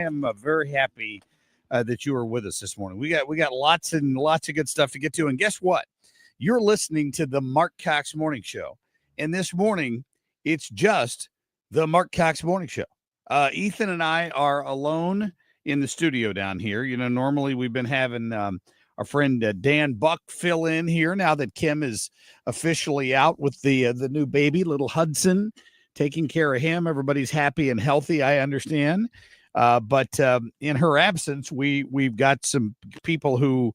am very happy that you are with us this morning. We got lots and lots of good stuff to get to, and guess what? You're listening to the Marc Cox Morning Show, and this morning it's just the Marc Cox Morning Show. Ethan and I are alone in the studio down here. You know, normally we've been having our friend Dan Buck fill in here now that Kim is officially out with the new baby, little Hudson, taking care of him. Everybody's happy and healthy, I understand. But in her absence, we've got some people who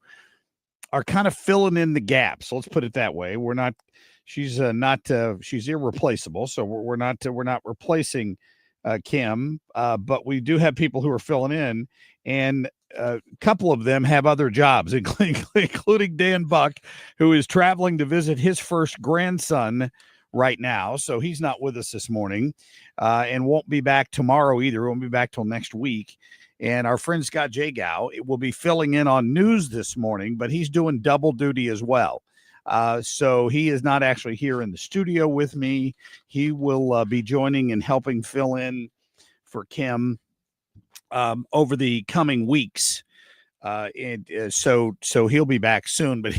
are kind of filling in the gaps. Let's put it that way. She's irreplaceable. So we're not replacing Kim, but we do have people who are filling in, and a couple of them have other jobs, including Dan Buck, who is traveling to visit his first grandson right now. So he's not with us this morning and won't be back tomorrow either. Won't be back till next week. And our friend Scott Jagow will be filling in on news this morning, but he's doing double duty as well. So he is not actually here in the studio with me. He will be joining and helping fill in for Kim over the coming weeks. So he'll be back soon, but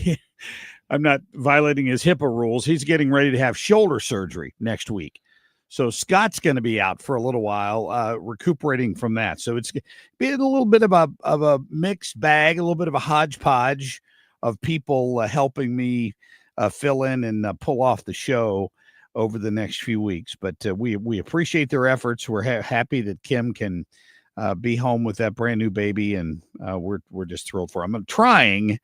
I'm not violating his HIPAA rules. He's getting ready to have shoulder surgery next week. So Scott's going to be out for a little while, recuperating from that. So it's been a little bit of a mixed bag, a little bit of a hodgepodge of people helping me fill in and pull off the show over the next few weeks. But we appreciate their efforts. We're happy that Kim can be home with that brand new baby, and we're just thrilled for her. I'm trying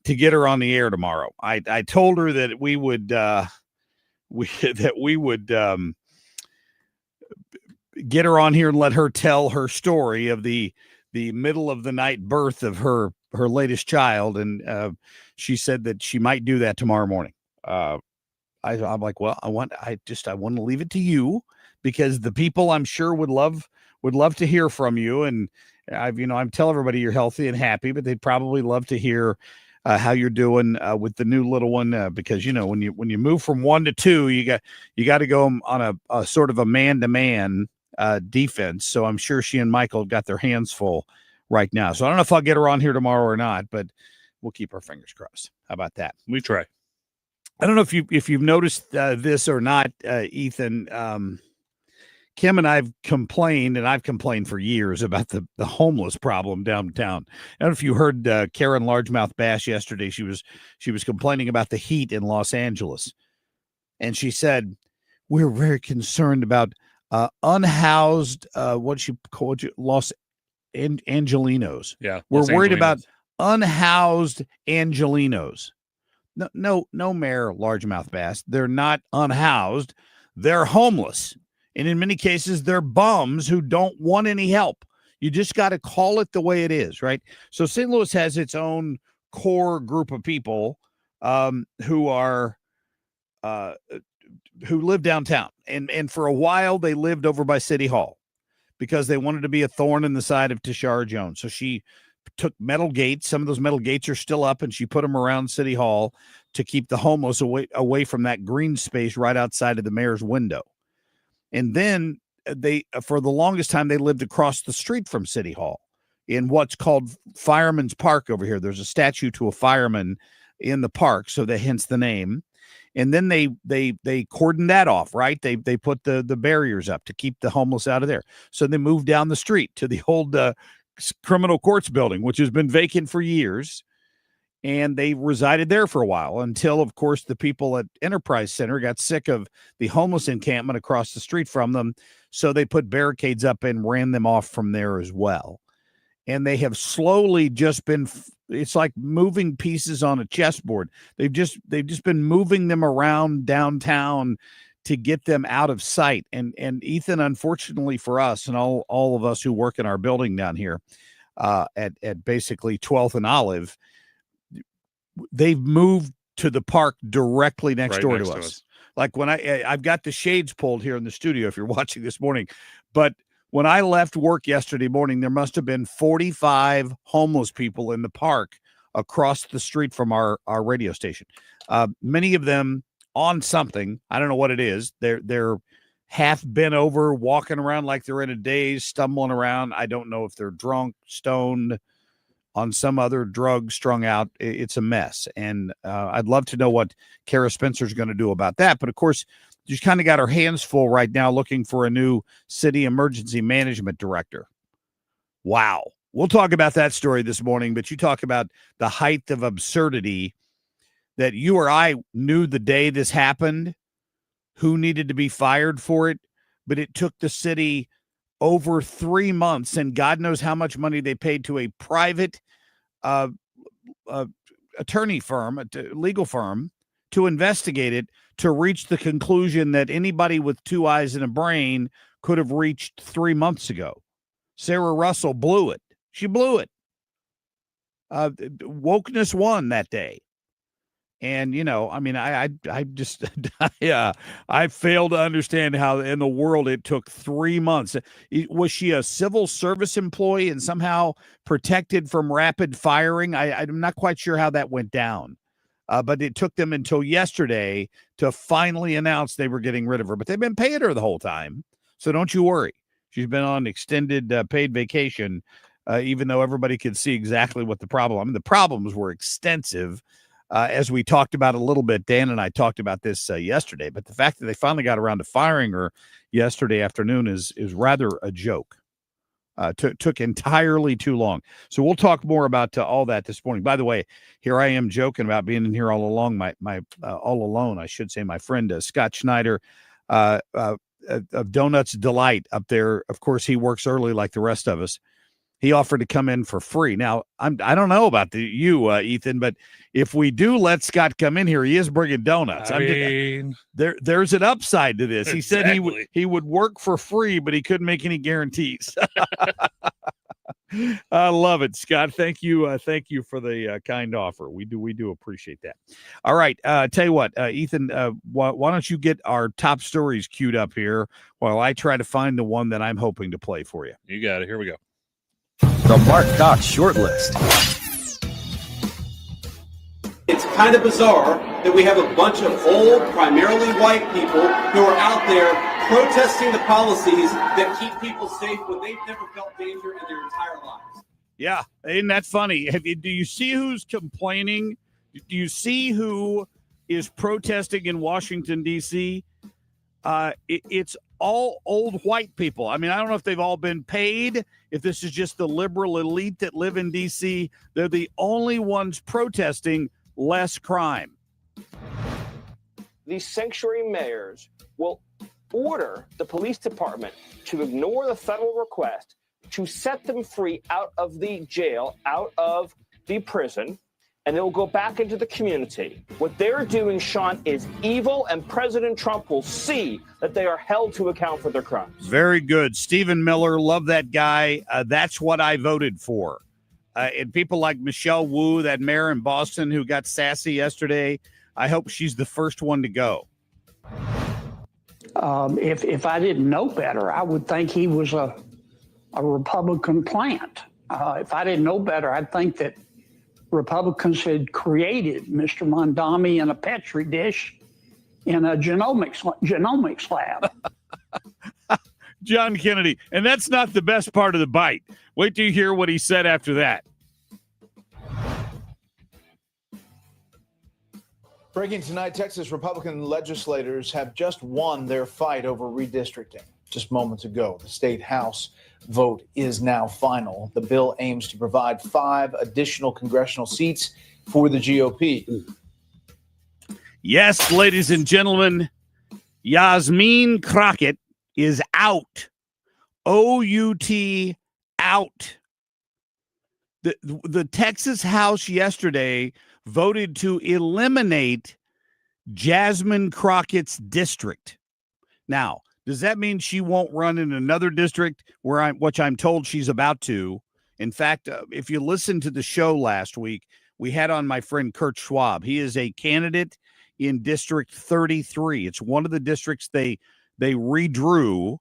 to get her on the air tomorrow. I told her that we would get her on here and let her tell her story of the middle of the night birth of her latest child, and she said that she might do that tomorrow morning. I'm like, well, I want to leave it to you, because the people I'm sure would love to hear from you, and I'm telling everybody you're healthy and happy, but they'd probably love to hear how you're doing with the new little one, because when you move from 1 to 2, you got to go on a sort of a man-to-man defense. So I'm sure she and Michael got their hands full right now. So I don't know if I'll get her on here tomorrow or not, but we'll keep our fingers crossed. How about that? We try. I don't know if you've noticed this or not, Ethan. Kim and I've complained for years about the homeless problem downtown. I don't know if you heard Karen Largemouth Bass yesterday. She was complaining about the heat in Los Angeles, and she said we're very concerned about unhoused what she called Los Angelinos. Yeah, we're worried about unhoused Angelinos. No, Mayor Largemouth Bass. They're not unhoused. They're homeless. And in many cases, they're bums who don't want any help. You just got to call it the way it is, right? So St. Louis has its own core group of people who live downtown. And for a while, they lived over by City Hall because they wanted to be a thorn in the side of Tashara Jones. So she took metal gates. Some of those metal gates are still up, and she put them around City Hall to keep the homeless away from that green space right outside of the mayor's window. And then for the longest time, they lived across the street from City Hall in what's called Fireman's Park over here. There's a statue to a fireman in the park, so hence the name. And then they cordoned that off, right? They put the barriers up to keep the homeless out of there. So they moved down the street to the old criminal courts building, which has been vacant for years. And they resided there for a while until, of course, the people at Enterprise Center got sick of the homeless encampment across the street from them. So they put barricades up and ran them off from there as well. And they have slowly just been, it's like moving pieces on a chessboard. They've just been moving them around downtown to get them out of sight. And Ethan, unfortunately for us and all of us who work in our building down here at basically 12th and Olive, they've moved to the park directly next door to us. Like when I've got the shades pulled here in the studio, if you're watching this morning, but when I left work yesterday morning, there must have been 45 homeless people in the park across the street from our radio station. Many of them on something. I don't know what it is. They're half bent over, walking around like they're in a daze, stumbling around. I don't know if they're drunk, stoned, on some other drug, strung out. It's a mess. And I'd love to know what Kara Spencer's going to do about that. But, of course, she's kind of got her hands full right now looking for a new city emergency management director. Wow. We'll talk about that story this morning, but you talk about the height of absurdity that you or I knew the day this happened, who needed to be fired for it, but it took the city over 3 months, and God knows how much money they paid to a private attorney firm, legal firm, to investigate it, to reach the conclusion that anybody with two eyes and a brain could have reached 3 months ago. Sarah Russell blew it. She blew it. Wokeness won that day. And, you know, I mean, I just, I fail to understand how in the world it took 3 months. Was she a civil service employee and somehow protected from rapid firing? I'm not quite sure how that went down. But it took them until yesterday to finally announce they were getting rid of her. But they've been paying her the whole time. So don't you worry. She's been on extended paid vacation, even though everybody could see exactly what the problem. I mean, the problems were extensive. As we talked about a little bit, Dan and I talked about this yesterday, but the fact that they finally got around to firing her yesterday afternoon is rather a joke. Took entirely too long. So we'll talk more about all that this morning. By the way, here I am joking about being in here all along. All alone, I should say. My friend Scott Schneider of Donuts Delight up there. Of course, he works early like the rest of us. He offered to come in for free. Now, I don't know about you, Ethan, but if we do let Scott come in here, he is bringing donuts. There's an upside to this. He said he would work for free, but he couldn't make any guarantees. I love it, Scott. Thank you for the kind offer. We do appreciate that. All right, tell you what, Ethan, why don't you get our top stories queued up here while I try to find the one that I'm hoping to play for you. You got it. Here we go. The Marc Cox Shortlist. It's kind of bizarre that we have a bunch of old, primarily white people who are out there protesting the policies that keep people safe when they've never felt danger in their entire lives. Yeah, isn't that funny? Do you see who's complaining? Do you see who is protesting in Washington, D.C.? It's all old white people. I mean, I don't know if they've all been paid, if this is just the liberal elite that live in D.C. They're the only ones protesting less crime. These sanctuary mayors will order the police department to ignore the federal request to set them free out of the jail, out of the prison, and they will go back into the community. What they're doing, Sean, is evil, and President Trump will see that they are held to account for their crimes. Very good. Stephen Miller, love that guy. That's what I voted for. And people like Michelle Wu, that mayor in Boston who got sassy yesterday, I hope she's the first one to go. If I didn't know better, I would think he was a Republican plant. If I didn't know better, I'd think that Republicans had created Mr. Mondami in a Petri dish in a genomics lab. John Kennedy. And that's not the best part of the bite. Wait till you hear what he said after that. Breaking tonight, Texas Republican legislators have just won their fight over redistricting. Just moments ago, the state House vote is now final. The bill aims to provide 5 additional congressional seats for the GOP. Yes, ladies and gentlemen, Yasmin Crockett is out. O-U-T, out. The Texas House yesterday voted to eliminate Jasmine Crockett's district. Now, does that mean she won't run in another district which I'm told she's about to? In fact, if you listened to the show last week, we had on my friend Kurt Schwab. He is a candidate in District 33. It's one of the districts they redrew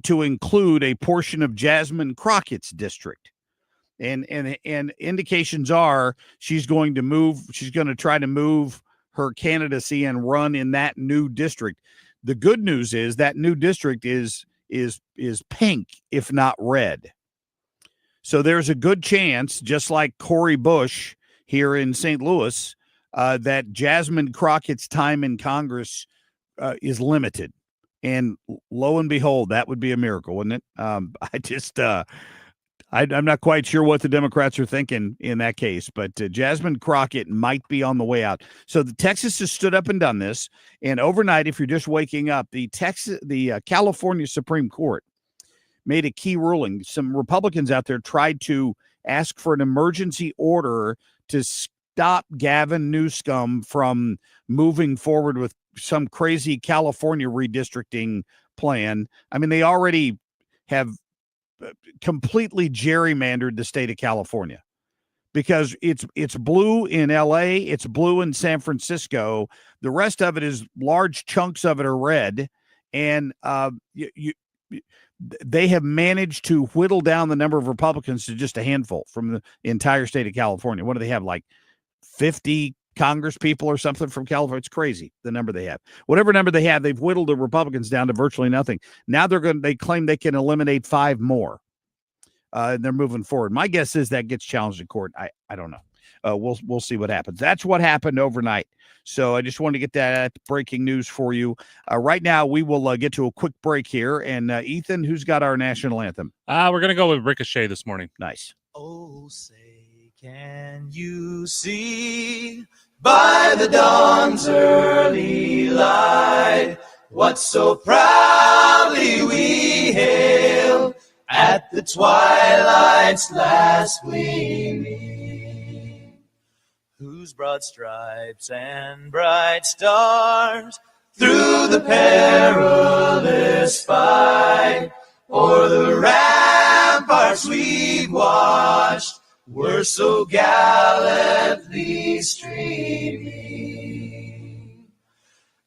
to include a portion of Jasmine Crockett's district. And indications are she's going to try to move her candidacy and run in that new district. The good news is that new district is pink, if not red. So there's a good chance, just like Cori Bush here in St. Louis, that Jasmine Crockett's time in Congress is limited. And lo and behold, that would be a miracle, wouldn't it? I'm not quite sure what the Democrats are thinking in that case, but Jasmine Crockett might be on the way out. So the Texas has stood up and done this. And overnight, if you're just waking up, the California Supreme Court made a key ruling. Some Republicans out there tried to ask for an emergency order to stop Gavin Newsom from moving forward with some crazy California redistricting plan. I mean, they already have completely gerrymandered the state of California because it's blue in LA, it's blue in San Francisco. The rest of it is large chunks of it are red. And they have managed to whittle down the number of Republicans to just a handful from the entire state of California. What do they have? Like 50 Congress people or something from California? It's crazy, the number they have. Whatever number they have, they've whittled the Republicans down to virtually nothing. Now they claim they can eliminate 5 more. And they're moving forward. My guess is that gets challenged in court. I don't know. We'll see what happens. That's what happened overnight. So I just wanted to get that breaking news for you. Right now, we will get to a quick break here. And Ethan, who's got our national anthem? We're going to go with Ricochet this morning. Nice. Oh, say, can you see by the dawn's early light what so proudly we hailed at the twilight's last gleaming, whose broad stripes and bright stars through the perilous fight o'er the ramparts we've watched were so gallantly streaming,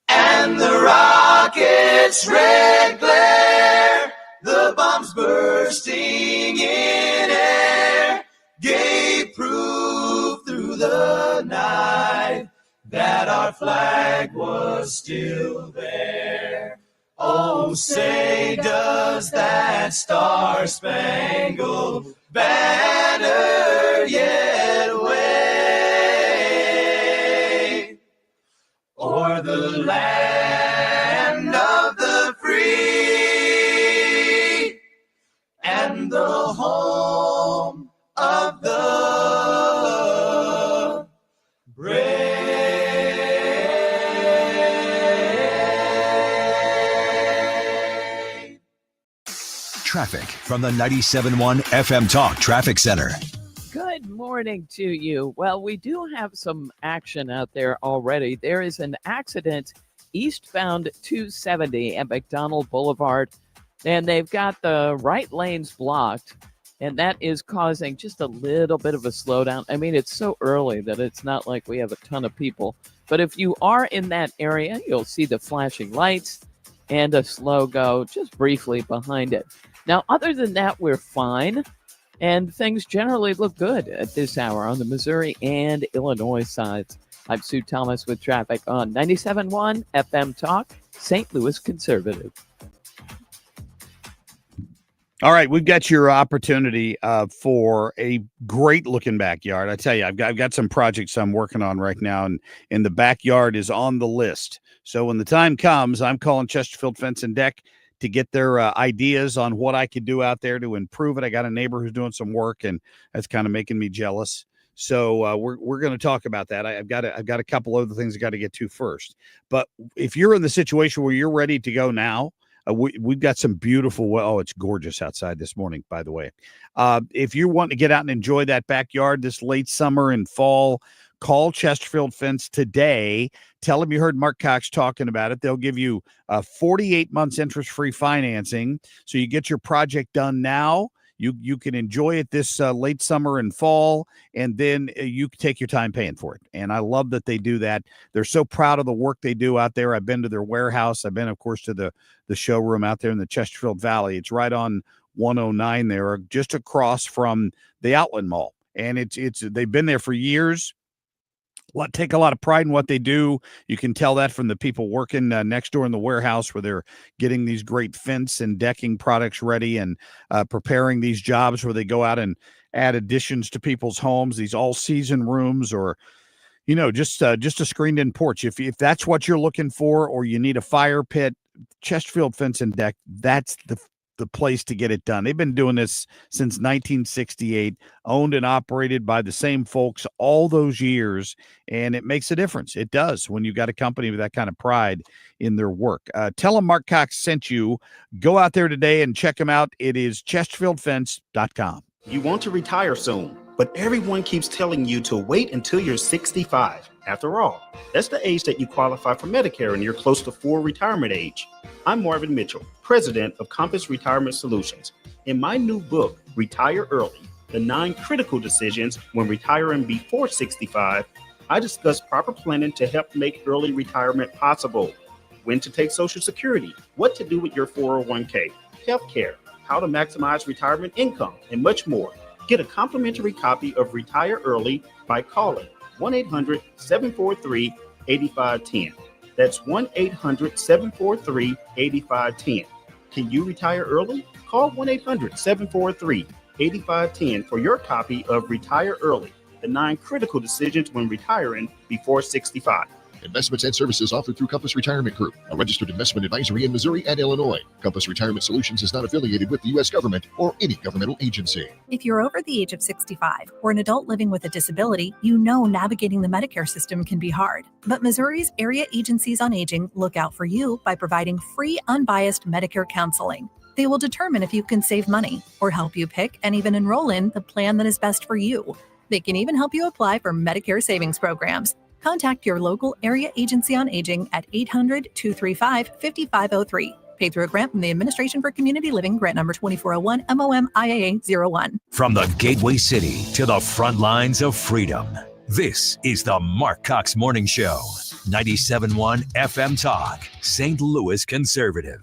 and the rocket's red glare, the bombs bursting in air, gave proof through the night that our flag was still there. Oh, say, does that star-spangled banner yet wave o'er the land of the free and the home of the brave? Traffic from the 97.1 FM Talk Traffic Center. Good morning to you. Well, we do have some action out there already. There is an accident eastbound 270 at McDonald Boulevard, and they've got the right lanes blocked, and that is causing just a little bit of a slowdown. I mean, it's so early that it's not like we have a ton of people, but if you are in that area, you'll see the flashing lights and a slow go just briefly behind it. Now, other than that, we're fine, and things generally look good at this hour on the Missouri and Illinois sides. I'm Sue Thomas with traffic on 97.1 FM Talk, St. Louis Conservative. All right, we've got your opportunity for a great-looking backyard. I tell you, I've got some projects I'm working on right now, and the backyard is on the list. So when the time comes, I'm calling Chesterfield Fence and Deck to get their ideas on what I could do out there to improve it. I got a neighbor who's doing some work, and that's kind of making me jealous. So we're going to talk about that. I've got a couple other things I got to get to first. But if you're in the situation where you're ready to go now, we've got some beautiful. Oh, it's gorgeous outside this morning, by the way. If you want to get out and enjoy that backyard this late summer and fall, call Chesterfield Fence today. Tell them you heard Marc Cox talking about it. They'll give you 48 months interest-free financing, so you get your project done now. You can enjoy it this late summer and fall, and then you can take your time paying for it. And I love that they do that. They're so proud of the work they do out there. I've been to their warehouse. I've been, of course, to the showroom out there in the Chesterfield Valley. It's right on 109 there, just across from the Outland Mall. And it's they've been there for years. take a lot of pride in what they do. You can tell that from the people working next door in the warehouse where they're getting these great fence and decking products ready and preparing these jobs where they go out and add additions to people's homes, these all-season rooms, or just a screened-in porch. If that's what you're looking for, or you need a fire pit, Chesterfield Fence and Deck, that's the place to get it done. They've been doing this since 1968, owned and operated by the same folks all those years, and it makes a difference. It does when you got a company with that kind of pride in their work. Tell them Marc Cox sent you. Go out there today and check them out. It is chesterfieldfence.com. You want to retire soon, but everyone keeps telling you to wait until you're 65. After all, that's the age that you qualify for Medicare and you're close to full retirement age. I'm Marvin Mitchell, president of Compass Retirement Solutions. In my new book, Retire Early, The 9 Critical Decisions When Retiring Before 65, I discuss proper planning to help make early retirement possible. When to take Social Security, what to do with your 401k, healthcare, how to maximize retirement income, and much more. Get a complimentary copy of Retire Early by calling 1-800-743-8510. That's 1-800-743-8510. Can you retire early? Call 1-800-743-8510 for your copy of Retire Early, the 9 critical decisions when retiring before 65. Investments and services offered through Compass Retirement Group, a registered investment advisory in Missouri and Illinois. Compass Retirement Solutions is not affiliated with the U.S. government or any governmental agency. If you're over the age of 65 or an adult living with a disability, you know navigating the Medicare system can be hard. But Missouri's area agencies on aging look out for you by providing free, unbiased Medicare counseling. They will determine if you can save money or help you pick and even enroll in the plan that is best for you. They can even help you apply for Medicare savings programs. Contact your local area agency on aging at 800-235-5503. Paid through a grant from the Administration for Community Living, grant number 2401, MOM-IAA 01. From the gateway city to the front lines of freedom, this is the Marc Cox Morning Show. 97.1 FM Talk, St. Louis Conservative.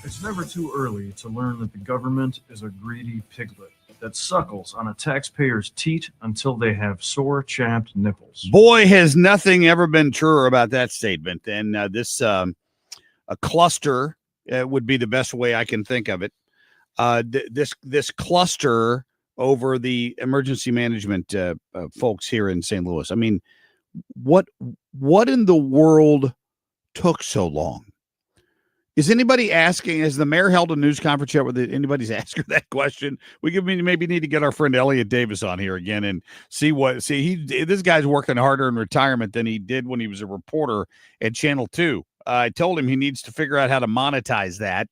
It's never too early to learn that the government is a greedy piglet that suckles on a taxpayer's teat until they have sore, chapped nipples. Boy, has nothing ever been truer about that statement. And a cluster would be the best way I can think of it. This cluster over the emergency management folks here in St. Louis. I mean, what in the world took so long? Is anybody asking, has the mayor held a news conference yet where anybody's asked her that question? We maybe need to get our friend Elliot Davis on here again and see this guy's working harder in retirement than he did when he was a reporter at Channel 2. I told him he needs to figure out how to monetize that.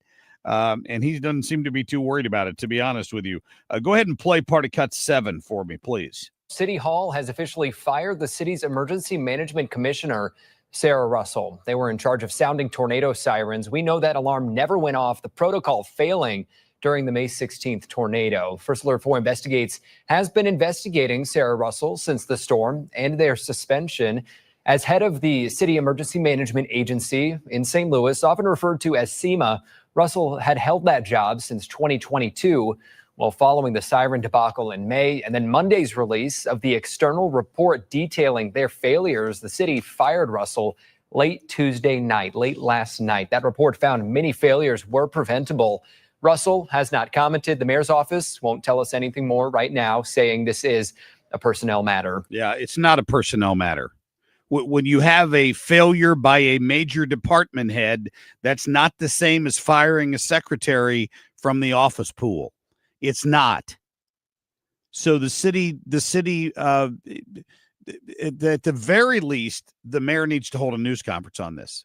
And he doesn't seem to be too worried about it, to be honest with you. Go ahead and play part of cut 7 for me, please. City Hall has officially fired the city's emergency management commissioner, Sarah Russell. They were in charge of sounding tornado sirens. We know that alarm never went off, the protocol failing during the May 16th tornado. First Alert 4 Investigates has been investigating Sarah Russell since the storm and their suspension. As head of the City Emergency Management Agency in St. Louis, often referred to as SEMA, Russell had held that job since 2022. Well, following the siren debacle in May and then Monday's release of the external report detailing their failures, the city fired Russell late last night. That report found many failures were preventable. Russell has not commented. The mayor's office won't tell us anything more right now, saying this is a personnel matter. Yeah, it's not a personnel matter. When you have a failure by a major department head, that's not the same as firing a secretary from the office pool. It's not. So the city, at the very least, the mayor needs to hold a news conference on this.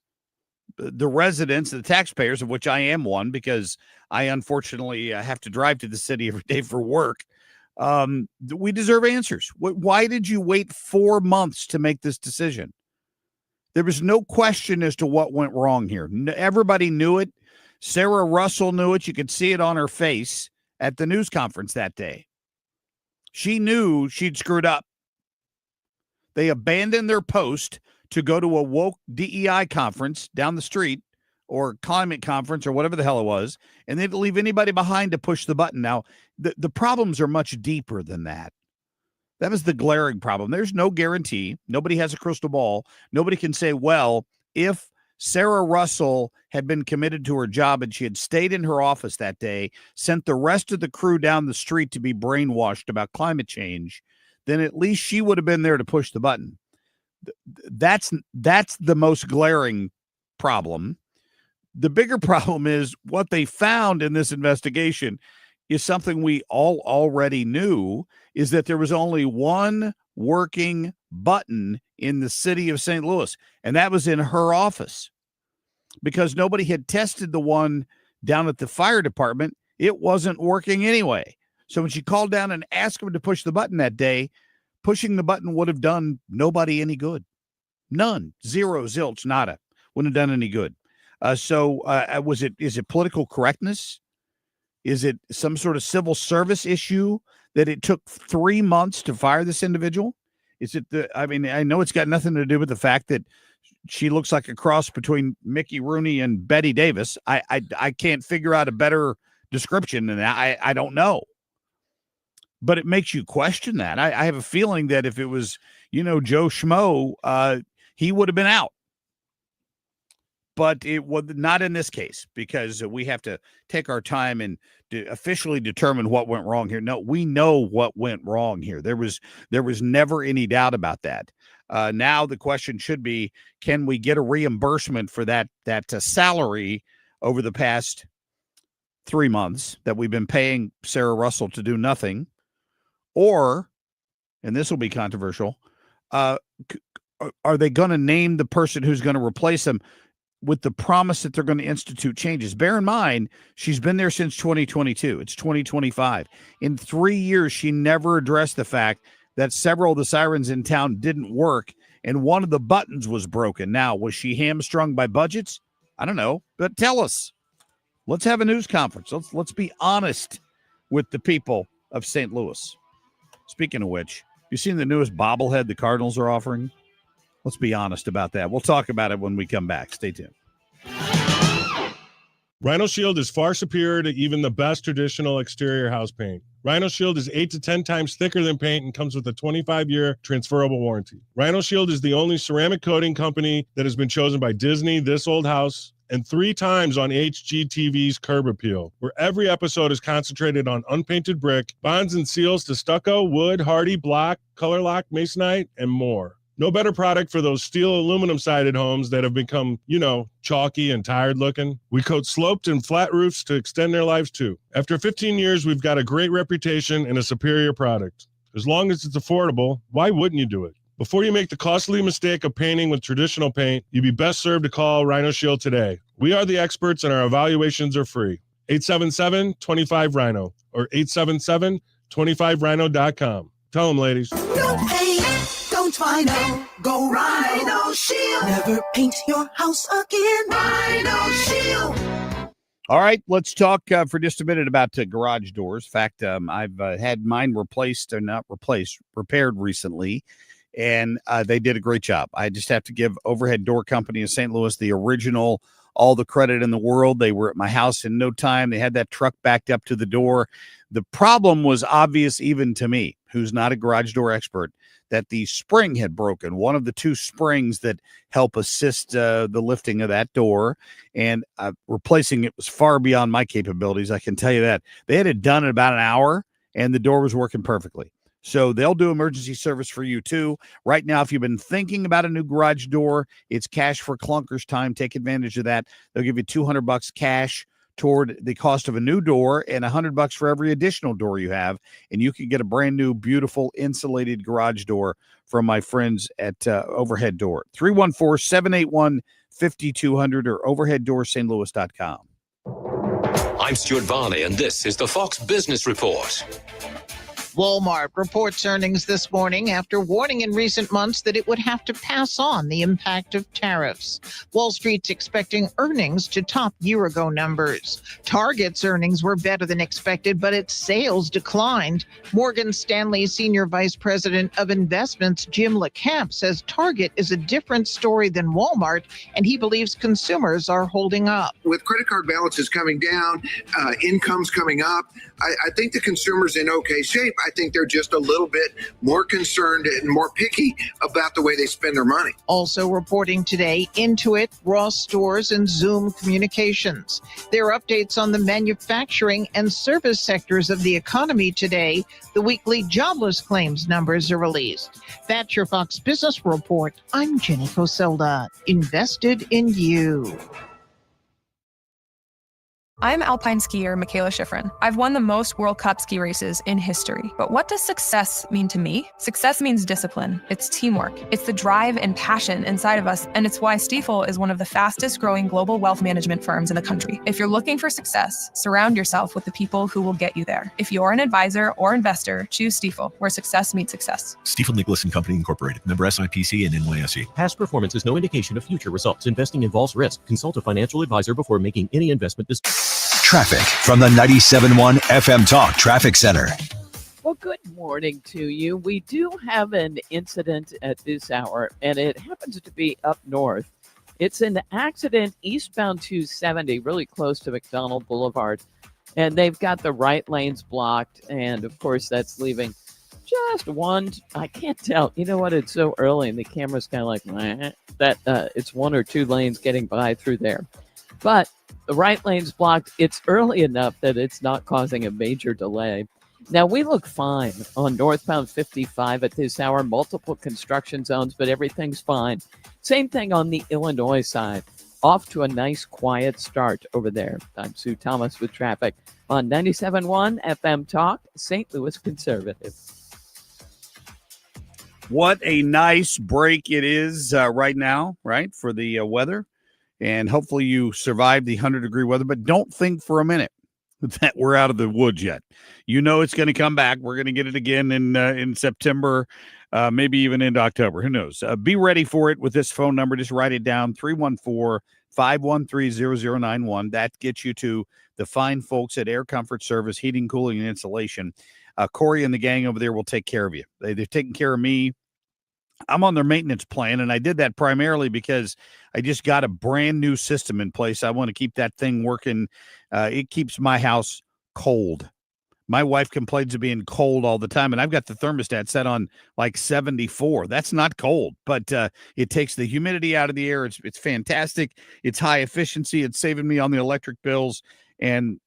The residents, the taxpayers, of which I am one, because I unfortunately have to drive to the city every day for work. We deserve answers. Why did you wait 4 months to make this decision? There was no question as to what went wrong here. Everybody knew it. Sarah Russell knew it. You could see it on her face at the news conference that day. She knew she'd screwed up. They abandoned their post to go to a woke DEI conference down the street or climate conference or whatever the hell it was, and they didn't leave anybody behind to push the button. Now, the problems are much deeper than that. That was the glaring problem. There's no guarantee. Nobody has a crystal ball. Nobody can say, well, if Sarah Russell had been committed to her job and she had stayed in her office that day, sent the rest of the crew down the street to be brainwashed about climate change, then at least she would have been there to push the button. That's the most glaring problem. The bigger problem is what they found in this investigation is something we all already knew, is that there was only one working button in the city of St. Louis, and that was in her office. Because nobody had tested the one down at the fire department, it wasn't working anyway. So when she called down and asked them to push the button that day, pushing the button would have done nobody any good. None. Zero, zilch, nada. Wouldn't have done any good. Is it political correctness? Is it some sort of civil service issue that it took 3 months to fire this individual? Is it I know it's got nothing to do with the fact that she looks like a cross between Mickey Rooney and Betty Davis. I can't figure out a better description than that. I don't know. But it makes you question that. I have a feeling that if it was, Joe Schmo, he would have been out. But it was not in this case, because we have to take our time and officially determine what went wrong here. No, we know what went wrong here. There was never any doubt about that. Now the question should be, can we get a reimbursement for that salary over the past 3 months that we've been paying Sarah Russell to do nothing? Or, and this will be controversial, are they going to name the person who's going to replace them with the promise that they're going to institute changes? Bear in mind, she's been there since 2022. It's 2025. In 3 years, she never addressed the fact that several of the sirens in town didn't work, and one of the buttons was broken. Now, was she hamstrung by budgets? I don't know, but tell us. Let's have a news conference. Let's be honest with the people of St. Louis. Speaking of which, you seen the newest bobblehead the Cardinals are offering? Let's be honest about that. We'll talk about it when we come back. Stay tuned. Rhino Shield is far superior to even the best traditional exterior house paint. Rhino Shield is 8 to 10 times thicker than paint and comes with a 25-year transferable warranty. Rhino Shield is the only ceramic coating company that has been chosen by Disney, This Old House, and 3 times on HGTV's Curb Appeal, where every episode is concentrated on unpainted brick, bonds and seals to stucco, wood, hardy, block, color lock, masonite, and more. No better product for those steel aluminum-sided homes that have become, chalky and tired looking. We coat sloped and flat roofs to extend their lives too. After 15 years, we've got a great reputation and a superior product. As long as it's affordable, why wouldn't you do it? Before you make the costly mistake of painting with traditional paint, you'd be best served to call Rhino Shield today. We are the experts and our evaluations are free. 877-25-RHINO or 877-25rhino.com. Tell them, ladies. No pain, don't Rhino, go Rhino Shield. Never paint your house again. Rhino Shield. All right, let's talk for just a minute about garage doors. In fact, I've had mine repaired recently. And they did a great job. I just have to give Overhead Door Company of St. Louis the original, all the credit in the world. They were at my house in no time. They had that truck backed up to the door. The problem was obvious even to me, who's not a garage door expert, that the spring had broken, one of the 2 springs that help assist the lifting of that door. And replacing it was far beyond my capabilities, I can tell you that. They had it done in about an hour, and the door was working perfectly. So they'll do emergency service for you too. Right now, if you've been thinking about a new garage door, it's cash for clunkers time. Take advantage of that. They'll give you $200 cash toward the cost of a new door and $100 for every additional door you have. And you can get a brand new, beautiful insulated garage door from my friends at Overhead Door. 314-781-5200 or overheaddoorsstlouis.com. I'm Stuart Varley, and this is the Fox Business Report. Walmart reports earnings this morning after warning in recent months that it would have to pass on the impact of tariffs. Wall Street's expecting earnings to top year-ago numbers. Target's earnings were better than expected, but its sales declined. Morgan Stanley Senior Vice President of Investments Jim LeCamp says Target is a different story than Walmart, and he believes consumers are holding up. With credit card balances coming down, incomes coming up, I think the consumer's in okay shape. I think they're just a little bit more concerned and more picky about the way they spend their money. Also reporting today, Intuit, Ross Stores, and Zoom Communications. There are updates on the manufacturing and service sectors of the economy today. The weekly jobless claims numbers are released. That's your Fox Business Report. I'm Jenny Coselda. Invested in you. I'm alpine skier Michaela Schifrin. I've won the most World Cup ski races in history. But what does success mean to me? Success means discipline. It's teamwork. It's the drive and passion inside of us. And it's why Stifel is one of the fastest growing global wealth management firms in the country. If you're looking for success, surround yourself with the people who will get you there. If you're an advisor or investor, choose Stifel, where success meets success. Stifel Nicholas and Company Incorporated. Member SIPC and NYSE. Past performance is no indication of future results. Investing involves risk. Consult a financial advisor before making any investment decision. Traffic from the 97.1 FM Talk Traffic Center. Well, good morning to you. We do have an incident at this hour, and it happens to be up north. It's an accident eastbound 270, really close to McDonald Boulevard, and they've got the right lanes blocked, and of course that's leaving just one. I can't tell. You know what? It's so early, and the camera's kind of like that. It's one or two lanes getting by through there, but the right lane's blocked. It's early enough that it's not causing a major delay. Now, we look fine on northbound 55 at this hour, multiple construction zones, but everything's fine. Same thing on the Illinois side. Off to a nice, quiet start over there. I'm Sue Thomas with traffic on 97.1 FM Talk, St. Louis Conservative. What a nice break it is right now, right, for the weather. And hopefully you survive the 100-degree weather, but don't think for a minute that we're out of the woods yet. You know it's going to come back. We're going to get it again in September, maybe even into October. Who knows? Be ready for it with this phone number. Just write it down, 314-513-0091. That gets you to the fine folks at Air Comfort Service, Heating, Cooling, and Insulation. Corey and the gang over there will take care of you. They've taken care of me. I'm on their maintenance plan, and I did that primarily because I just got a brand new system in place. I want to keep that thing working. It keeps my house cold. My wife complains of being cold all the time, and I've got the thermostat set on like 74. That's not cold, but it takes the humidity out of the air. It's fantastic. It's high efficiency. It's saving me on the electric bills and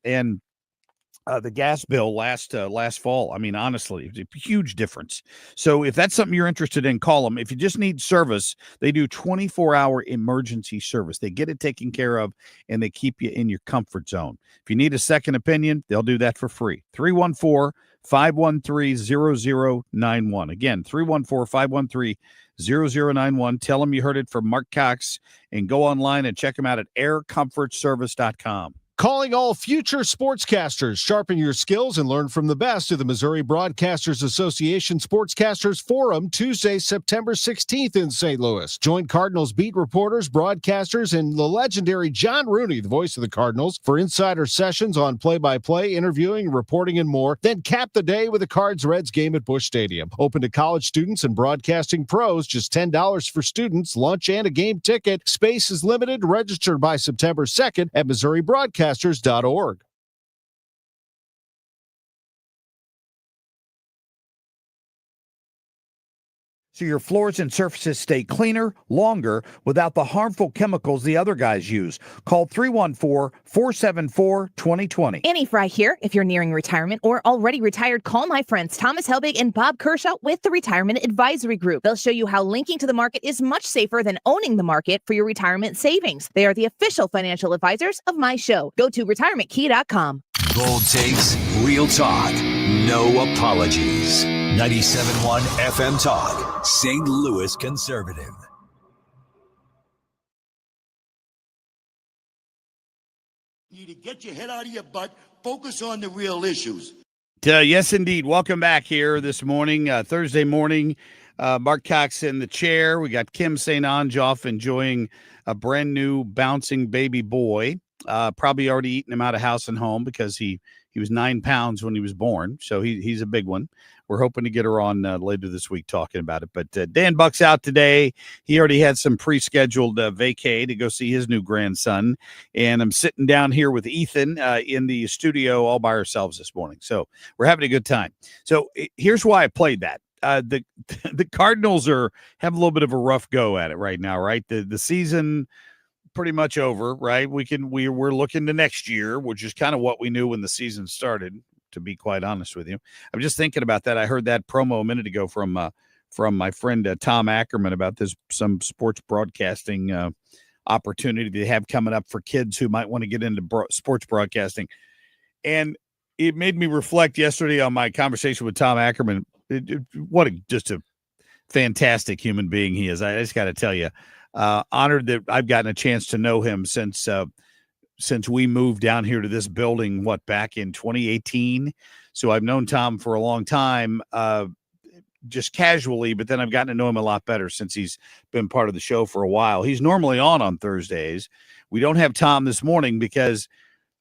the gas bill last fall. I mean, honestly, it's a huge difference. So if that's something you're interested in, call them. If you just need service, they do 24-hour emergency service. They get it taken care of, and they keep you in your comfort zone. If you need a second opinion, they'll do that for free. 314-513-0091. Again, 314-513-0091. Tell them you heard it from Marc Cox, and go online and check them out at aircomfortservice.com. Calling all future sportscasters. Sharpen your skills and learn from the best of the Missouri Broadcasters Association Sportscasters Forum, Tuesday, September 16th in St. Louis. Join Cardinals beat reporters, broadcasters, and the legendary John Rooney, the voice of the Cardinals, for insider sessions on play-by-play, interviewing, reporting, and more. Then cap the day with a Cards-Reds game at Busch Stadium. Open to college students and broadcasting pros. Just $10 for students, lunch, and a game ticket. Space is limited. Register by September 2nd at Missouri Broadcasters.org. So your floors and surfaces stay cleaner, longer, without the harmful chemicals the other guys use. Call 314-474-2020. Annie Fry here. If you're nearing retirement or already retired, call my friends Thomas Helbig and Bob Kershaw with the Retirement Advisory Group. They'll show you how linking to the market is much safer than owning the market for your retirement savings. They are the official financial advisors of my show. Go to retirementkey.com. Bold takes, real talk, no apologies. 97.1 FM Talk, St. Louis Conservative. You need to get your head out of your butt, focus on the real issues. Yes, indeed. Welcome back here this morning, Thursday morning. Marc Cox in the chair. We got Kim St. Ange enjoying a brand new bouncing baby boy. Probably already eaten him out of house and home because he was 9 pounds when he was born. So he's a big one. We're hoping to get her on later this week talking about it. But Dan Buck's out today. He already had some pre-scheduled vacay to go see his new grandson. And I'm sitting down here with Ethan in the studio all by ourselves this morning. So we're having a good time. So here's why I played that. The Cardinals have a little bit of a rough go at it right now, right? The season pretty much over, right? We're looking to next year, which is kind of what we knew when the season started, to be quite honest with you. I'm just thinking about that. I heard that promo a minute ago from my friend Tom Ackerman about some sports broadcasting opportunity they have coming up for kids who might want to get into sports broadcasting. And it made me reflect yesterday on my conversation with Tom Ackerman. Just a fantastic human being he is. I just got to tell you, honored that I've gotten a chance to know him since we moved down here to this building, back in 2018. So I've known Tom for a long time, just casually, but then I've gotten to know him a lot better since he's been part of the show for a while. He's normally on Thursdays. We don't have Tom this morning because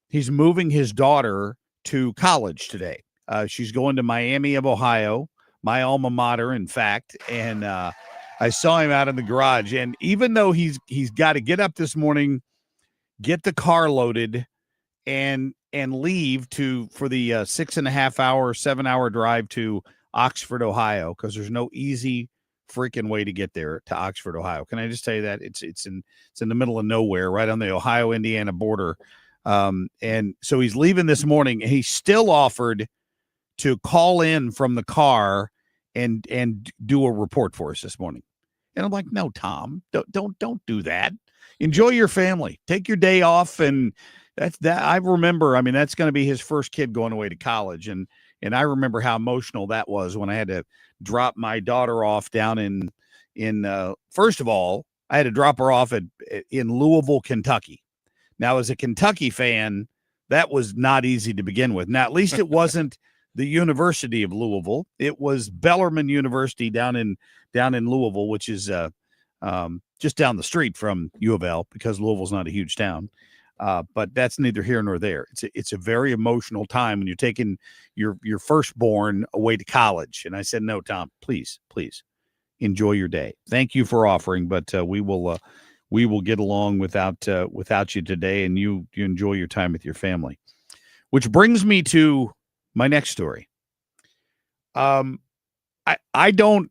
he's moving his daughter to college today. She's going to Miami of Ohio, my alma mater, in fact. And I saw him out in the garage. And even though he's got to get up this morning, get the car loaded, and leave for the 6.5-hour, 7-hour drive to Oxford, Ohio, because there's no easy freaking way to get there to Oxford, Ohio. Can I just tell you that it's in the middle of nowhere, right on the Ohio-Indiana border. And so he's leaving this morning, and he still offered to call in from the car and do a report for us this morning. And I'm like, no, Tom, don't do that. Enjoy your family. Take your day off. And that's that. I remember, I mean, that's going to be his first kid going away to college. And I remember how emotional that was when I had to drop my daughter off down in first of all, I had to drop her off in Louisville, Kentucky. Now, as a Kentucky fan, that was not easy to begin with. Now, at least it wasn't the University of Louisville. It was Bellarmine University down in Louisville, which is just down the street from U of L, because Louisville's not a huge town. But that's neither here nor there. It's a very emotional time when you're taking your firstborn away to college. And I said, no, Tom, please enjoy your day. Thank you for offering, but we will get along without you today, and you enjoy your time with your family. Which brings me to my next story. I don't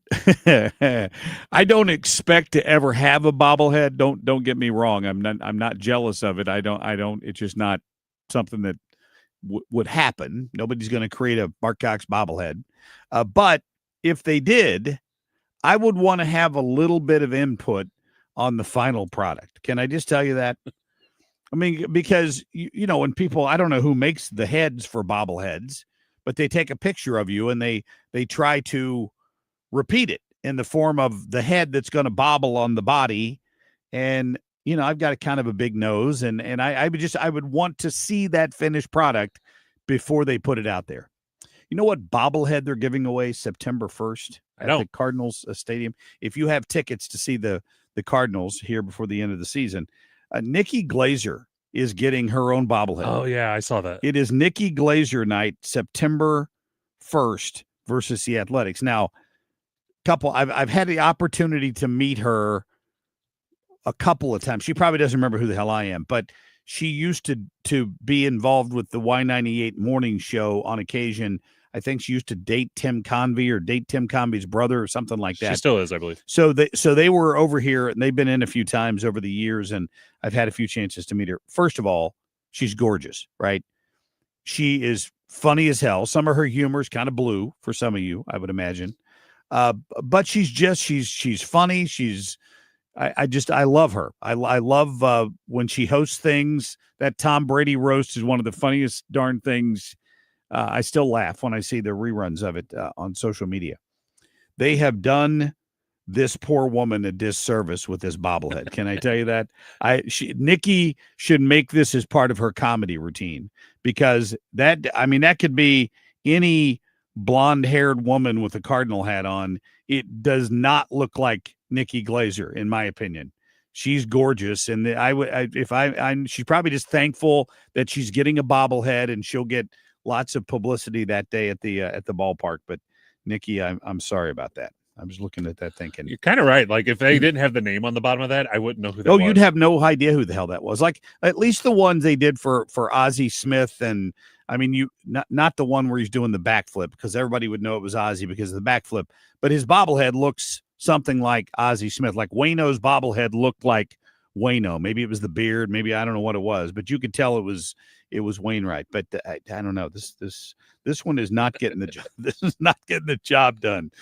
I don't expect to ever have a bobblehead. Don't get me wrong. I'm not jealous of it. I don't. It's just not something that would happen. Nobody's going to create a Marc Cox bobblehead. But if they did, I would want to have a little bit of input on the final product. Can I just tell you that? I mean, because you know, when people, I don't know who makes the heads for bobbleheads, but they take a picture of you and they try to repeat it in the form of the head that's going to bobble on the body. And, you know, I've got a kind of a big nose, and I would want to see that finished product before they put it out there. You know what bobblehead they're giving away September 1st at the Cardinals stadium? If you have tickets to see the Cardinals here before the end of the season, Nikki Glaser is getting her own bobblehead. Oh, yeah, I saw that. It is Nikki Glaser night, September 1st versus the Athletics. Now, I've had the opportunity to meet her a couple of times. She probably doesn't remember who the hell I am, but she used to be involved with the Y98 morning show on occasion. I think she used to date Tim Convey or date Tim Convey's brother or something like that. She still is, I believe. So they were over here, and they've been in a few times over the years, and I've had a few chances to meet her. First of all, she's gorgeous, right? She is funny as hell. Some of her humor is kind of blue for some of you, I would imagine. But she's funny. I love her. I love when she hosts things. That Tom Brady roast is one of the funniest darn things. I still laugh when I see the reruns of it on social media. They have done this poor woman a disservice with this bobblehead. Can I tell you that? Nikki should make this as part of her comedy routine, because that could be any blonde-haired woman with a Cardinal hat on, it does not look like Nikki Glaser, in my opinion. She's gorgeous, and she's probably just thankful that she's getting a bobblehead, and she'll get lots of publicity that day at the ballpark. But Nikki, I'm sorry about that. I was looking at that thinking You're kind of right. Like if they didn't have the name on the bottom of that, I wouldn't know who that was. you'd have no idea who the hell that was. Like at least the ones they did for Ozzie Smith, and I mean not the one where he's doing the backflip, because everybody would know it was Ozzie because of the backflip. But his bobblehead looks something like Ozzie Smith. Like Wayno's bobblehead looked like Wayno. Maybe it was the beard. Maybe I don't know what it was, but you could tell it was Wainwright. But I don't know. This one is not getting the job. This is not getting the job done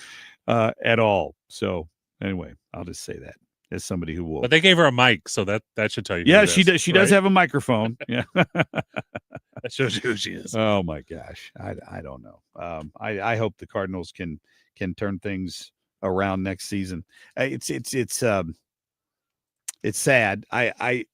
at all. So anyway, I'll just say that as somebody who will. But they gave her a mic, so that should tell you. Yeah, she does. She does have a microphone. Yeah, that shows you who she is. Oh my gosh, I don't know. I hope the Cardinals can turn things around next season. It's sad. I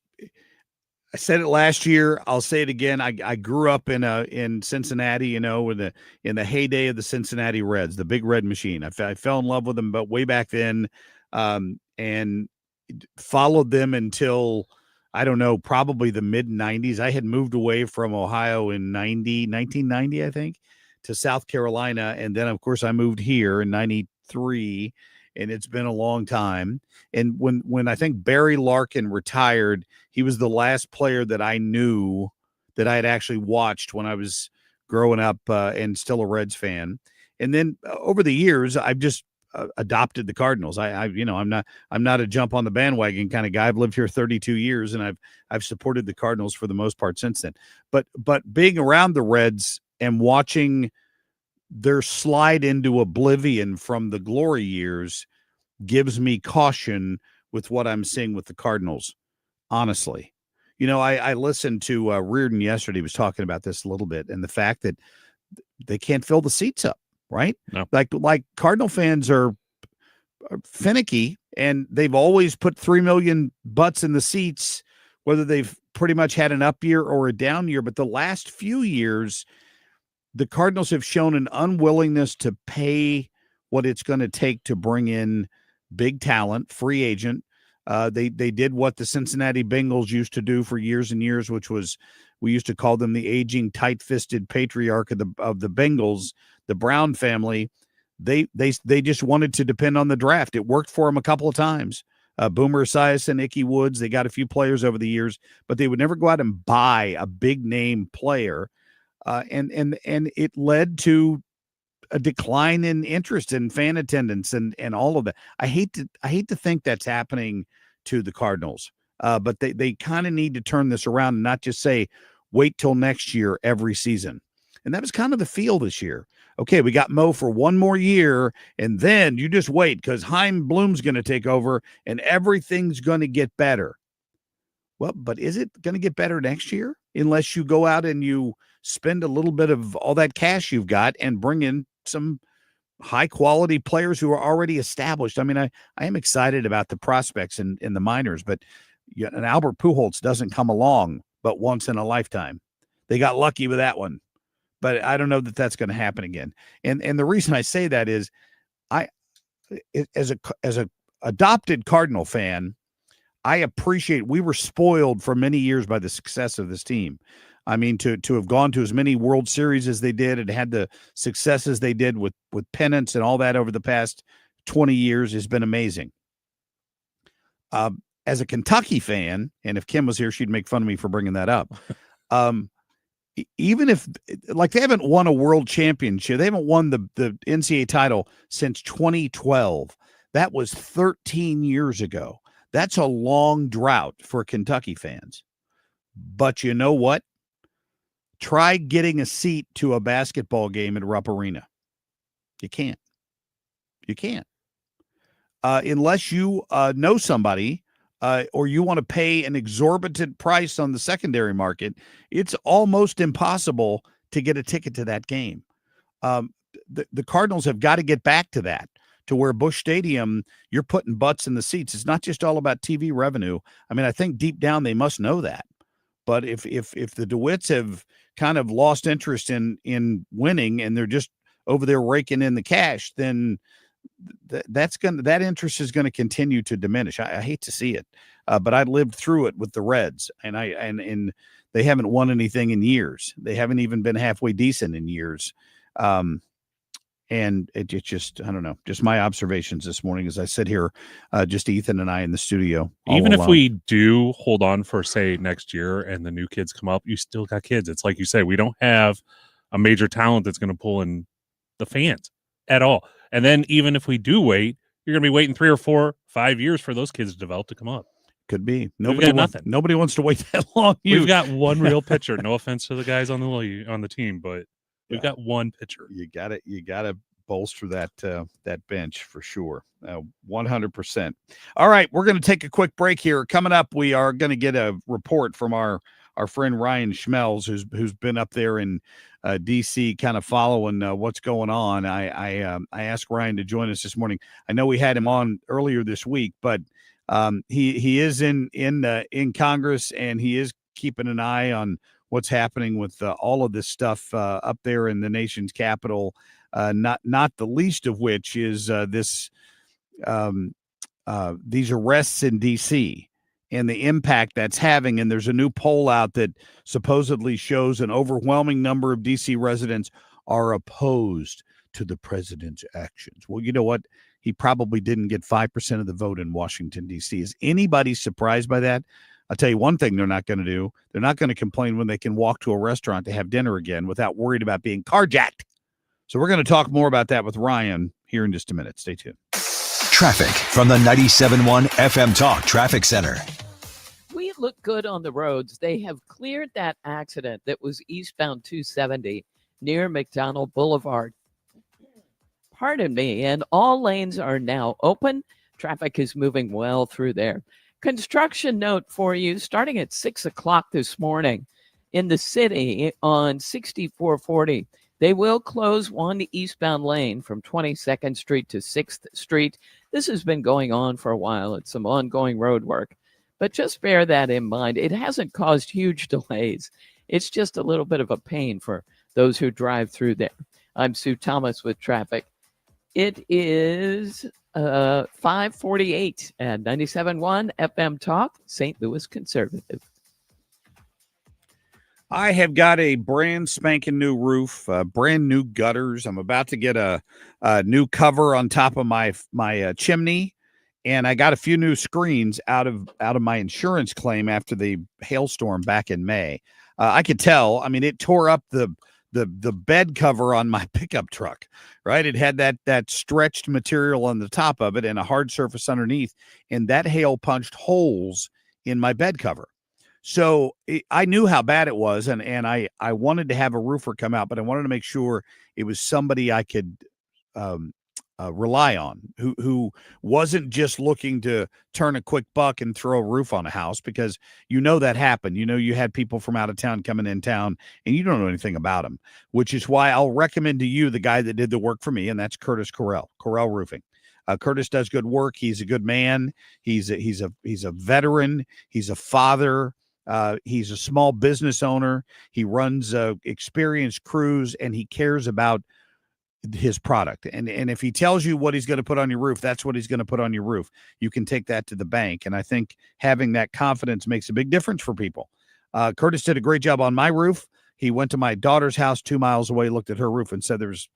said it last year. I'll say it again. I grew up in Cincinnati, in the heyday of the Cincinnati Reds, the Big Red Machine. I fell in love with them, but way back then, and followed them until, I don't know, probably the mid 90s. I had moved away from Ohio in 1990, I think, to South Carolina. And then of course I moved here in 93, and it's been a long time. And when I think Barry Larkin retired, he was the last player that I knew that I had actually watched when I was growing up and still a Reds fan. And then over the years, I've just adopted the Cardinals. I'm not a jump on the bandwagon kind of guy. I've lived here 32 years, and I've supported the Cardinals for the most part since then. But being around the Reds and watching their slide into oblivion from the glory years gives me caution with what I'm seeing with the Cardinals. Honestly, I listened to Reardon yesterday. He was talking about this a little bit, and the fact that they can't fill the seats up, right? No. Like Cardinal fans are finicky, and they've always put 3 million butts in the seats, whether they've pretty much had an up year or a down year. But the last few years, the Cardinals have shown an unwillingness to pay what it's going to take to bring in big talent, free agent. They did what the Cincinnati Bengals used to do for years and years, which was, we used to call them the aging, tight-fisted patriarch of the Bengals, the Brown family. They just wanted to depend on the draft. It worked for them a couple of times. Boomer Esiason, Ickey Woods, they got a few players over the years, but they would never go out and buy a big name player. And it led to a decline in interest and fan attendance and all of that. I hate to think that's happening to the Cardinals, but they kind of need to turn this around and not just say, wait till next year every season. And that was kind of the feel this year. Okay, we got Mo for one more year, and then you just wait because Chaim Bloom's going to take over and everything's going to get better. Well, but is it going to get better next year unless you go out and you spend a little bit of all that cash you've got and bring in some high quality players who are already established? I mean, I am excited about the prospects in the minors, but an Albert Pujols doesn't come along but once in a lifetime. They got lucky with that one, but I don't know that that's going to happen again. And the reason I say that is as a adopted Cardinal fan, I appreciate, we were spoiled for many years by the success of this team. I mean, to have gone to as many World Series as they did and had the successes they did with pennants and all that over the past 20 years has been amazing. As a Kentucky fan, and if Kim was here, she'd make fun of me for bringing that up. Even if, like, they haven't won a world championship, they haven't won the NCAA title since 2012. That was 13 years ago. That's a long drought for Kentucky fans. But you know what? Try getting a seat to a basketball game at Rupp Arena. You can't. You can't. Unless you know somebody or you want to pay an exorbitant price on the secondary market, it's almost impossible to get a ticket to that game. The Cardinals have got to get back to that, to where Busch Stadium, you're putting butts in the seats. It's not just all about TV revenue. I mean, I think deep down they must know that. But if the DeWitts have kind of lost interest in winning and they're just over there raking in the cash, then that interest is going to continue to diminish. I hate to see it, but I lived through it with the Reds, and they haven't won anything in years. They haven't even been halfway decent in years. And it just, I don't know, just my observations this morning as I sit here, just Ethan and I in the studio. Even if we do hold on for, say, next year and the new kids come up, you still got kids. It's like you say, we don't have a major talent that's going to pull in the fans at all. And then even if we do wait, you're going to be waiting 3 or 4, 5 years for those kids to develop to come up. Could be. Nobody wants to wait that long. We've got one real pitcher. No offense to the guys on the team, but we've got one pitcher. You got to bolster that bench for sure. 100%. All right, we're going to take a quick break here. Coming up, we are going to get a report from our friend Ryan Schmelz, who's been up there in DC, kind of following what's going on. I asked Ryan to join us this morning. I know we had him on earlier this week, but he is in Congress, and he is keeping an eye on what's happening with all of this stuff up there in the nation's capital. Not the least of which is these arrests in DC and the impact that's having. And there's a new poll out that supposedly shows an overwhelming number of DC residents are opposed to the president's actions. Well, you know what? He probably didn't get 5% of the vote in Washington, D.C. Is anybody surprised by that? I'll tell you one thing they're not going to do. They're not going to complain when they can walk to a restaurant to have dinner again without worried about being carjacked. So we're going to talk more about that with Ryan here in just a minute. Stay tuned. Traffic from the 97.1 FM Talk Traffic Center. We look good on the roads. They have cleared that accident that was eastbound 270 near McDonald Boulevard. Pardon me. And all lanes are now open. Traffic is moving well through there. Construction note for you starting at 6 o'clock this morning in the city on 6440. They will close one eastbound lane from 22nd Street to 6th Street. This has been going on for a while. It's some ongoing road work, but just bear that in mind. It hasn't caused huge delays. It's just a little bit of a pain for those who drive through there. I'm Sue Thomas with traffic. It is 5:48 at 97.1 FM Talk, St. Louis Conservative. I have got a brand spanking new roof, brand new gutters. I'm about to get a new cover on top of my chimney, and I got a few new screens out of my insurance claim after the hailstorm back in May. I could tell. I mean, it tore up the bed cover on my pickup truck. Right, it had that stretched material on the top of it and a hard surface underneath, and that hail punched holes in my bed cover. So I knew how bad it was, and I wanted to have a roofer come out, but I wanted to make sure it was somebody I could rely on, who wasn't just looking to turn a quick buck and throw a roof on a house, because that happened. You had people from out of town coming in town, and you don't know anything about them, which is why I'll recommend to you the guy that did the work for me, and that's Curtis Correll Roofing. Curtis does good work. He's a good man. He's a veteran. He's a father. He's a small business owner. He runs experienced crews, and he cares about his product. And if he tells you what he's going to put on your roof, that's what he's going to put on your roof. You can take that to the bank. And I think having that confidence makes a big difference for people. Curtis did a great job on my roof. He went to my daughter's house 2 miles away, looked at her roof, and said, there's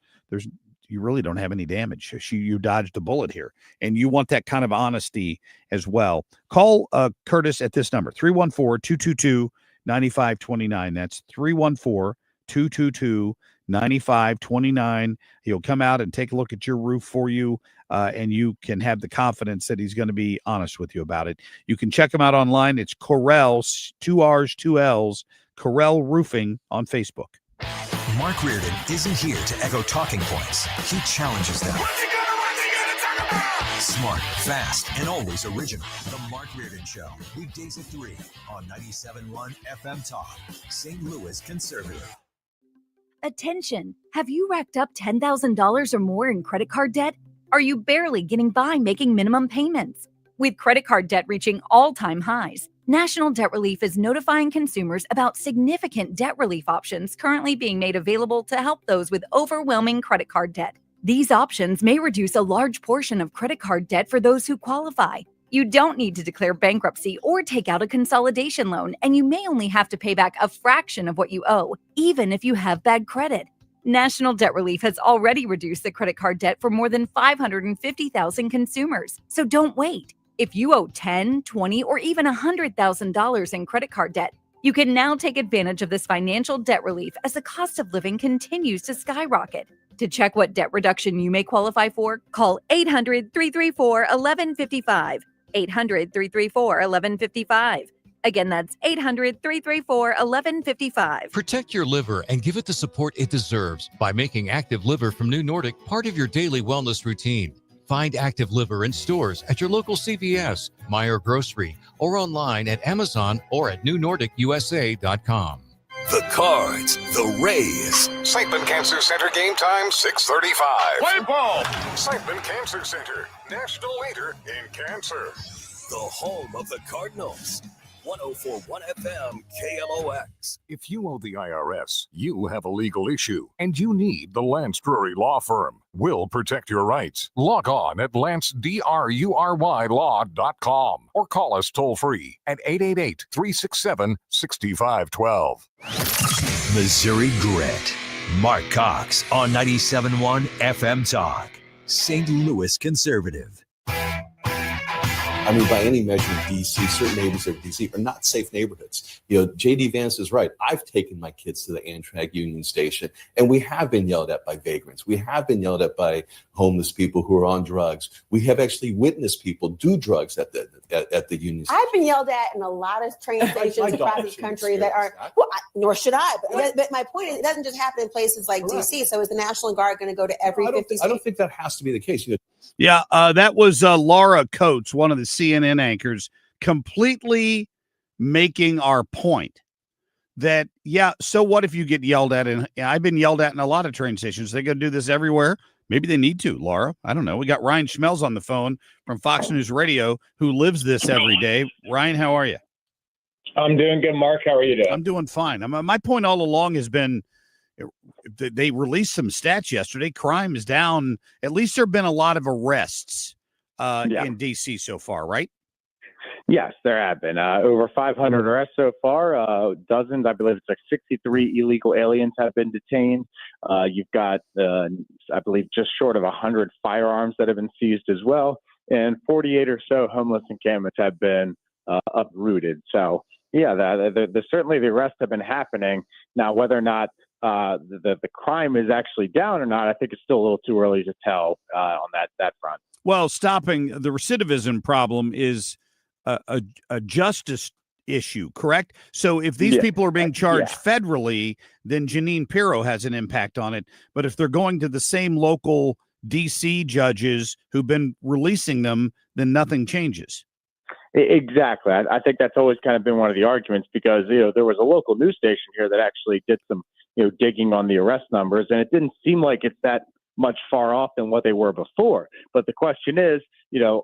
you really don't have any damage. You dodged a bullet here. And you want that kind of honesty as well. Call Curtis at this number, 314-222-9529. That's 314-222-9529. He'll come out and take a look at your roof for you, and you can have the confidence that he's going to be honest with you about it. You can check him out online. It's Correll, 2 R's, 2 L's, Correll Roofing on Facebook. Mark Reardon isn't here to echo talking points. He challenges them. Smart, fast, and always original. The Mark Reardon Show. Weekdays at 3 on 97.1 FM Talk. St. Louis Conservative. Attention! Have you racked up $10,000 or more in credit card debt? Are you barely getting by making minimum payments? With credit card debt reaching all-time highs, National Debt Relief is notifying consumers about significant debt relief options currently being made available to help those with overwhelming credit card debt. These options may reduce a large portion of credit card debt for those who qualify. You don't need to declare bankruptcy or take out a consolidation loan, and you may only have to pay back a fraction of what you owe, even if you have bad credit. National Debt Relief has already reduced the credit card debt for more than 550,000 consumers. So don't wait. If you owe $10,000, $20,000, or even $100,000 in credit card debt, you can now take advantage of this financial debt relief as the cost of living continues to skyrocket. To check what debt reduction you may qualify for, call 800-334-1155. 800-334-1155. Again, that's 800-334-1155. Protect your liver and give it the support it deserves by making Active Liver from New Nordic part of your daily wellness routine. Find Active Liver in stores at your local CVS, Meijer Grocery, or online at Amazon or at newnordicusa.com. The Cards, the Rays. Siteman Cancer Center game time, 6:35. Play ball! Siteman Cancer Center, national leader in cancer. The home of the Cardinals. 104.1 FM KMOX. If you owe the IRS, you have a legal issue, and you need the Lance Drury Law Firm. We'll protect your rights. Log on at lancedrurylaw.com or call us toll-free at 888-367-6512. Missouri Grit. Marc Cox on 97.1 FM Talk. St. Louis Conservative. I mean, by any measure in D.C., certain neighborhoods of D.C. are not safe neighborhoods. You know, J.D. Vance is right. I've taken my kids to the Amtrak Union Station, and we have been yelled at by vagrants. We have been yelled at by homeless people who are on drugs. We have actually witnessed people do drugs at the Union Station. I've been yelled at in a lot of train stations across this country that are, well, nor should I. But my point is, it doesn't just happen in places like D.C. So is the National Guard going to go to every 50 states? I don't think that has to be the case. You know, Yeah, that was Laura Coates, one of the CNN anchors, completely making our point that, yeah, so what if you get yelled at? And I've been yelled at in a lot of train stations. They're going to do this everywhere. Maybe they need to, Laura. I don't know. We got Ryan Schmelz on the phone from Fox News Radio who lives this every day. Ryan, how are you? I'm doing good, Mark. How are you doing? I'm doing fine. My point all along has been they released some stats yesterday. Crime is down. At least there have been a lot of arrests in D.C. so far, right? Yes, there have been over 500 arrests so far. Dozens, I believe it's like 63 illegal aliens have been detained. You've got, I believe, just short of 100 firearms that have been seized as well. And 48 or so homeless encampments have been uprooted. So, yeah, certainly the arrests have been happening. Now, whether or not the crime is actually down or not, I think it's still a little too early to tell on that front. Well, stopping the recidivism problem is a justice issue, correct? So if these people are being charged federally, then Jeanine Pirro has an impact on it. But if they're going to the same local D.C. judges who've been releasing them, then nothing changes. Exactly. I think that's always kind of been one of the arguments because, there was a local news station here that actually did some, digging on the arrest numbers, and it didn't seem like it's that much far off than what they were before. But the question is,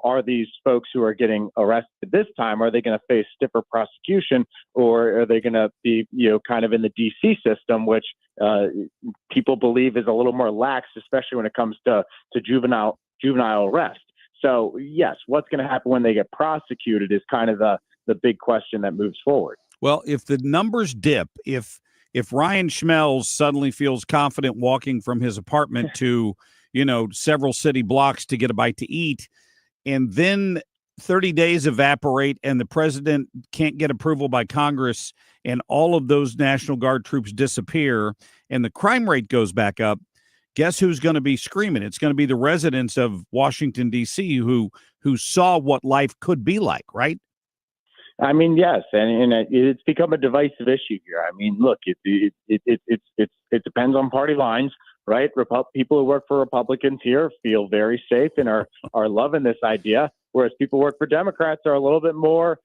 are these folks who are getting arrested this time, are they going to face stiffer prosecution, or are they going to be, kind of in the D.C. system, which people believe is a little more lax, especially when it comes to juvenile arrest. So, yes, what's going to happen when they get prosecuted is kind of the big question that moves forward. Well, if the numbers dip, if Ryan Schmelz suddenly feels confident walking from his apartment to, several city blocks to get a bite to eat, and then 30 days evaporate and the president can't get approval by Congress and all of those National Guard troops disappear and the crime rate goes back up, guess who's going to be screaming? It's going to be the residents of Washington, D.C. who saw what life could be like, right? I mean, yes, and it's become a divisive issue here. I mean, look, it depends on party lines, right? People who work for Republicans here feel very safe and are loving this idea, whereas people who work for Democrats are a little bit more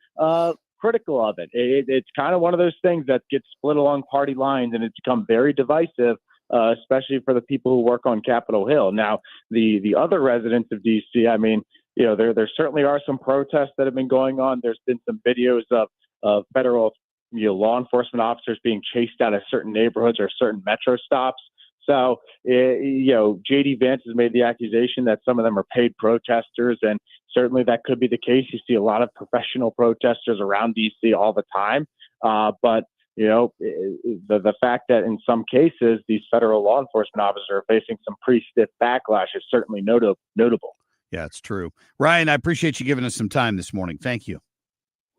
critical of it. It's kind of one of those things that gets split along party lines, and it's become very divisive, especially for the people who work on Capitol Hill. Now, the other residents of D.C., I mean, there certainly are some protests that have been going on. There's been some videos of of federal law enforcement officers being chased out of certain neighborhoods or certain metro stops. So, J.D. Vance has made the accusation that some of them are paid protesters, and certainly that could be the case. You see a lot of professional protesters around D.C. all the time. But the fact that in some cases these federal law enforcement officers are facing some pretty stiff backlash is certainly notable. Yeah, it's true. Ryan, I appreciate you giving us some time this morning. Thank you.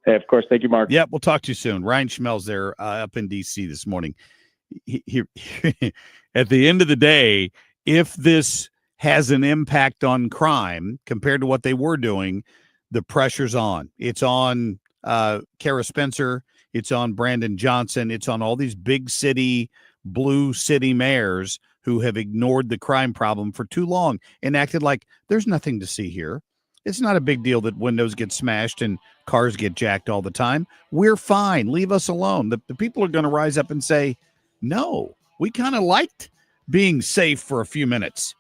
Hey, of course. Thank you, Mark. Yep, we'll talk to you soon. Ryan Schmelz there up in D.C. this morning. He at the end of the day, if this has an impact on crime compared to what they were doing, the pressure's on. It's on Kara Spencer. It's on Brandon Johnson. It's on all these big city, blue city mayors who have ignored the crime problem for too long and acted like there's nothing to see here. It's not a big deal that windows get smashed and cars get jacked all the time. We're fine. Leave us alone. The people are going to rise up and say, no, we kind of liked being safe for a few minutes.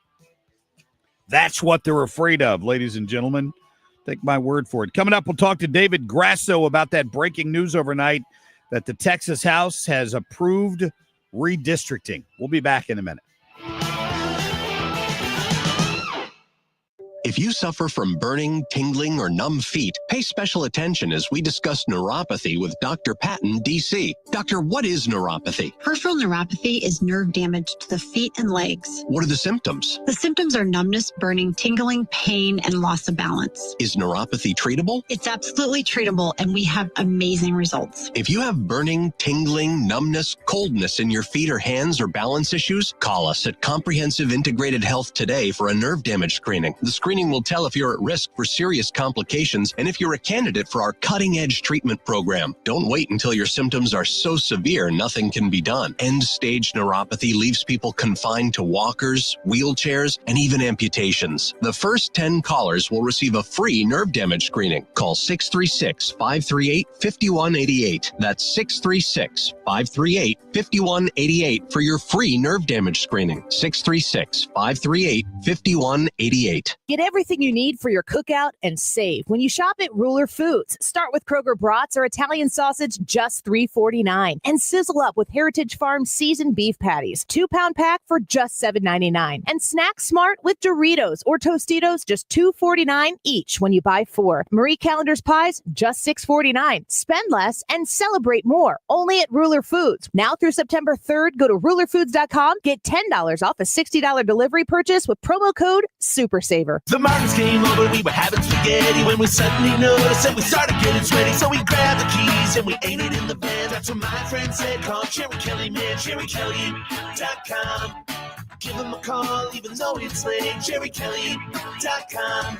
That's what they're afraid of, ladies and gentlemen. Take my word for it. Coming up, we'll talk to David Grasso about that breaking news overnight that the Texas House has approved redistricting. We'll be back in a minute. If you suffer from burning, tingling, or numb feet, pay special attention as we discuss neuropathy with Dr. Patton, D.C. Doctor, what is neuropathy? Peripheral neuropathy is nerve damage to the feet and legs. What are the symptoms? The symptoms are numbness, burning, tingling, pain, and loss of balance. Is neuropathy treatable? It's absolutely treatable, and we have amazing results. If you have burning, tingling, numbness, coldness in your feet or hands or balance issues, call us at Comprehensive Integrated Health today for a nerve damage screening. The screening will tell if you're at risk for serious complications and if you're a candidate for our cutting-edge treatment program. Don't wait until your symptoms are so severe nothing can be done. End-stage neuropathy leaves people confined to walkers, wheelchairs, and even amputations. The first 10 callers will receive a free nerve damage screening. Call 636-538-5188. That's 636-538-5188 for your free nerve damage screening. 636-538-5188. Get everything you need for your cookout and save when you shop at Ruler Foods. Start with Kroger brats or Italian sausage, just $3.49. And sizzle up with Heritage Farm seasoned beef patties, 2-pound pack for just $7.99. And snack smart with Doritos or Tostitos, just $2.49 each when you buy 4. Marie Callender's pies, just $6.49. Spend less and celebrate more. Only at Ruler Foods. Now through September 3rd, go to rulerfoods.com. Get $10 off a $60 delivery purchase with promo code SUPERSAVER. The Martins came over, we were having spaghetti when we suddenly noticed and we started getting sweaty. So we grabbed the keys and we ate it in the van. That's what my friend said, call Cherry Kelly, man, CherryKelly.com. Give him a call even though it's late, CherryKelly.com.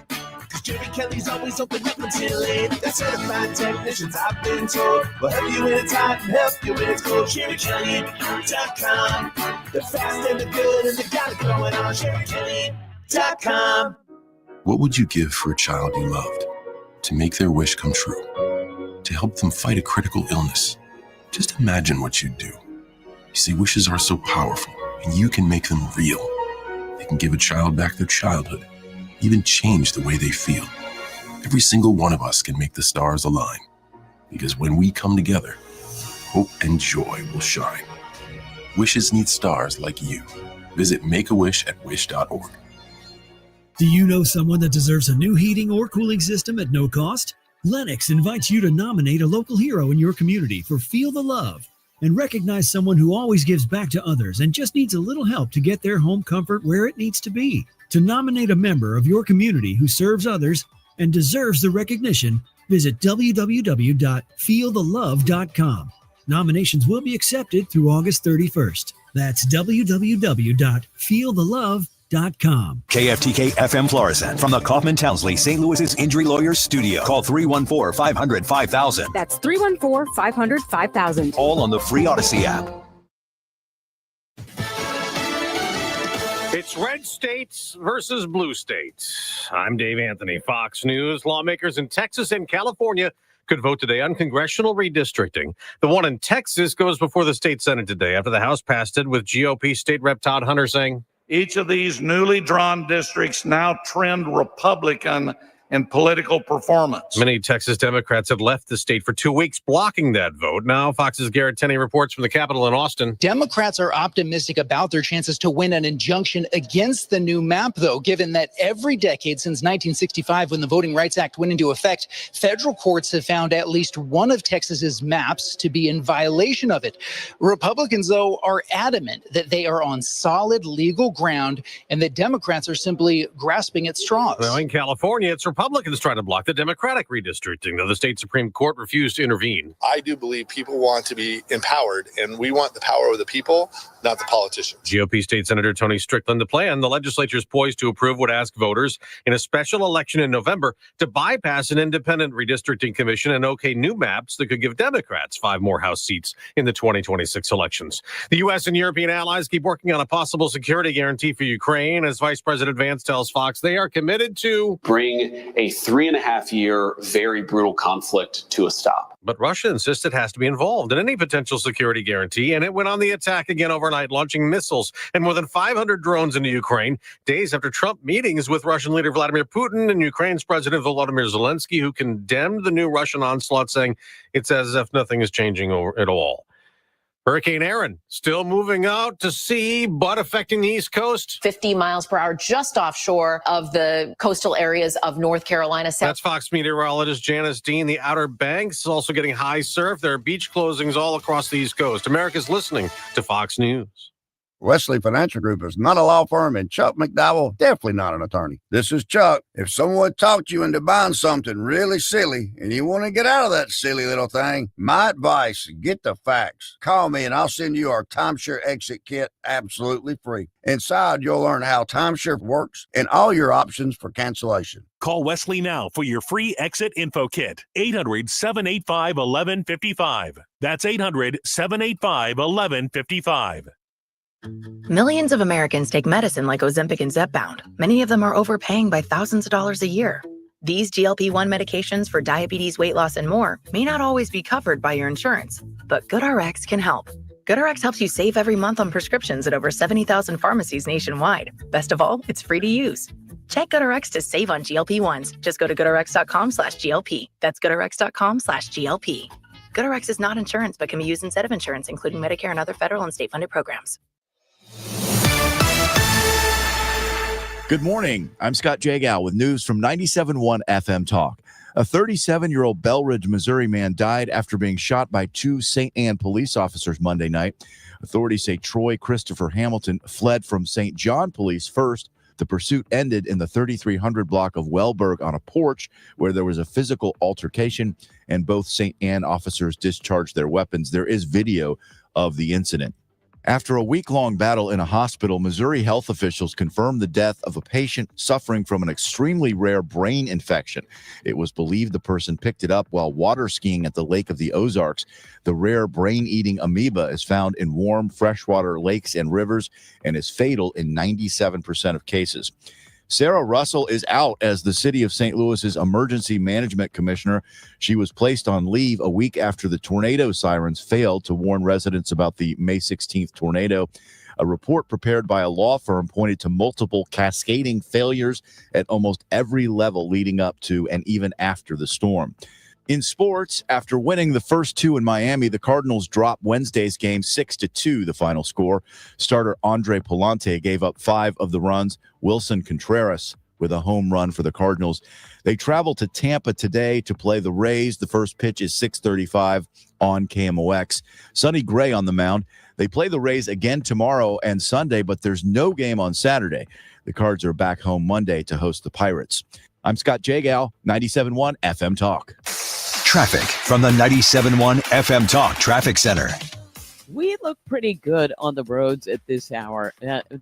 Cause Jerry Kelly's always open up until 8. They're certified technicians, I've been told. We'll help you when it's hot and help you when it's cold, CherryKelly.com. They're fast and they're good and they got it going on, CherryKelly.com. What would you give for a child you loved? To make their wish come true? To help them fight a critical illness? Just imagine what you'd do. You see, wishes are so powerful, and you can make them real. They can give a child back their childhood, even change the way they feel. Every single one of us can make the stars align. Because when we come together, hope and joy will shine. Wishes need stars like you. Visit Make-A-Wish@wish.org. Do you know someone that deserves a new heating or cooling system at no cost? Lennox invites you to nominate a local hero in your community for Feel the Love and recognize someone who always gives back to others and just needs a little help to get their home comfort where it needs to be. To nominate a member of your community who serves others and deserves the recognition, visit www.feelthelove.com. Nominations will be accepted through August 31st. That's www.feelthelove.com. KFTK FM Florissant from the Kaufman Townsley St. Louis's Injury Lawyers Studio. Call 314-500-5000. That's 314-500-5000. All on the free Odyssey app. It's red states versus blue states. I'm Dave Anthony, Fox News. Lawmakers in Texas and California could vote today on congressional redistricting. The one in Texas goes before the state Senate today after the House passed it, with GOP State Rep Todd Hunter saying, each of these newly drawn districts now trend Republican and political performance. Many Texas Democrats had left the state for 2 weeks, blocking that vote. Now, Fox's Garrett Tenney reports from the Capitol in Austin. Democrats are optimistic about their chances to win an injunction against the new map, though, given that every decade since 1965, when the Voting Rights Act went into effect, federal courts have found at least one of Texas's maps to be in violation of it. Republicans, though, are adamant that they are on solid legal ground and that Democrats are simply grasping at straws. Well, in California, it's Republicans trying to block the Democratic redistricting, though the state Supreme Court refused to intervene. I do believe people want to be empowered, and we want the power of the people, not the politicians. GOP State Senator Tony Strickland, the plan, the legislature is poised to approve would ask voters in a special election in November to bypass an independent redistricting commission and okay new maps that could give Democrats 5 more House seats in the 2026 elections. The U.S. and European allies keep working on a possible security guarantee for Ukraine. As Vice President Vance tells Fox, they are committed to bring a 3.5-year, very brutal conflict to a stop. But Russia insists it has to be involved in any potential security guarantee, and it went on the attack again overnight, launching missiles and more than 500 drones into Ukraine, days after Trump meetings with Russian leader Vladimir Putin and Ukraine's President Volodymyr Zelensky, who condemned the new Russian onslaught, saying it's as if nothing is changing at all. Hurricane Erin still moving out to sea, but affecting the East Coast. 50 miles per hour just offshore of the coastal areas of North Carolina. That's Fox meteorologist Janice Dean. The Outer Banks also getting high surf. There are beach closings all across the East Coast. America's listening to Fox News. Wesley Financial Group is not a law firm, and Chuck McDowell definitely not an attorney. This is Chuck. If someone talked you into buying something really silly and you want to get out of that silly little thing, my advice, get the facts. Call me and I'll send you our timeshare exit kit absolutely free. Inside, you'll learn how timeshare works and all your options for cancellation. Call Wesley now for your free exit info kit. 800-785-1155. That's 800-785-1155. Millions of Americans take medicine like Ozempic and Zepbound. Many of them are overpaying by thousands of dollars a year. These GLP-1 medications for diabetes, weight loss, and more may not always be covered by your insurance, but GoodRx can help. GoodRx helps you save every month on prescriptions at over 70,000 pharmacies nationwide. Best of all, it's free to use. Check GoodRx to save on GLP-1s. Just go to GoodRx.com/GLP. That's GoodRx.com/GLP. GoodRx is not insurance, but can be used instead of insurance, including Medicare and other federal and state-funded programs. Good morning. I'm Scott Jagow with news from 97.1 FM Talk. A 37-year-old Belridge, Missouri man died after being shot by 2 St. Anne police officers Monday night. Authorities say Troy Christopher Hamilton fled from St. John Police first. The pursuit ended in the 3300 block of Wellberg on a porch where there was a physical altercation, and both St. Anne officers discharged their weapons. There is video of the incident. After a week-long battle in a hospital, Missouri health officials confirmed the death of a patient suffering from an extremely rare brain infection. It was believed the person picked it up while water skiing at the Lake of the Ozarks. The rare brain-eating amoeba is found in warm freshwater lakes and rivers and is fatal in 97% of cases. Sarah Russell is out as the city of St. Louis's emergency management commissioner. She was placed on leave a week after the tornado sirens failed to warn residents about the May 16th tornado. A report prepared by a law firm pointed to multiple cascading failures at almost every level leading up to and even after the storm. In sports, after winning the first 2 in Miami, the Cardinals dropped Wednesday's game 6-2, the final score. Starter Andre Palante gave up 5 of the runs. Wilson Contreras with a home run for the Cardinals. They travel to Tampa today to play the Rays. The first pitch is 6:35 on KMOX. Sonny Gray on the mound. They play the Rays again tomorrow and Sunday, but there's no game on Saturday. The Cards are back home Monday to host the Pirates. I'm Scott Jagow, 97.1 FM Talk. Traffic from the 97.1 FM Talk Traffic Center. We look pretty good on the roads at this hour.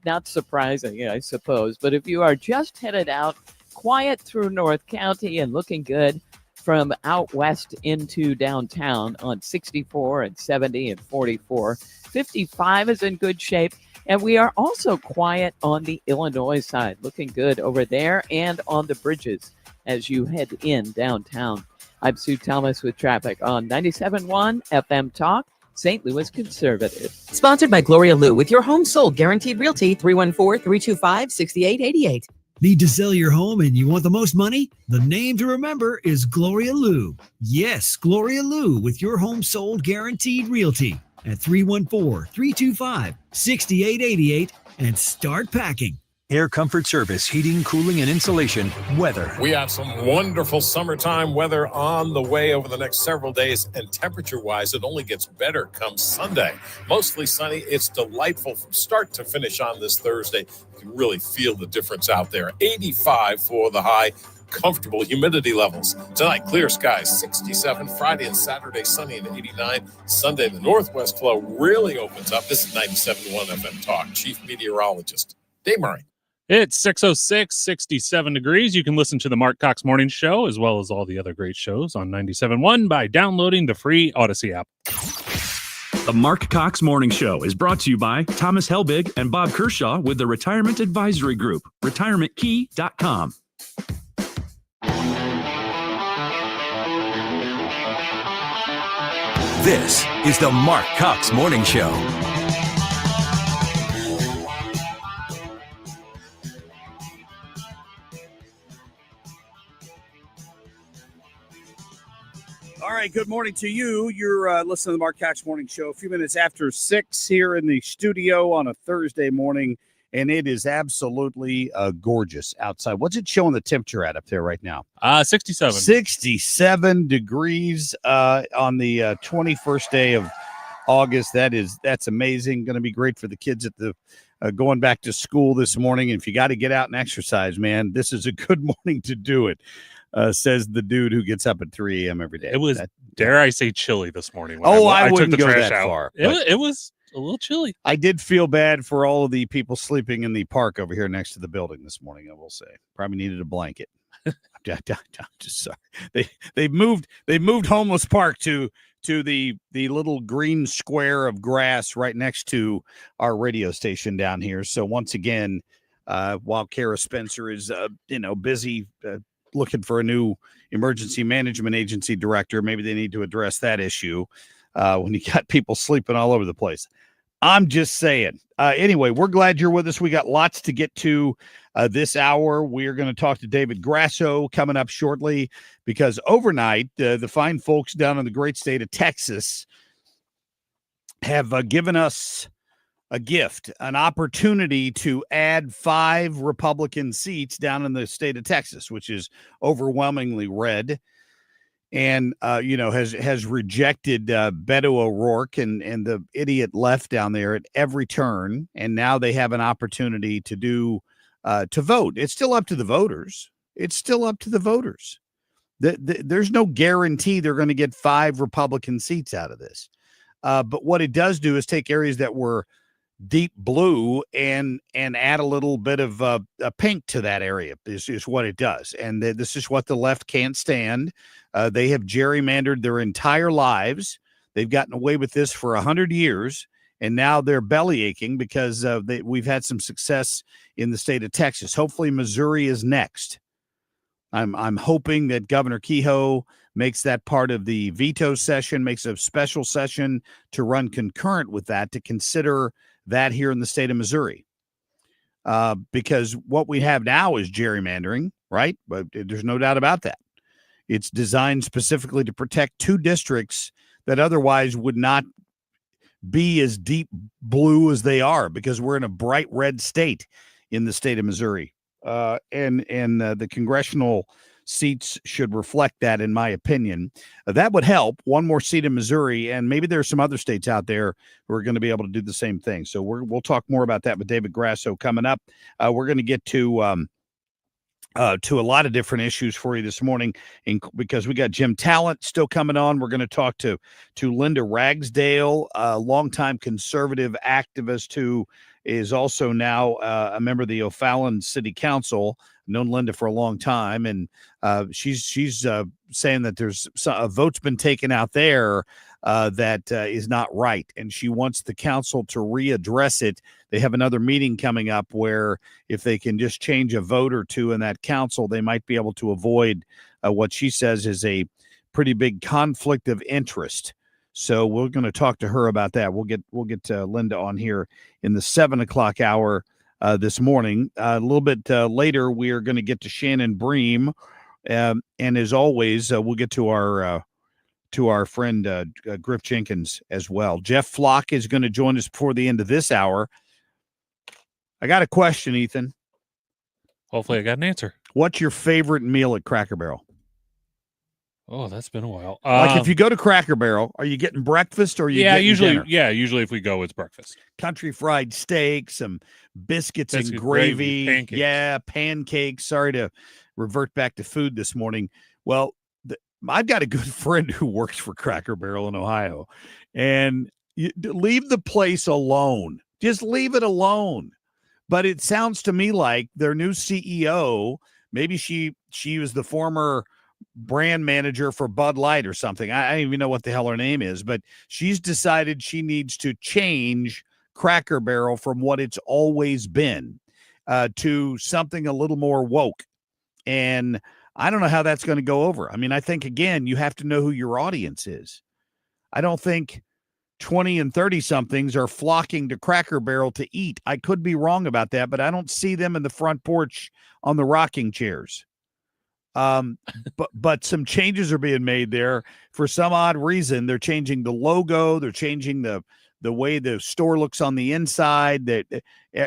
Not surprising, I suppose, but if you are just headed out, quiet through North County and looking good from out west into downtown on 64 and 70 and 44. 55 is in good shape. And we are also quiet on the Illinois side, looking good over there and on the bridges as you head in downtown. I'm Sue Thomas with traffic on 97.1 FM Talk, St. Louis Conservative. Sponsored by Gloria Liu with your home sold guaranteed realty 314-325-6888. Need to sell your home and you want the most money? The name to remember is Gloria Lou. Yes, Gloria Lou with your home sold guaranteed realty at 314-325-6888 and start packing. Air Comfort Service, heating, cooling, and insulation, weather. We have some wonderful summertime weather on the way over the next several days, and temperature-wise, it only gets better come Sunday. Mostly sunny. It's delightful from start to finish on this Thursday. You can really feel the difference out there. 85 for the high. Comfortable humidity levels. Tonight, clear skies, 67. Friday and Saturday, sunny and 89. Sunday, the northwest flow really opens up. This is 97.1 FM Talk. Chief Meteorologist Dave Murray. It's 6:06, 67 degrees. You can listen to the Marc Cox Morning Show as well as all the other great shows on 97.1 by downloading the free Odyssey app. The Marc Cox Morning Show is brought to you by Thomas Helbig and Bob Kershaw with the Retirement Advisory Group, retirementkey.com. This is the Marc Cox Morning Show. All right, good morning to you. You're listening to the Marc Cox Morning Show. A few minutes after 6 here in the studio on a Thursday morning, and it is absolutely gorgeous outside. What's it showing the temperature at up there right now? 67. 67 degrees on the 21st day of August. That's amazing. Going to be great for the kids at the going back to school this morning. And if you got to get out and exercise, man, this is a good morning to do it. Says the dude who gets up at 3 a.m. every day. It was, dare I say, chilly this morning. I took wouldn't the go trash that out. far. It was a little chilly. I did feel bad for all of the people sleeping in the park over here next to the building this morning, I will say. Probably needed a blanket. Just sorry. They moved Homeless Park to the little green square of grass right next to our radio station down here. So once again, while Kara Spencer is busy looking for a new emergency management agency director, maybe they need to address that issue when you got people sleeping all over the place. I'm just saying. Anyway, we're glad you're with us. We got lots to get to this hour. We're going to talk to David Grasso coming up shortly because overnight, the fine folks down in the great state of Texas have given us a gift, an opportunity to add 5 Republican seats down in the state of Texas, which is overwhelmingly red, and has rejected Beto O'Rourke and the idiot left down there at every turn, and now they have an opportunity to vote. It's still up to the voters. There's no guarantee they're going to get 5 Republican seats out of this, but what it does do is take areas that were deep blue and add a little bit of a pink to that area is what it does. And this is what the left can't stand. They have gerrymandered their entire lives. They've gotten away with this for 100 years. And now they're belly aching because we've had some success in the state of Texas. Hopefully Missouri is next. I'm hoping that Governor Kehoe makes that part of the veto session, makes a special session to run concurrent with that to consider that here in the state of Missouri, because what we have now is gerrymandering, right? But there's no doubt about that. It's designed specifically to protect 2 districts that otherwise would not be as deep blue as they are because we're in a bright red state in the state of Missouri. And the congressional seats should reflect that, in my opinion. That would help. 1 more seat in Missouri, and maybe there's some other states out there who are going to be able to do the same thing. So we'll talk more about that with David Grasso coming up. We're going to get to a lot of different issues for you this morning, because we got Jim Talent still coming on. We're going to talk to Linda Ragsdale, a longtime conservative activist who is also now a member of the O'Fallon City Council. Known Linda for a long time, and she's saying that there's a vote's been taken out there that is not right, and she wants the council to readdress it. They have another meeting coming up where if they can just change a vote or 2 in that council, they might be able to avoid what she says is a pretty big conflict of interest. So we're going to talk to her about that. We'll get Linda on here in the 7 o'clock hour. this morning. A little bit later, we are going to get to Shannon Bream. And as always, we'll get to our friend Griff Jenkins as well. Jeff Flock is going to join us before the end of this hour. I got a question, Ethan. Hopefully I got an answer. What's your favorite meal at Cracker Barrel? Oh, that's been a while. Like if you go to Cracker Barrel, are you getting breakfast or are you getting dinner? Usually if we go, it's breakfast. Country fried steak, some biscuits and gravy. Pancakes. Yeah, pancakes. Sorry to revert back to food this morning. Well, I've got a good friend who works for Cracker Barrel in Ohio, and you leave the place alone. Just leave it alone. But it sounds to me like their new CEO, maybe she was the former brand manager for Bud Light or something. I don't even know what the hell her name is, but she's decided she needs to change Cracker Barrel from what it's always been to something a little more woke. And I don't know how that's going to go over. I mean, I think, again, you have to know who your audience is. I don't think 20 and 30 somethings are flocking to Cracker Barrel to eat. I could be wrong about that, but I don't see them in the front porch on the rocking chairs. But some changes are being made there for some odd reason. They're changing the logo. They're changing the way the store looks on the inside, that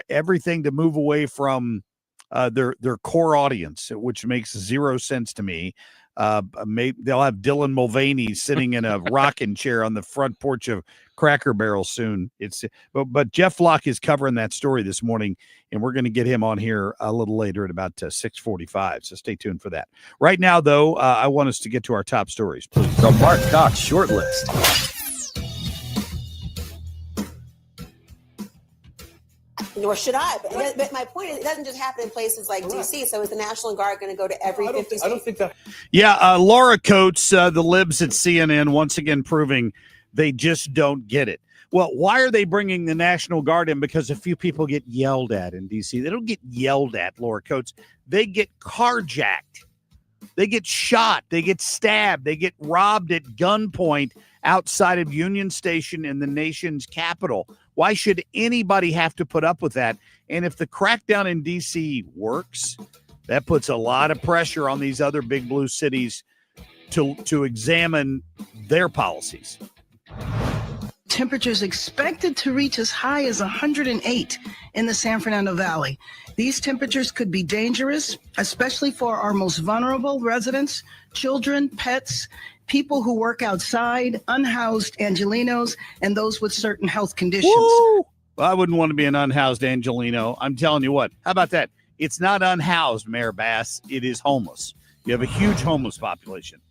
everything to move away from their core audience, which makes zero sense to me. They'll have Dylan Mulvaney sitting in a rocking chair on the front porch of Cracker Barrel soon. But Jeff Flock is covering that story this morning, and we're going to get him on here a little later at about 6:45. So stay tuned for that. Right now, though, I want us to get to our top stories, please. The Marc Cox short list. Nor should I. But my point is, it doesn't just happen in places like D.C. So is the National Guard going to go to every 50 states? I don't think that. Yeah, Laura Coates, the libs at CNN, once again proving they just don't get it. Well, why are they bringing the National Guard in? Because a few people get yelled at in D.C. They don't get yelled at, Laura Coates. They get carjacked. They get shot. They get stabbed. They get robbed at gunpoint outside of Union Station in the nation's capital. Why should anybody have to put up with that? And if the crackdown in D.C. works, that puts a lot of pressure on these other big blue cities to examine their policies. Temperatures expected to reach as high as 108 in the San Fernando Valley. These temperatures could be dangerous, especially for our most vulnerable residents, children, pets, people who work outside, unhoused Angelinos, and those with certain health conditions. Woo! Well, I wouldn't want to be an unhoused Angelino. I'm telling you what. How about that? It's not unhoused, Mayor Bass. It is homeless. You have a huge homeless population.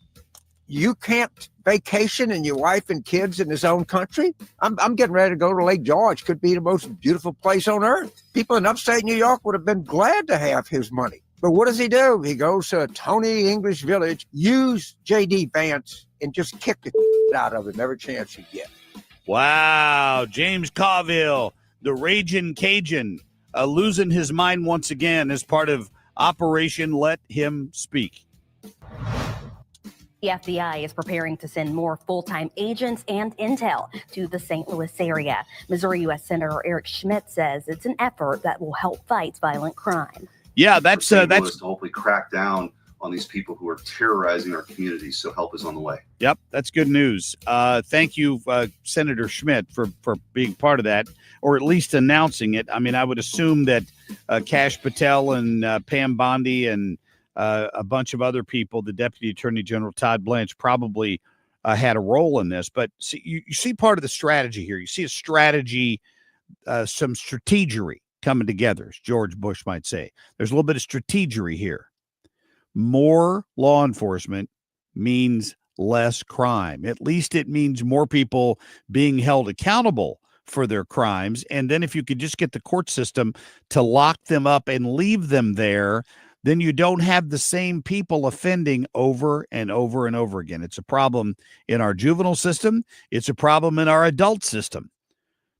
You can't vacation and your wife and kids in his own country? I'm getting ready to go to Lake George. Could be the most beautiful place on earth. People in upstate New York would have been glad to have his money. But what does he do? He goes to Tony English Village, use J.D. Vance, and just kick the out of him every chance he gets. Wow. James Carville, the Ragin' Cajun, losing his mind once again as part of Operation Let Him Speak. The FBI is preparing to send more full-time agents and intel to the St. Louis area. Missouri U.S. Senator Eric Schmidt says it's an effort that will help fight violent crime. Yeah, that's to hopefully crack down on these people who are terrorizing our communities. So help is on the way. Yep, that's good news. Thank you, Senator Schmidt, for being part of that, or at least announcing it. I mean, I would assume that Kash Patel and Pam Bondi and a bunch of other people, the Deputy Attorney General Todd Blanche, probably had a role in this. But see, you see part of the strategy here. You see a strategy, some strategery coming together, as George Bush might say. There's a little bit of strategery here. More law enforcement means less crime. At least it means more people being held accountable for their crimes. And then if you could just get the court system to lock them up and leave them there, then you don't have the same people offending over and over and over again. It's a problem in our juvenile system. It's a problem in our adult system.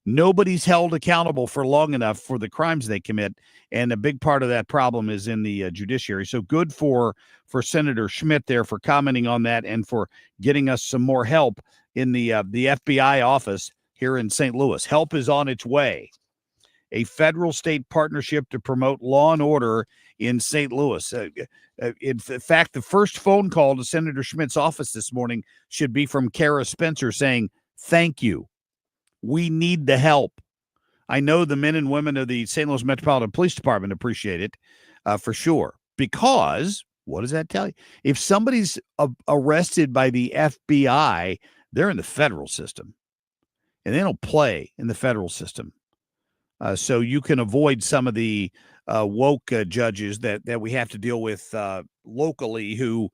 Nobody's held accountable for long enough for the crimes they commit, and a big part of that problem is in the judiciary. So good for Senator Schmidt there for commenting on that and for getting us some more help in the FBI office here in St. Louis. Help is on its way. a federal-state partnership to promote law and order in St. Louis. In fact, the first phone call to Senator Schmidt's office this morning should be from Kara Spencer saying, thank you. We need the help. I know the men and women of the St. Louis Metropolitan Police Department appreciate it for sure. Because, what does that tell you? If somebody's arrested by the FBI, they're in the federal system. And they don't play in the federal system. So you can avoid some of the woke judges that we have to deal with locally who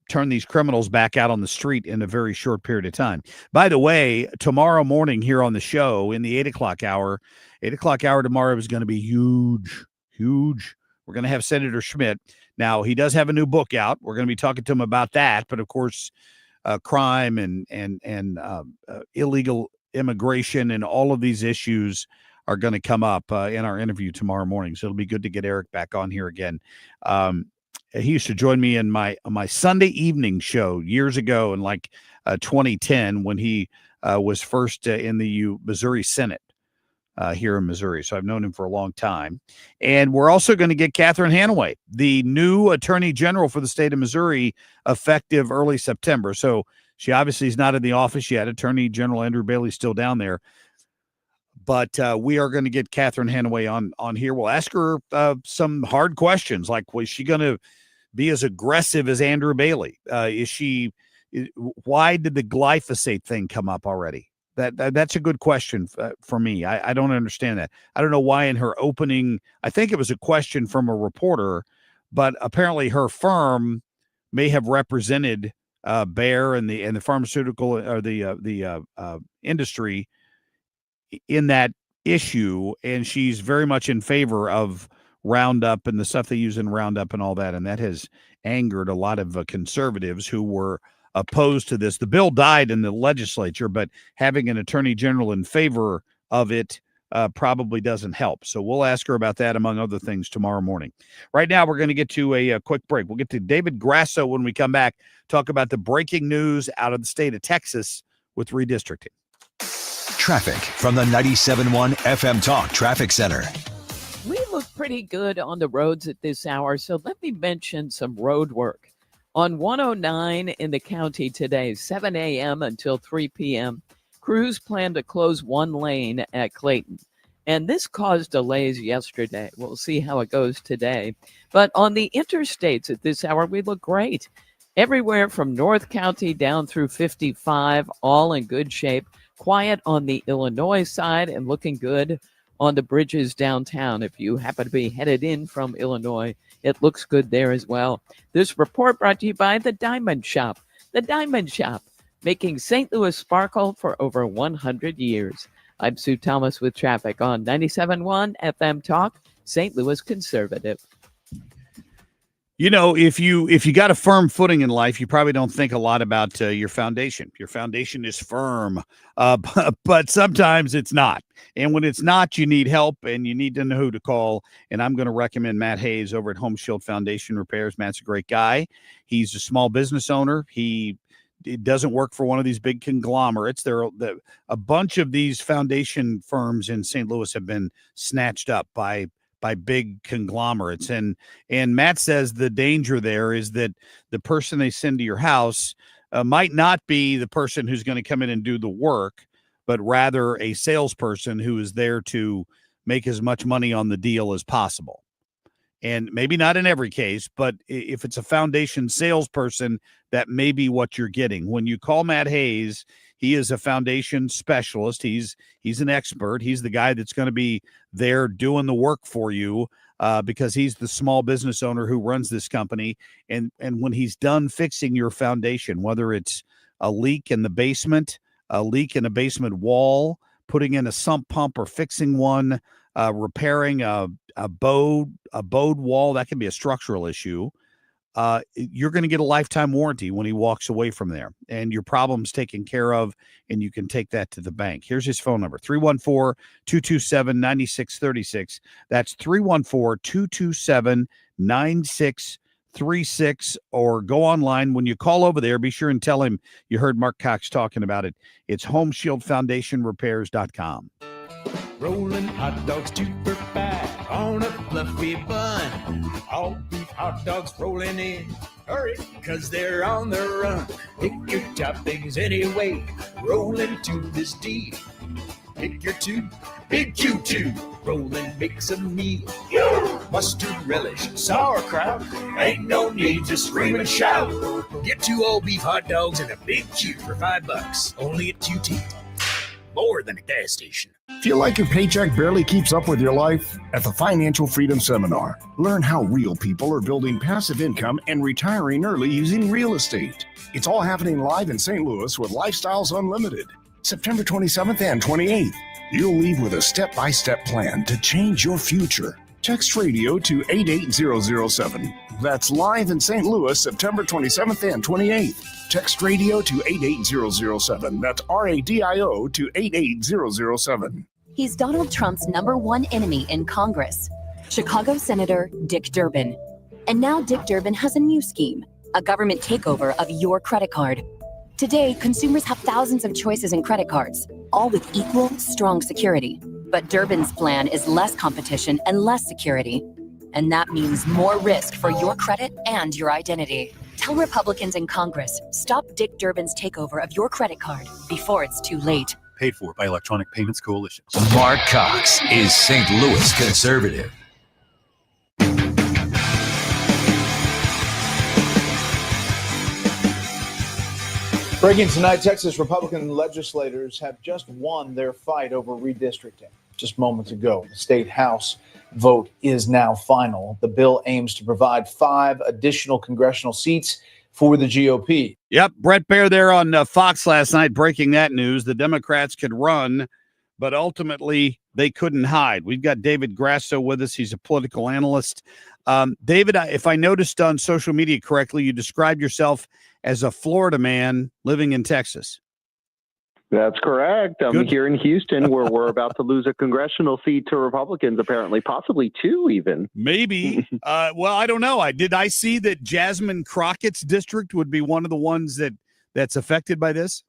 turn these criminals back out on the street in a very short period of time. By the way, tomorrow morning here on the show in the 8 o'clock hour tomorrow is going to be huge. We're going to have Senator Schmidt. Now, he does have a new book out. We're going to be talking to him about that. But, of course, crime and illegal immigration and all of these issues are going to come up in our interview tomorrow morning. So it'll be good to get Eric back on here again. He used to join me in my Sunday evening show years ago in 2010 when he was first in the Missouri Senate here in Missouri. So I've known him for a long time. And we're also going to get Catherine Hanaway, the new Attorney General for the state of Missouri, effective early September. So she obviously is not in the office yet. Attorney General Andrew Bailey's still down there. But we are going to get Catherine Hanaway on here. We'll ask her some hard questions, like, was she going to be as aggressive as Andrew Bailey? Why did the glyphosate thing come up already? That's a good question for me. I don't understand that. I don't know why in her opening, I think it was a question from a reporter, but apparently her firm may have represented Bayer and the pharmaceutical or the industry in that issue, and she's very much in favor of Roundup and the stuff they use in Roundup and all that, and that has angered a lot of conservatives who were opposed to this. The bill died in the legislature, but having an attorney general in favor of it probably doesn't help. So we'll ask her about that, among other things, tomorrow morning. Right now, we're going to get to a quick break. We'll get to David Grasso when we come back, talk about the breaking news out of the state of Texas with redistricting. Traffic from the 97.1 FM Talk Traffic Center. We look pretty good on the roads at this hour, so let me mention some road work. On 109 in the county today, 7 a.m. until 3 p.m., crews plan to close one lane at Clayton. And this caused delays yesterday. We'll see how it goes today. But on the interstates at this hour, we look great. Everywhere from North County down through 55, all in good shape. Quiet on the Illinois side and looking good on the bridges downtown. If you happen to be headed in from Illinois, it looks good there as well. This report brought to you by the Diamond Shop. The Diamond Shop, making St. Louis sparkle for over 100 years. I'm Sue Thomas with traffic on 97.1 FM Talk, St. Louis Conservative. You know, if you got a firm footing in life, you probably don't think a lot about your foundation. Your foundation is firm, but sometimes it's not. And when it's not, you need help and you need to know who to call. And I'm going to recommend Matt Hayes over at Home Shield Foundation Repairs. Matt's a great guy. He's a small business owner. He doesn't work for one of these big conglomerates. A bunch of these foundation firms in St. Louis have been snatched up by big conglomerates. And Matt says the danger there is that the person they send to your house might not be the person who's going to come in and do the work, but rather a salesperson who is there to make as much money on the deal as possible. And maybe not in every case, but if it's a foundation salesperson, that may be what you're getting. When you call Matt Hayes, he is a foundation specialist. He's an expert. He's the guy that's going to be there doing the work for you because he's the small business owner who runs this company. And when he's done fixing your foundation, whether it's a leak in the basement, a leak in a basement wall, putting in a sump pump or fixing one, repairing a bowed wall, that can be a structural issue. You're going to get a lifetime warranty when he walks away from there, and your problem's taken care of, and you can take that to the bank. Here's his phone number, 314-227-9636. That's 314-227-9636, or go online. When you call over there, be sure and tell him you heard Marc Cox talking about it. It's HomeshieldFoundationRepairs.com. rolling hot dogs 2 for $5 on a fluffy bun. All beef hot dogs rolling in. Hurry, cause they're on the run. Pick your toppings anyway, roll into this deal. Pick your 2, big Q2, roll and mix a meal. Mustard relish, sauerkraut, ain't no need to scream and shout. Get 2 all beef hot dogs and a big Q for $5, only at QT. More than a gas station. Feel like your paycheck barely keeps up with your life? At the Financial Freedom Seminar, learn how real people are building passive income and retiring early using real estate. It's all happening live in St. Louis with Lifestyles Unlimited, September 27th and 28th. You'll leave with a step-by-step plan to change your future. Text radio to 88007. That's live in St. Louis, September 27th and 28th. Text radio to 88007. That's RADIO to 88007. He's Donald Trump's #1 enemy in Congress, Chicago Senator Dick Durbin. And now Dick Durbin has a new scheme, a government takeover of your credit card. Today, consumers have thousands of choices in credit cards, all with equal, strong security. But Durbin's plan is less competition and less security. And that means more risk for your credit and your identity. Tell Republicans in Congress, stop Dick Durbin's takeover of your credit card before it's too late. Paid for by Electronic Payments Coalition. Marc Cox is St. Louis conservative. Breaking tonight, Texas Republican legislators have just won their fight over redistricting. Just moments ago, the state House vote is now final. The bill aims to provide 5 additional congressional seats for the GOP. Yep, Brett Baer there on Fox last night breaking that news. The Democrats could run, but ultimately they couldn't hide. We've got David Grasso with us. He's a political analyst. David, if I noticed on social media correctly, you described yourself as a Florida man living in Texas. That's correct. I'm here in Houston where we're about to lose a congressional seat to Republicans, apparently, possibly 2 even. Maybe. Well, I don't know. Did I see that Jasmine Crockett's district would be one of the ones that's affected by this?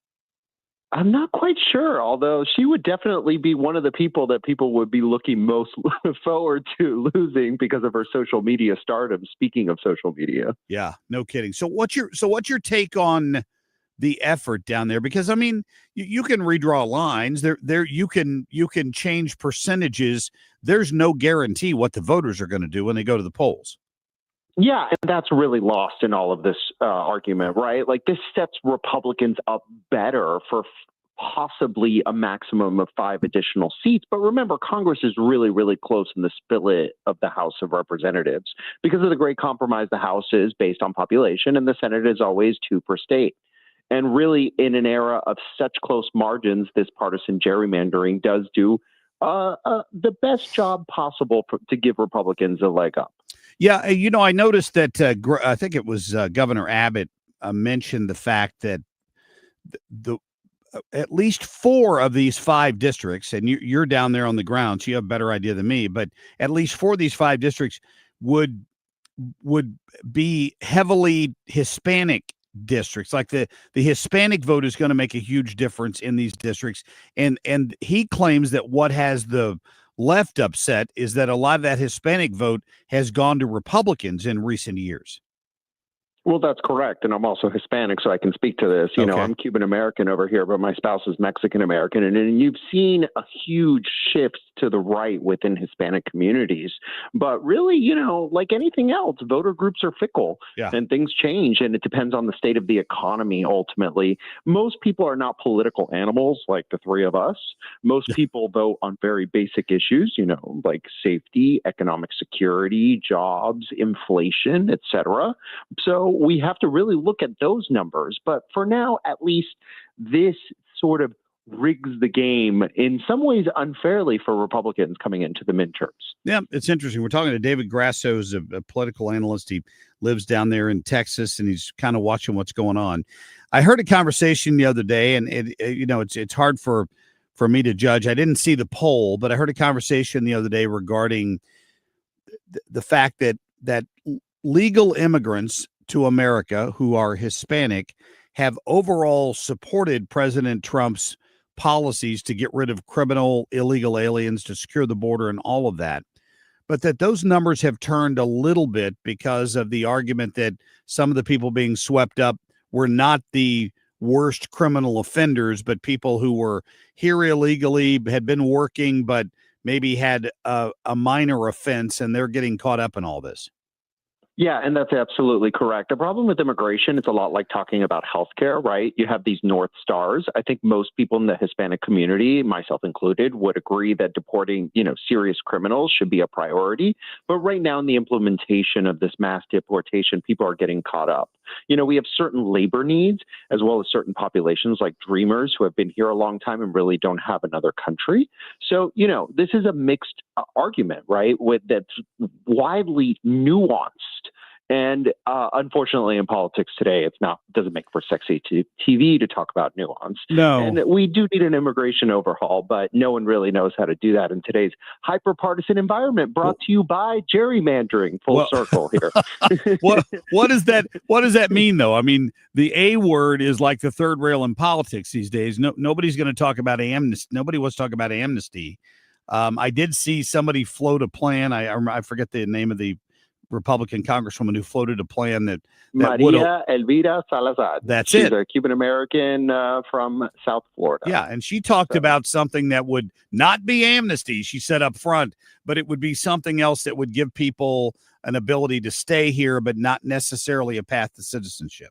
I'm not quite sure, although she would definitely be one of the people that people would be looking most forward to losing because of her social media stardom. Speaking of social media. Yeah, no kidding. So what's your take on the effort down there? Because I mean, you can redraw lines there. You can change percentages. There's no guarantee what the voters are going to do when they go to the polls. Yeah, and that's really lost in all of this argument, right? Like this sets Republicans up better for possibly a maximum of 5 additional seats. But remember, Congress is really, really close in the split of the House of Representatives because of the great compromise the House is based on population, and the Senate is always 2 per state. And really, in an era of such close margins, this partisan gerrymandering does do the best job possible to give Republicans a leg up. Yeah, I noticed that I think it was Governor Abbott mentioned the fact that the at least 4 of these 5 districts, and you're down there on the ground, so you have a better idea than me, but at least 4 of these 5 districts would be heavily Hispanic districts. Like the Hispanic vote is going to make a huge difference in these districts. And he claims that what has the left upset is that a lot of that Hispanic vote has gone to Republicans in recent years. Well, that's correct. And I'm also Hispanic, so I can speak to this. You know, I'm Cuban American over here, but my spouse is Mexican American. And you've seen a huge shift to the right within Hispanic communities. But really, like anything else, voter groups are fickle and things change. And it depends on the state of the economy, ultimately. Most people are not political animals like the 3 of us. Most people vote on very basic issues, like safety, economic security, jobs, inflation, etc. So we have to really look at those numbers. But for now, at least this sort of rigs the game in some ways unfairly for Republicans coming into the midterms. Yeah, it's interesting. We're talking to David Grasso, who's a political analyst. He lives down there in Texas, and he's kind of watching what's going on. I heard a conversation the other day, and it's hard for me to judge. I didn't see the poll, but I heard a conversation the other day regarding the fact that legal immigrants to America who are Hispanic have overall supported President Trump's policies to get rid of criminal, illegal aliens, to secure the border and all of that. But that those numbers have turned a little bit because of the argument that some of the people being swept up were not the worst criminal offenders, but people who were here illegally, had been working, but maybe had a minor offense, and they're getting caught up in all this. Yeah, and that's absolutely correct. The problem with immigration, it's a lot like talking about healthcare, right? You have these North Stars. I think most people in the Hispanic community, myself included, would agree that deporting, serious criminals should be a priority. But right now in the implementation of this mass deportation, people are getting caught up. We have certain labor needs as well as certain populations like dreamers who have been here a long time and really don't have another country. So, this is a mixed argument, right? That's widely nuanced. And unfortunately, in politics today, doesn't make for sexy TV to talk about nuance. No. And we do need an immigration overhaul, but no one really knows how to do that in today's hyper-partisan environment. Brought to you by gerrymandering. Full circle here. What does that mean, though? I mean, the A word is like the third rail in politics these days. Nobody's going to talk about amnesty. Nobody wants to talk about amnesty. I did see somebody float a plan. I forget the name of the Republican congresswoman who floated a plan that Maria Elvira Salazar. She's a Cuban-American from South Florida. Yeah, and she talked about something that would not be amnesty, she said up front, but it would be something else that would give people an ability to stay here, but not necessarily a path to citizenship.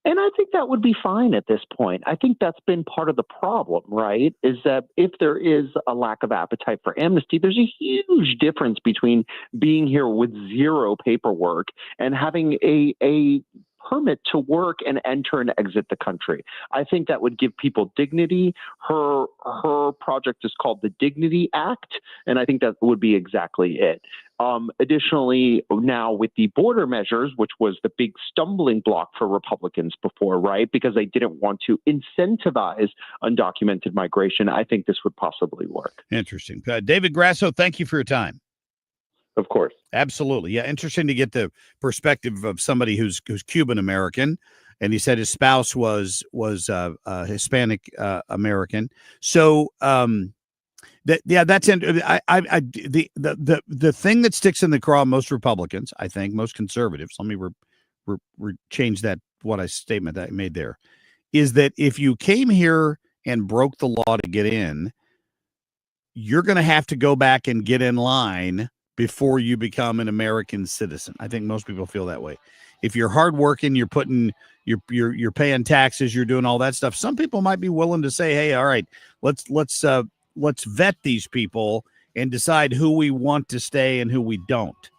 And I think that would be fine at this point. I think that's been part of the problem, right? Is that if there is a lack of appetite for amnesty, there's a huge difference between being here with zero paperwork and having a permit to work and enter and exit the country. I think that would give people dignity. Her project is called the Dignity Act, and I think that would be exactly it. Additionally, now with the border measures, which was the big stumbling block for Republicans before, right? Because they didn't want to incentivize undocumented migration, I think this would possibly work. Interesting. David Grasso, thank you for your time. Of course. Absolutely. Yeah. Interesting to get the perspective of somebody who's Cuban American. And he said his spouse was Hispanic American. So, that's the thing that sticks in the craw of most Republicans, I think, most conservatives. Let me change that statement that I made there, is that if you came here and broke the law to get in, you're going to have to go back and get in line before you become an American citizen. I think most people feel that way. If you're hardworking, you're paying taxes, you're doing all that stuff. Some people might be willing to say, "Hey, all right, let's vet these people and decide who we want to stay and who we don't."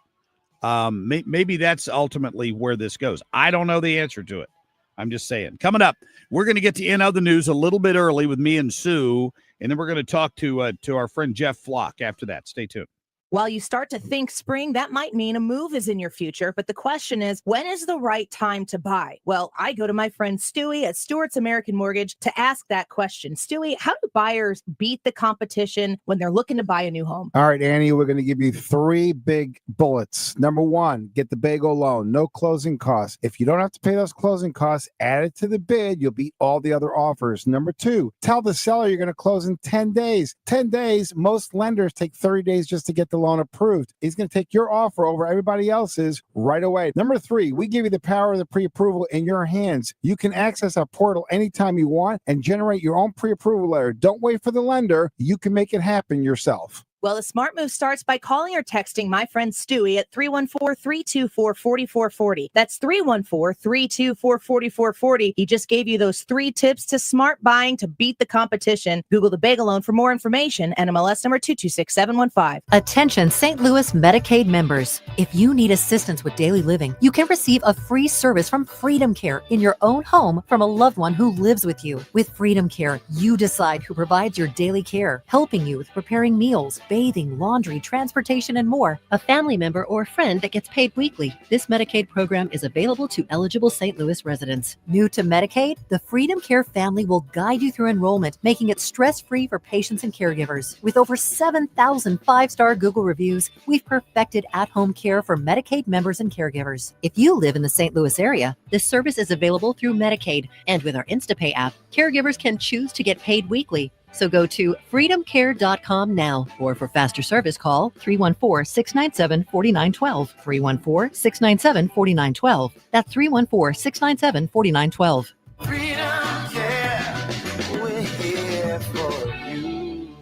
Maybe that's ultimately where this goes. I don't know the answer to it. I'm just saying. Coming up, we're going to get to In Other News a little bit early with me and Sue, and then we're going to talk to our friend Jeff Flock after that. Stay tuned. While you start to think spring, that might mean a move is in your future. But the question is, when is the right time to buy? Well, I go to my friend Stewie at Stewart's American Mortgage to ask that question. Stewie, how do buyers beat the competition when they're looking to buy a new home? All right, Annie, we're going to give you 3 big bullets. Number 1, get the bagel loan. No closing costs. If you don't have to pay those closing costs, add it to the bid. You'll beat all the other offers. Number 2, tell the seller you're going to close in 10 days. 10 days, most lenders take 30 days just to get the loan approved. He's going to take your offer over everybody else's right away. Number 3, we give you the power of the pre-approval in your hands. You can access our portal anytime you want and generate your own pre-approval letter. Don't wait for the lender. You can make it happen yourself. Well, the smart move starts by calling or texting my friend Stewie at 314-324-4440. That's 314-324-4440. He just gave you those 3 tips to smart buying to beat the competition. Google the bagel loan for more information. NMLS number 226715. Attention St. Louis Medicaid members. If you need assistance with daily living, you can receive a free service from Freedom Care in your own home from a loved one who lives with you. With Freedom Care, you decide who provides your daily care, helping you with preparing meals, bathing, laundry, transportation, and more. A family member or friend that gets paid weekly. This Medicaid program is available to eligible St. Louis residents. New to Medicaid? The Freedom Care family will guide you through enrollment, making it stress-free for patients and caregivers. With over 7,000 five-star Google reviews, we've perfected at-home care for Medicaid members and caregivers. If you live in the St. Louis area, This service is available through Medicaid, and with our InstaPay app, caregivers can choose to get paid weekly. So go to freedomcare.com now, or for faster service, call 314-697-4912, 314-697-4912. That's 314-697-4912. Freedom Care, we're here for you.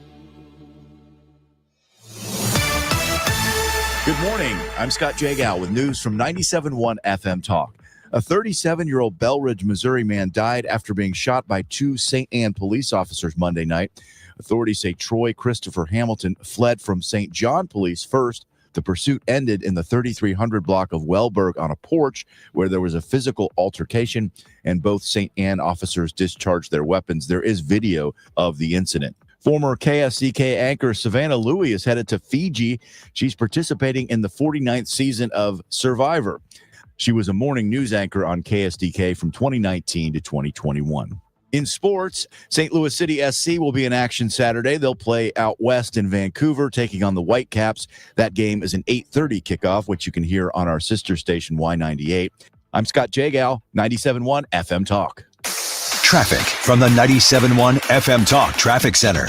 Good morning. I'm Scott Jagow with news from 97.1 FM Talk. A 37-year-old Belridge, Missouri man died after being shot by two St. Anne police officers Monday night. Authorities say Troy Christopher Hamilton fled from St. John Police first. The pursuit ended in the 3300 block of Wellberg on a porch where there was a physical altercation, and both St. Anne officers discharged their weapons. There is video of the incident. Former KSDK anchor Savannah Louie is headed to Fiji. She's participating in the 49th season of Survivor. She was a morning news anchor on KSDK from 2019 to 2021. In sports, St. Louis City SC will be in action Saturday. They'll play out west in Vancouver, taking on the Whitecaps. That game is an 8:30 kickoff, which you can hear on our sister station Y98. I'm Scott Jagow, 97.1 FM Talk. Traffic from the 97.1 FM Talk Traffic Center.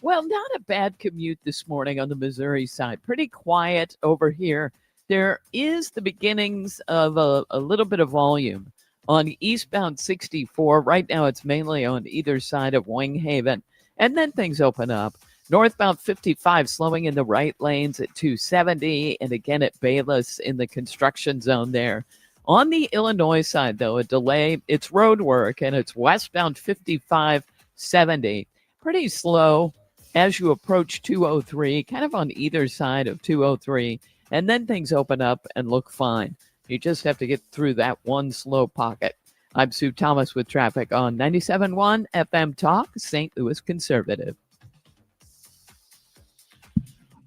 Well, not a bad commute this morning on the Missouri side. Pretty quiet over here. There is the beginnings of a little bit of volume on eastbound 64. Right now, it's mainly on either side of Winghaven. And then things open up. Northbound 55 slowing in the right lanes at 270. And again at Bayless in the construction zone there. On the Illinois side, though, a delay. It's road work, and it's westbound 5570. Pretty slow as you approach 203, kind of on either side of 203. And then things open up and look fine. You just have to get through that one slow pocket. I'm Sue Thomas with traffic on 97.1 FM Talk, St. Louis Conservative.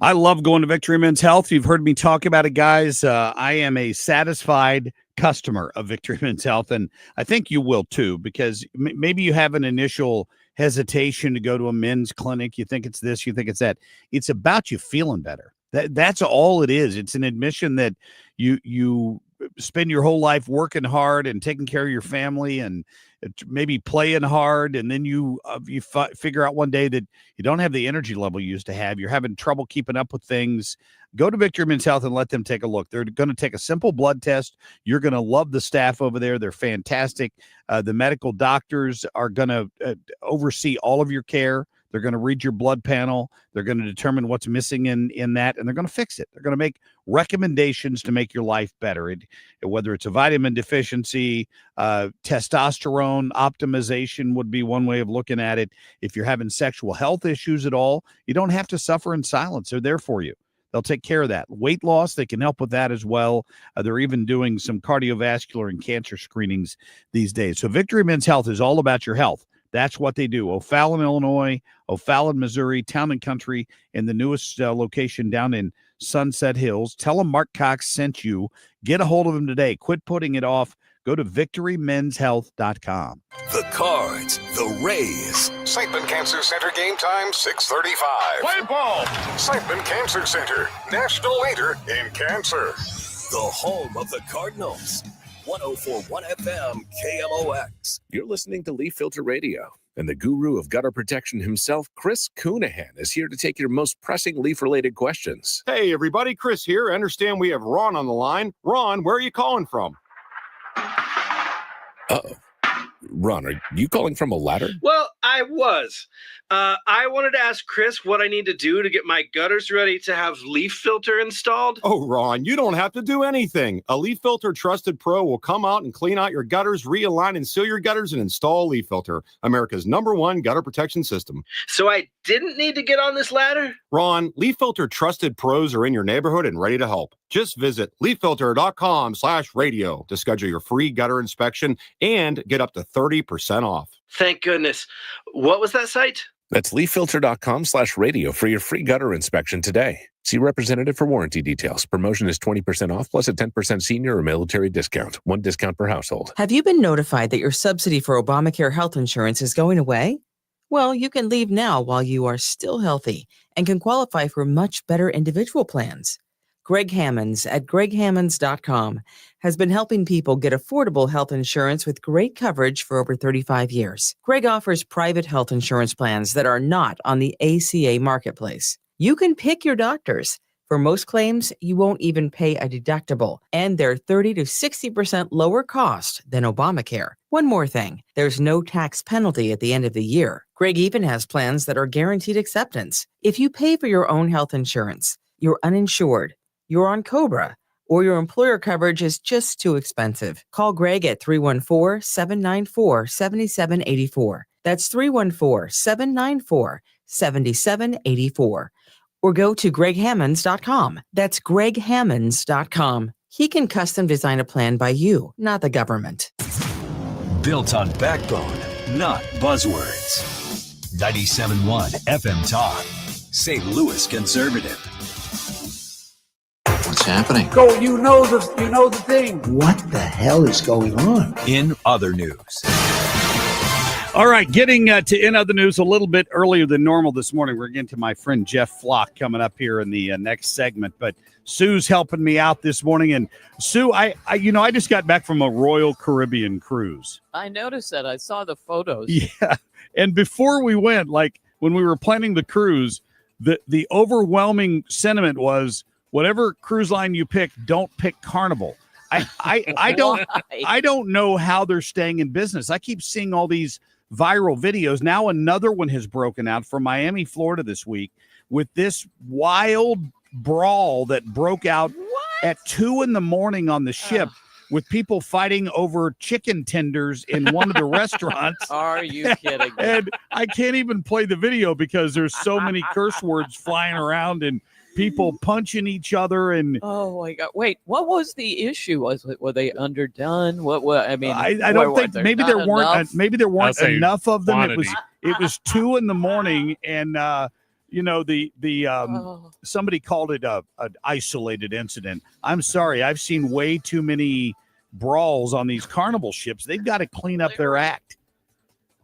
I love going to Victory Men's Health. You've heard me talk about it, guys. I am a satisfied customer of Victory Men's Health, and I think you will too, because maybe you have an initial hesitation to go to a men's clinic. You think it's this, you think it's that. It's about you feeling better. That's all it is. It's an admission that you spend your whole life working hard and taking care of your family and maybe playing hard, and then you figure out one day that you don't have the energy level you used to have. You're having trouble keeping up with things. Go to Victory Men's Health and let them take a look. They're going to take a simple blood test. You're going to love the staff over there. They're fantastic. The medical doctors are going to oversee all of your care. They're going to read your blood panel. They're going to determine what's missing in that, and they're going to fix it. They're going to make recommendations to make your life better. Whether it's a vitamin deficiency, testosterone optimization would be one way of looking at it. If you're having sexual health issues at all, you don't have to suffer in silence. They're there for you. They'll take care of that. Weight loss, they can help with that as well. They're even doing some cardiovascular and cancer screenings these days. So Victory Men's Health is all about your health. That's what they do. O'Fallon, Illinois, O'Fallon, Missouri, Town and Country, and the newest location down in Sunset Hills. Tell them Marc Cox sent you. Get a hold of them today. Quit putting it off. Go to victorymenshealth.com. The Cards, the Rays. St. Ben Cancer Center game time 6:35. Play ball. St. Ben Cancer Center, national leader in cancer. The home of the Cardinals. 104.1 FM KMOX. You're listening to Leaf Filter Radio, and the guru of gutter protection himself, Chris Coonahan, is here to take your most pressing leaf-related questions. Hey, everybody, Chris here. I understand we have Ron on the line. Ron, where are you calling from? Uh-oh. Ron, are you calling from a ladder? Well, I was. I wanted to ask Chris what I need to do to get my gutters ready to have leaf filter installed. Oh, Ron, you don't have to do anything. A Leaf Filter Trusted Pro will come out and clean out your gutters, realign and seal your gutters, and install Leaf Filter, America's #1 gutter protection system. So I didn't need to get on this ladder? Ron, Leaf Filter Trusted Pros are in your neighborhood and ready to help. Just visit leaffilter.com/radio to schedule your free gutter inspection and get up to 30% off. Thank goodness. What was that site? That's leaffilter.com/radio for your free gutter inspection today. See representative for warranty details. Promotion is 20% off plus a 10% senior or military discount. One discount per household. Have you been notified that your subsidy for Obamacare health insurance is going away? Well, you can leave now while you are still healthy and can qualify for much better individual plans. Greg Hammonds at greghammonds.com has been helping people get affordable health insurance with great coverage for over 35 years. Greg offers private health insurance plans that are not on the ACA marketplace. You can pick your doctors. For most claims, you won't even pay a deductible, and they're 30 to 60% lower cost than Obamacare. One more thing, there's no tax penalty at the end of the year. Greg even has plans that are guaranteed acceptance. If you pay for your own health insurance, you're uninsured, you're on COBRA, or your employer coverage is just too expensive, call Greg at 314-794-7784. That's 314-794-7784. Or go to greghammonds.com. That's greghammonds.com. He can custom design a plan by you, not the government. Built on backbone, not buzzwords. 97.1 FM Talk, St. Louis Conservative. What's happening? Go, you know the thing. What the hell is going on? In other news. All right, getting to In Other News a little bit earlier than normal this morning. We're getting to my friend Jeff Flock coming up here in the next segment. But Sue's helping me out this morning. And Sue, I just got back from a Royal Caribbean cruise. I noticed that. I saw the photos. Yeah. And before we went, like when we were planning the cruise, the overwhelming sentiment was whatever cruise line you pick, don't pick Carnival. I don't know how they're staying in business. I keep seeing all these viral videos. Now another one has broken out from Miami, Florida this week with this wild brawl that broke out at 2 a.m. on the ship with people fighting over chicken tenders in one of the restaurants. Are you kidding? And I can't even play the video because there's so many curse words flying around and people punching each other. And oh my God! Wait, what was the issue? Were they underdone? What? I mean, I don't think maybe there weren't enough of them. Quantity. It was 2 a.m. and somebody called it an isolated incident. I'm sorry, I've seen way too many brawls on these Carnival ships. They've got to clean up their act.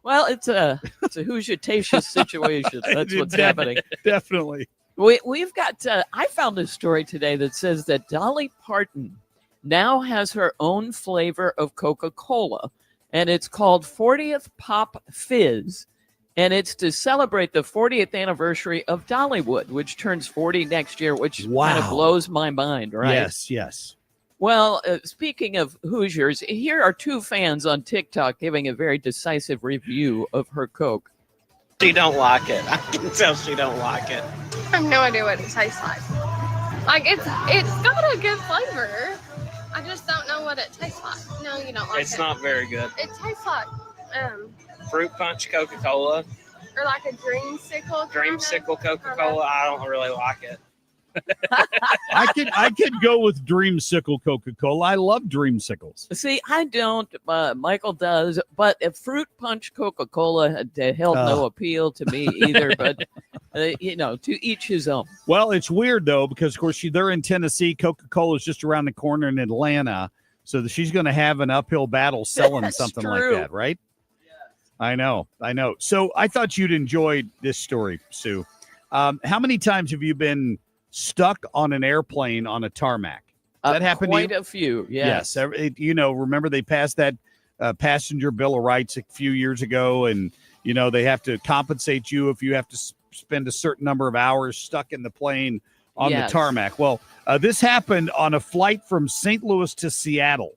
Well, it's a Hoosier-tatious situation. That's what's happening. Definitely. We've got, I found a story today that says that Dolly Parton now has her own flavor of Coca-Cola, and it's called 40th Pop Fizz, and it's to celebrate the 40th anniversary of Dollywood, which turns 40 next year, which kind of blows my mind, right? Yes. Well, speaking of Hoosiers, here are 2 fans on TikTok giving a very decisive review of her Coke. She don't like it. I can tell she don't like it. I have no idea what it tastes like. Like it's got a good flavor. I just don't know what it tastes like. No, you don't like it. It's not very good. It tastes like Fruit punch Coca-Cola. Or like a dreamsicle. Dreamsicle Coca-Cola. I don't really like it. I could go with Dreamsicle Coca-Cola. I love Dreamsicles. See, I don't. Michael does, but a fruit punch Coca-Cola held no appeal to me either. But to each his own. Well, it's weird though because of course they're in Tennessee. Coca-Cola is just around the corner in Atlanta, so she's going to have an uphill battle selling something like that, right? Yes. I know. So I thought you'd enjoy this story, Sue. How many times have you been stuck on an airplane on a tarmac? That happened quite to you? A few, yes. Remember they passed that passenger bill of rights a few years ago, and they have to compensate you if you have to spend a certain number of hours stuck in the plane on the tarmac. Well, this happened on a flight from St. Louis to Seattle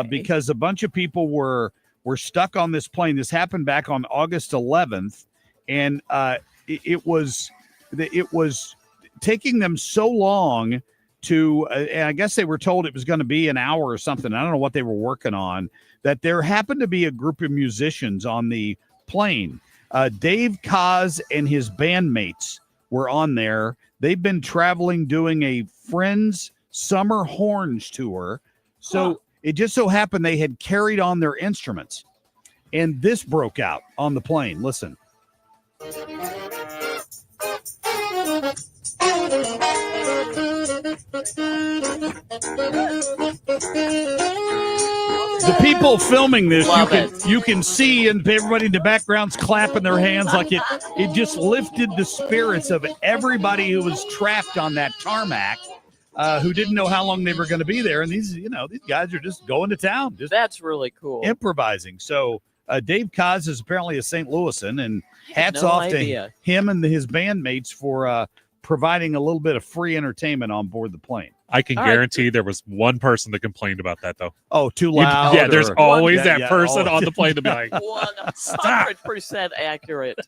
because a bunch of people were stuck on this plane. This happened back on August 11th, and it was taking them so long to, and I guess they were told it was going to be an hour or something. I don't know what they were working on, that there happened to be a group of musicians on the plane. Dave Koz and his bandmates were on there. They've been traveling doing a Friends Summer Horns tour. So it just so happened they had carried on their instruments. And this broke out on the plane. Listen. The people filming this, Love you can see, and everybody in the background's clapping their hands like it just lifted the spirits of everybody who was trapped on that tarmac, who didn't know how long they were going to be there. And these guys are just going to town, just That's really cool. improvising. So Dave Kaz is apparently a St. Louisan, and hats no off idea. to him and his bandmates for providing a little bit of free entertainment on board the plane. I can guarantee there was one person that complained about that, though. Oh, too loud. Yeah, there's always that Yeah, person oh. on the plane to be like, 100% accurate.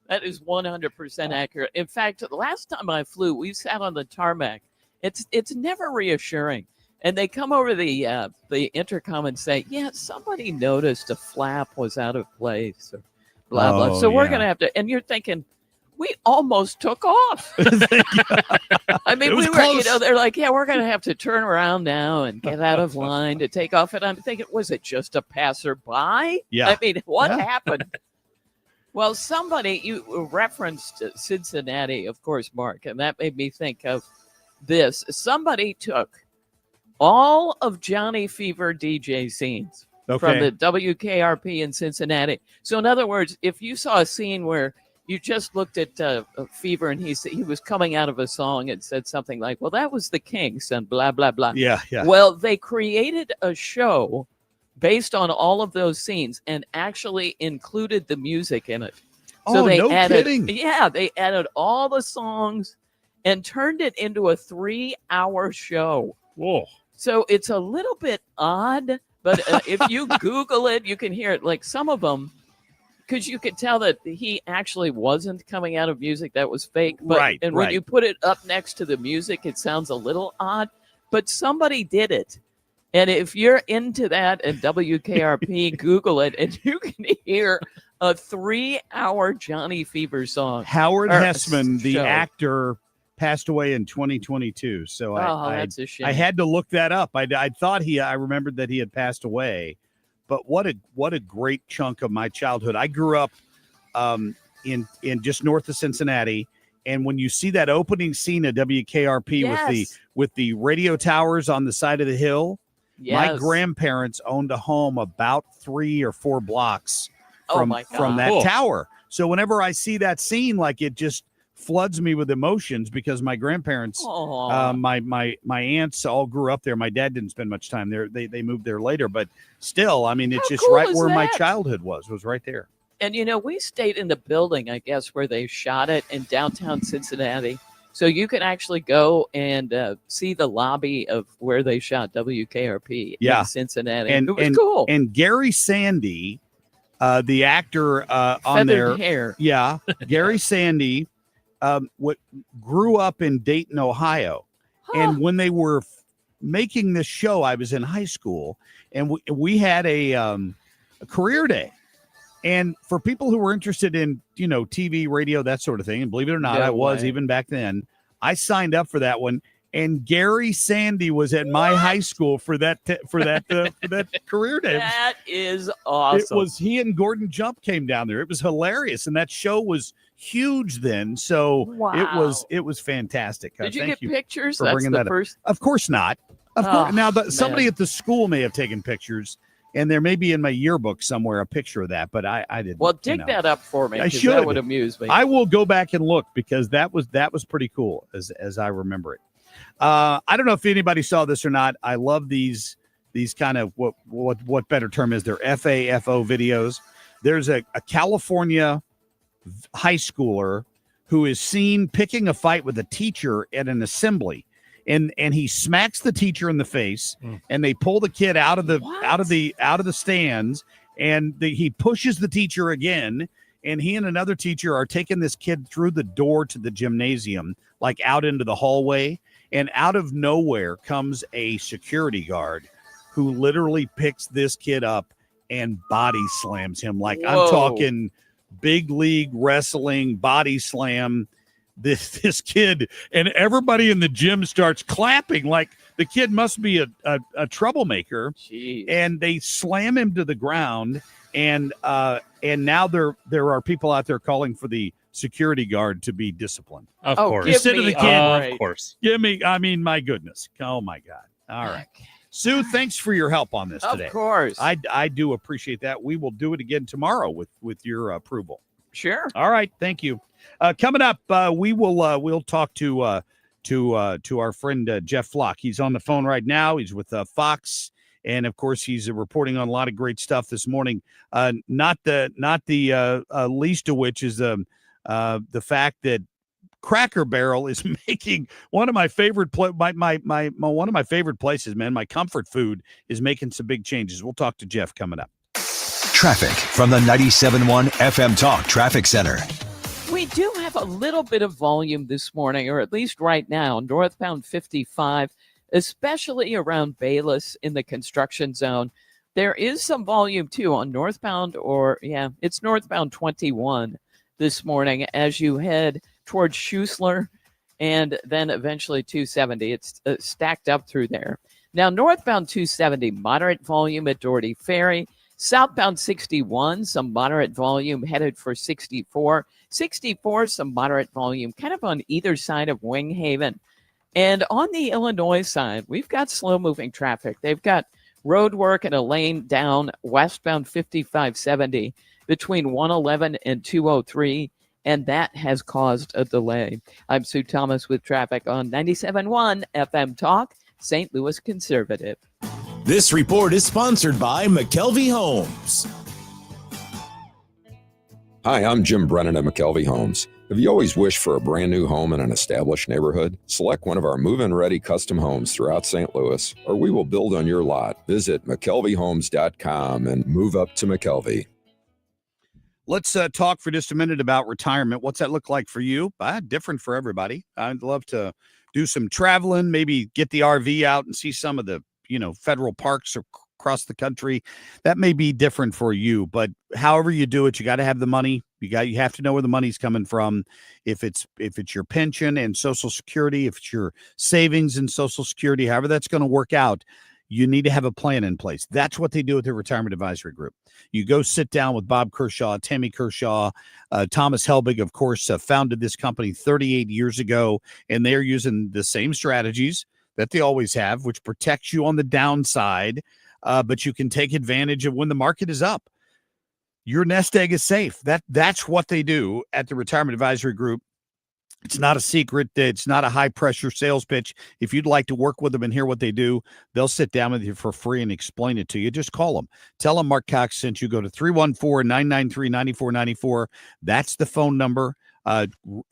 That is 100% accurate. In fact, the last time I flew, we sat on the tarmac. It's never reassuring. And they come over the intercom and say, yeah, somebody noticed a flap was out of place or blah, blah. So we're going to have to, and you're thinking, we almost took off. I mean, we were, close. they're like, yeah, we're going to have to turn around now and get out of line to take off. And I'm thinking, was it just a passerby? Yeah. I mean, what happened? Well, you referenced Cincinnati, of course, Mark, and that made me think of this. Somebody took all of Johnny Fever DJ scenes from the WKRP in Cincinnati. So in other words, if you saw a scene where you just looked at Fever and he was coming out of a song and said something like, well, that was the Kinks and blah, blah, blah. Yeah. Well, they created a show based on all of those scenes and actually included the music in it. So they added, kidding. Yeah, they added all the songs and turned it into a 3-hour show. Whoa. So it's a little bit odd, but if you Google it, you can hear it. Like some of them, because you could tell that he actually wasn't coming out of music that was fake. But, And when you put it up next to the music, it sounds a little odd, but somebody did it. And if you're into that and WKRP, Google it, and you can hear a 3-hour Johnny Fever song. Howard Hessman, the show. actor, passed away in 2022. So that's a shame. I had to look that up. I thought I remembered that he had passed away, but what a great chunk of my childhood. I grew up in just north of Cincinnati, and when you see that opening scene of WKRP with the radio towers on the side of the hill, my grandparents owned a home about 3 or 4 blocks from that tower. So whenever I see that scene, like it just floods me with emotions because my grandparents, my aunts all grew up there. My dad didn't spend much time there. They moved there later, but still, I mean, it's just cool right is where my that? childhood was right there. And, we stayed in the building, I guess, where they shot it in downtown Cincinnati. So you can actually go and see the lobby of where they shot WKRP in Cincinnati. And it was cool. And Gary Sandy, the actor on Feathered there. hair. Yeah. Gary Sandy grew up in Dayton, Ohio. And when they were making this show, I was in high school, and we had a career day. And for people who were interested in, TV, radio, that sort of thing, and believe it or not, I was even back then, I signed up for that one. And Gary Sandy was at my high school for that career day. That is awesome. It was he and Gordon Jump came down there. It was hilarious, and that show was huge then. So it was fantastic. Did you Thank get pictures? for That's bringing the that first. up. Of course not. Of course. Now, somebody at the school may have taken pictures, and there may be in my yearbook somewhere a picture of that, but I didn't. Well, dig that up for me. I 'cause should. That would amuse me. I will go back and look because that was pretty cool as I remember it. I don't know if anybody saw this or not. I love these kind of what better term is there? FAFO videos. There's a California high schooler who is seen picking a fight with a teacher at an assembly, and he smacks the teacher in the face, and they pull the kid out of the stands, and he pushes the teacher again, and he and another teacher are taking this kid through the door to the gymnasium, like out into the hallway. And out of nowhere comes a security guard who literally picks this kid up and body slams him. Like I'm talking big league wrestling body slam this kid, and everybody in the gym starts clapping like The kid must be a troublemaker. Jeez. And they slam him to the ground. And now there are people out there calling for the security guard to be disciplined. Of course. Instead of the kid. Of course. My goodness. Oh, my God. All right. Sue, thanks for your help on this today. Of course. I do appreciate that. We will do it again tomorrow with your approval. Sure. All right. Thank you. Coming up, we'll talk to our friend Jeff Flock. He's on the phone right now. He's with Fox. And of course, he's reporting on a lot of great stuff this morning. Not the least of which is the fact that Cracker Barrel is making one of my favorite one of my favorite places. Man, my comfort food is making some big changes. We'll talk to Jeff coming up. Traffic from the 97.1 FM Talk Traffic Center. We do have a little bit of volume this morning, or at least right now, northbound 55. Especially around Bayless in the construction zone. There is some volume, too, on northbound it's northbound 21 this morning as you head towards Schussler and then eventually 270. It's stacked up through there. Now, northbound 270, moderate volume at Doherty Ferry. Southbound 61, some moderate volume headed for 64. 64, some moderate volume kind of on either side of Wing Haven. And on the Illinois side, we've got slow-moving traffic. They've got road work and a lane down westbound 5570 between 111 and 203, and that has caused a delay. I'm Sue Thomas with traffic on 97.1 FM Talk, St. Louis Conservative. This report is sponsored by McKelvey Homes. Hi, I'm Jim Brennan at McKelvey Homes. Have you always wished for a brand new home in an established neighborhood? Select one of our move-in ready custom homes throughout St. Louis, or we will build on your lot. Visit McKelveyhomes.com and move up to McKelvey. Let's talk for just a minute about retirement. What's that look like for you? Different for everybody. I'd love to do some traveling, maybe get the RV out and see some of the, federal parks across the country. That may be different for you, but however you do it, you got to have the money. You have to know where the money's coming from. If it's your pension and Social Security, if it's your savings and Social Security, however that's going to work out, you need to have a plan in place. That's what they do with the Retirement Advisory Group. You go sit down with Bob Kershaw, Tammy Kershaw, Thomas Helbig, of course, founded this company 38 years ago, and they're using the same strategies that they always have, which protects you on the downside, but you can take advantage of when the market is up. Your nest egg is safe. That's what they do at the Retirement Advisory Group. It's not a secret. It's not a high-pressure sales pitch. If you'd like to work with them and hear what they do, they'll sit down with you for free and explain it to you. Just call them. Tell them Marc Cox sent you. Go to 314-993-9494. That's the phone number.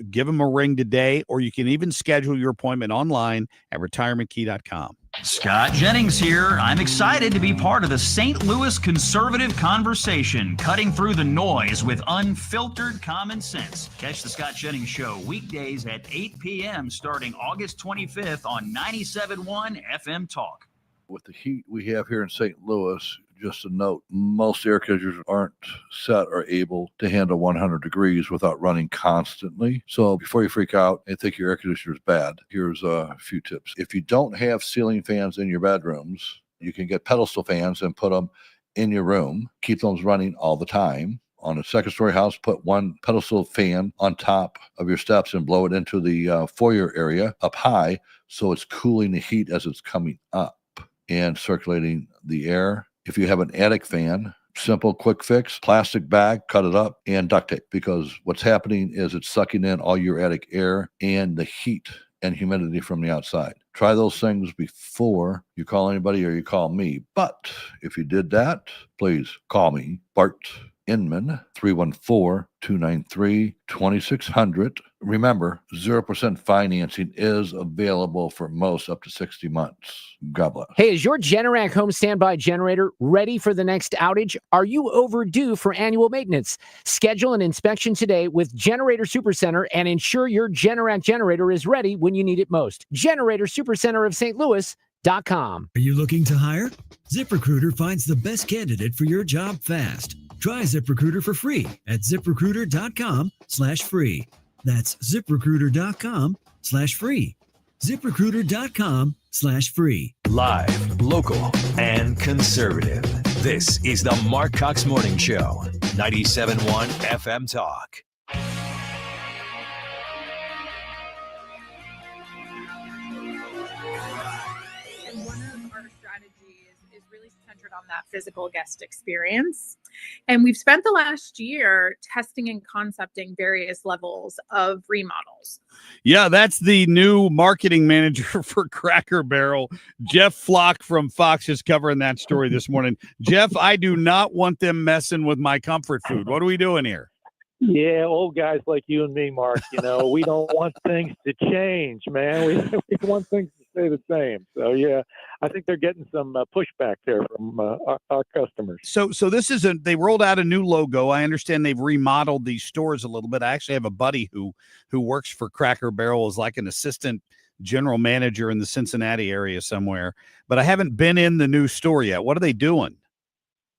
Give them a ring today, or you can even schedule your appointment online at retirementkey.com. Scott Jennings here. I'm excited to be part of the St. Louis conservative conversation, cutting through the noise with unfiltered common sense. Catch the Scott Jennings Show weekdays at 8 p.m. starting August 25th on 97.1 FM Talk. With the heat we have here in St. Louis, just a note, most air conditioners aren't set or able to handle 100 degrees without running constantly. So before you freak out and think your air conditioner is bad, here's a few tips. If you don't have ceiling fans in your bedrooms, you can get pedestal fans and put them in your room. Keep those running all the time. On a second-story house, put one pedestal fan on top of your steps and blow it into the foyer area up high so it's cooling the heat as it's coming up and circulating the air. If you have an attic fan, simple, quick fix, plastic bag, cut it up, and duct tape, because what's happening is it's sucking in all your attic air and the heat and humidity from the outside. Try those things before you call anybody or you call me. But if you did that, please call me, Bart Inman, 314-293-2600. Remember, 0% financing is available for most up to 60 months. God bless. Hey, is your Generac home standby generator ready for the next outage? Are you overdue for annual maintenance? Schedule an inspection today with Generator Supercenter and ensure your Generac generator is ready when you need it most. Generator Supercenter of St. Louis.com. Are you looking to hire? ZipRecruiter finds the best candidate for your job fast. Try ZipRecruiter for free at ZipRecruiter.com/free. That's ZipRecruiter.com/free. ZipRecruiter.com/free. Live, local, and conservative. This is the Marc Cox Morning Show. 97.1 FM Talk. And one of our strategies is really centered on that physical guest experience. And we've spent the last year testing and concepting various levels of remodels. Yeah, that's the new marketing manager for Cracker Barrel. Jeff Flock from Fox is covering that story this morning. Jeff, I do not want them messing with my comfort food. What are we doing here? Yeah, old guys like you and me, Mark, we don't want things to change, man. We want things to stay the same. So, yeah, I think they're getting some pushback there from our customers. So this is they rolled out a new logo. I understand they've remodeled these stores a little bit. I actually have a buddy who works for Cracker Barrel as like an assistant general manager in the Cincinnati area somewhere, but I haven't been in the new store yet. What are they doing?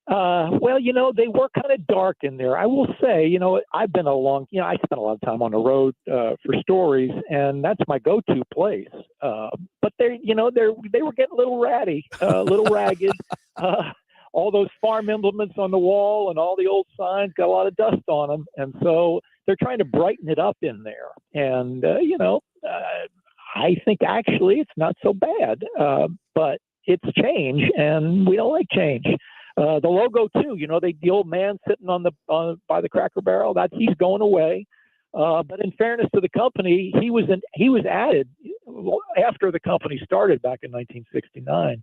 Well, they were kind of dark in there. I will say, I've been I spent a lot of time on the road for stories, and that's my go-to place. But they were getting a little ratty, a little ragged. All those farm implements on the wall and all the old signs got a lot of dust on them, and so they're trying to brighten it up in there. And I think actually it's not so bad, but it's change, and we don't like change. The logo too, the old man sitting by the Cracker Barrel, he's going away. But in fairness to the company, he was added after the company started back in 1969.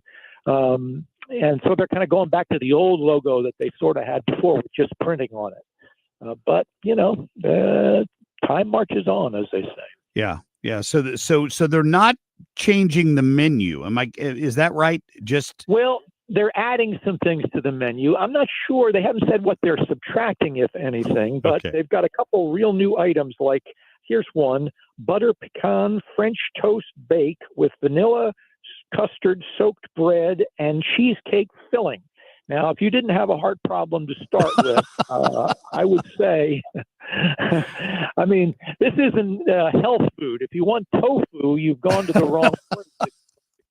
And so they're kind of going back to the old logo that they sort of had before with just printing on it. But time marches on, as they say. Yeah. Yeah. So they're not changing the menu. Is that right? Well, they're adding some things to the menu. I'm not sure. They haven't said what they're subtracting, if anything, but They've got a couple real new items. Like, here's one: butter pecan French toast bake with vanilla custard soaked bread and cheesecake filling. Now, if you didn't have a heart problem to start with, I would say, this isn't health food. If you want tofu, you've gone to the wrong place at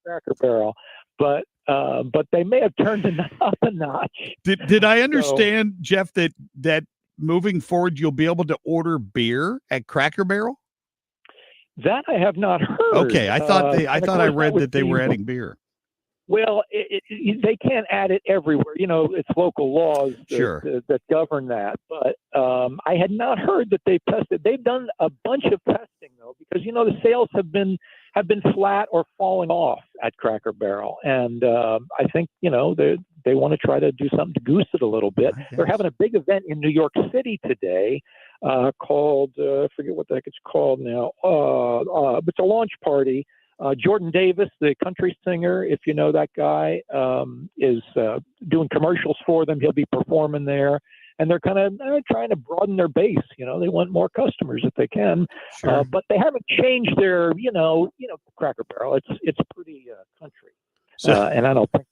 Cracker Barrel. But they may have turned it up a notch. Did I understand, Jeff, that moving forward you'll be able to order beer at Cracker Barrel? That I have not heard. Okay, I thought I read that they were adding beer. Well, they can't add it everywhere. It's local laws that govern that. But I had not heard that they tested. They've done a bunch of testing though, because the sales have been flat or falling off at Cracker Barrel, and I think they want to try to do something to goose it a little bit. They're having a big event in New York City today called I forget what the heck it's called now. It's a launch party. Jordan Davis, the country singer, if you know that guy, is doing commercials for them. He'll be performing there, and they're kind of trying to broaden their base. They want more customers if they can, but they haven't changed their, Cracker Barrel. It's pretty country, and I don't think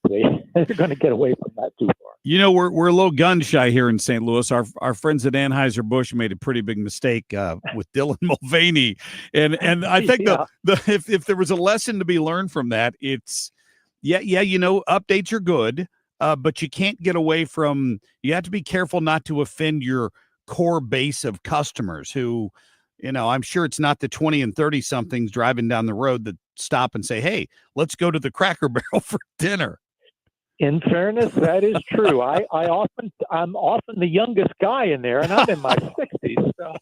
they're going to get away from that too far. We're a little gun shy here in St. Louis. Our friends at Anheuser-Busch made a pretty big mistake with Dylan Mulvaney, and I think if there was a lesson to be learned from that, it's updates are good, but you can't get away from. You have to be careful not to offend your core base of customers who, I'm sure it's not the 20 and 30 somethings driving down the road that stop and say, "Hey, let's go to the Cracker Barrel for dinner." In fairness, that is true. I'm often the youngest guy in there, and I'm in my 60s. So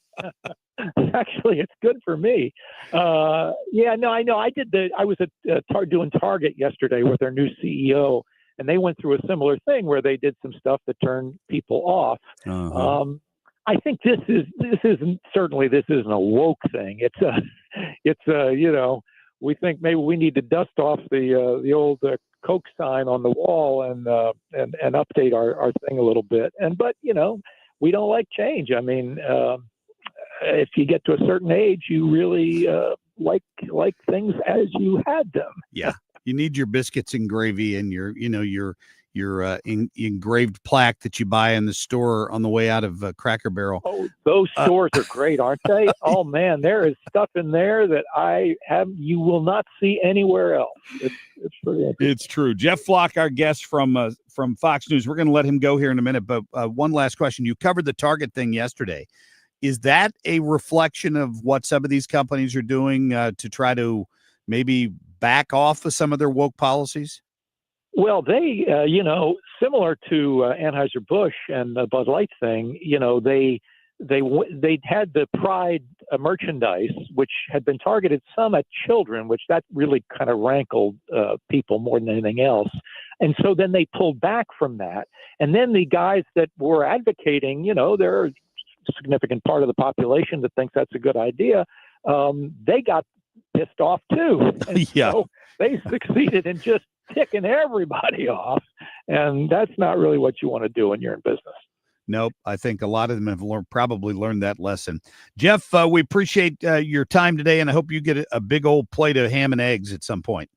actually, it's good for me. I know. I was doing Target yesterday with their new CEO, and they went through a similar thing where they did some stuff that turned people off. I think this isn't a woke thing. We think maybe we need to dust off the old Coke sign on the wall and update our thing a little bit. But we don't like change. If you get to a certain age, you really like things as you had them. Yeah, you need your biscuits and gravy and your engraved plaque that you buy in the store on the way out of Cracker Barrel. Oh, those stores are great, aren't they? Oh man, there is stuff in there that you will not see anywhere else. It's pretty interesting. It's true. Jeff Flock, our guest from Fox News. We're going to let him go here in a minute, but one last question. You covered the Target thing yesterday. Is that a reflection of what some of these companies are doing to try to maybe back off of some of their woke policies? Well, they, similar to Anheuser-Busch and the Bud Light thing, they had the Pride merchandise, which had been targeted some at children, which that really kind of rankled people more than anything else. And so then they pulled back from that. And then the guys that were advocating, they're a significant part of the population that thinks that's a good idea. They got pissed off too. And yeah. So they succeeded in just ticking everybody off. And that's not really what you want to do when you're in business. Nope. I think a lot of them have probably learned that lesson. Jeff, we appreciate your time today, and I hope you get a big old plate of ham and eggs at some point.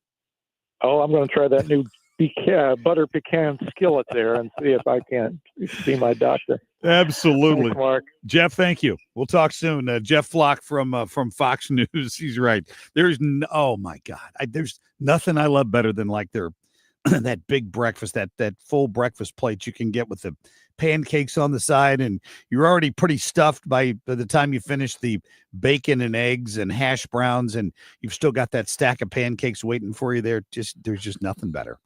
Oh, I'm going to try that new butter pecan skillet there and see if I can see my doctor. Absolutely. Thanks, Mark. Jeff, thank you. We'll talk soon. Jeff Flock from Fox News. He's right. Oh my God. There's nothing I love better than like their that big breakfast, that full breakfast plate you can get with the pancakes on the side, and you're already pretty stuffed by the time you finish the bacon and eggs and hash browns, and you've still got that stack of pancakes waiting for you there. There's just nothing better.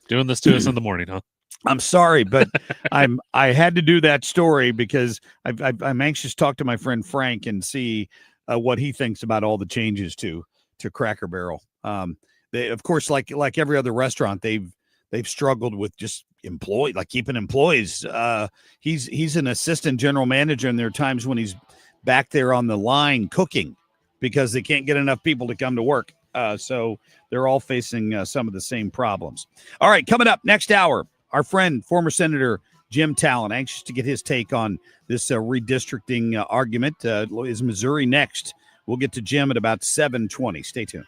Doing this to us in the morning, huh? I'm sorry, but I had to do that story because I'm anxious to talk to my friend Frank and see what he thinks about all the changes to Cracker Barrel. They, of course, like every other restaurant, they've struggled with just keeping employees. He's an assistant general manager, and there are times when he's back there on the line cooking because they can't get enough people to come to work. So they're all facing some of the same problems. All right, coming up next hour, our friend, former Senator Jim Talon, anxious to get his take on this redistricting argument. Is Missouri next? We'll get to Jim at about 7:20. Stay tuned.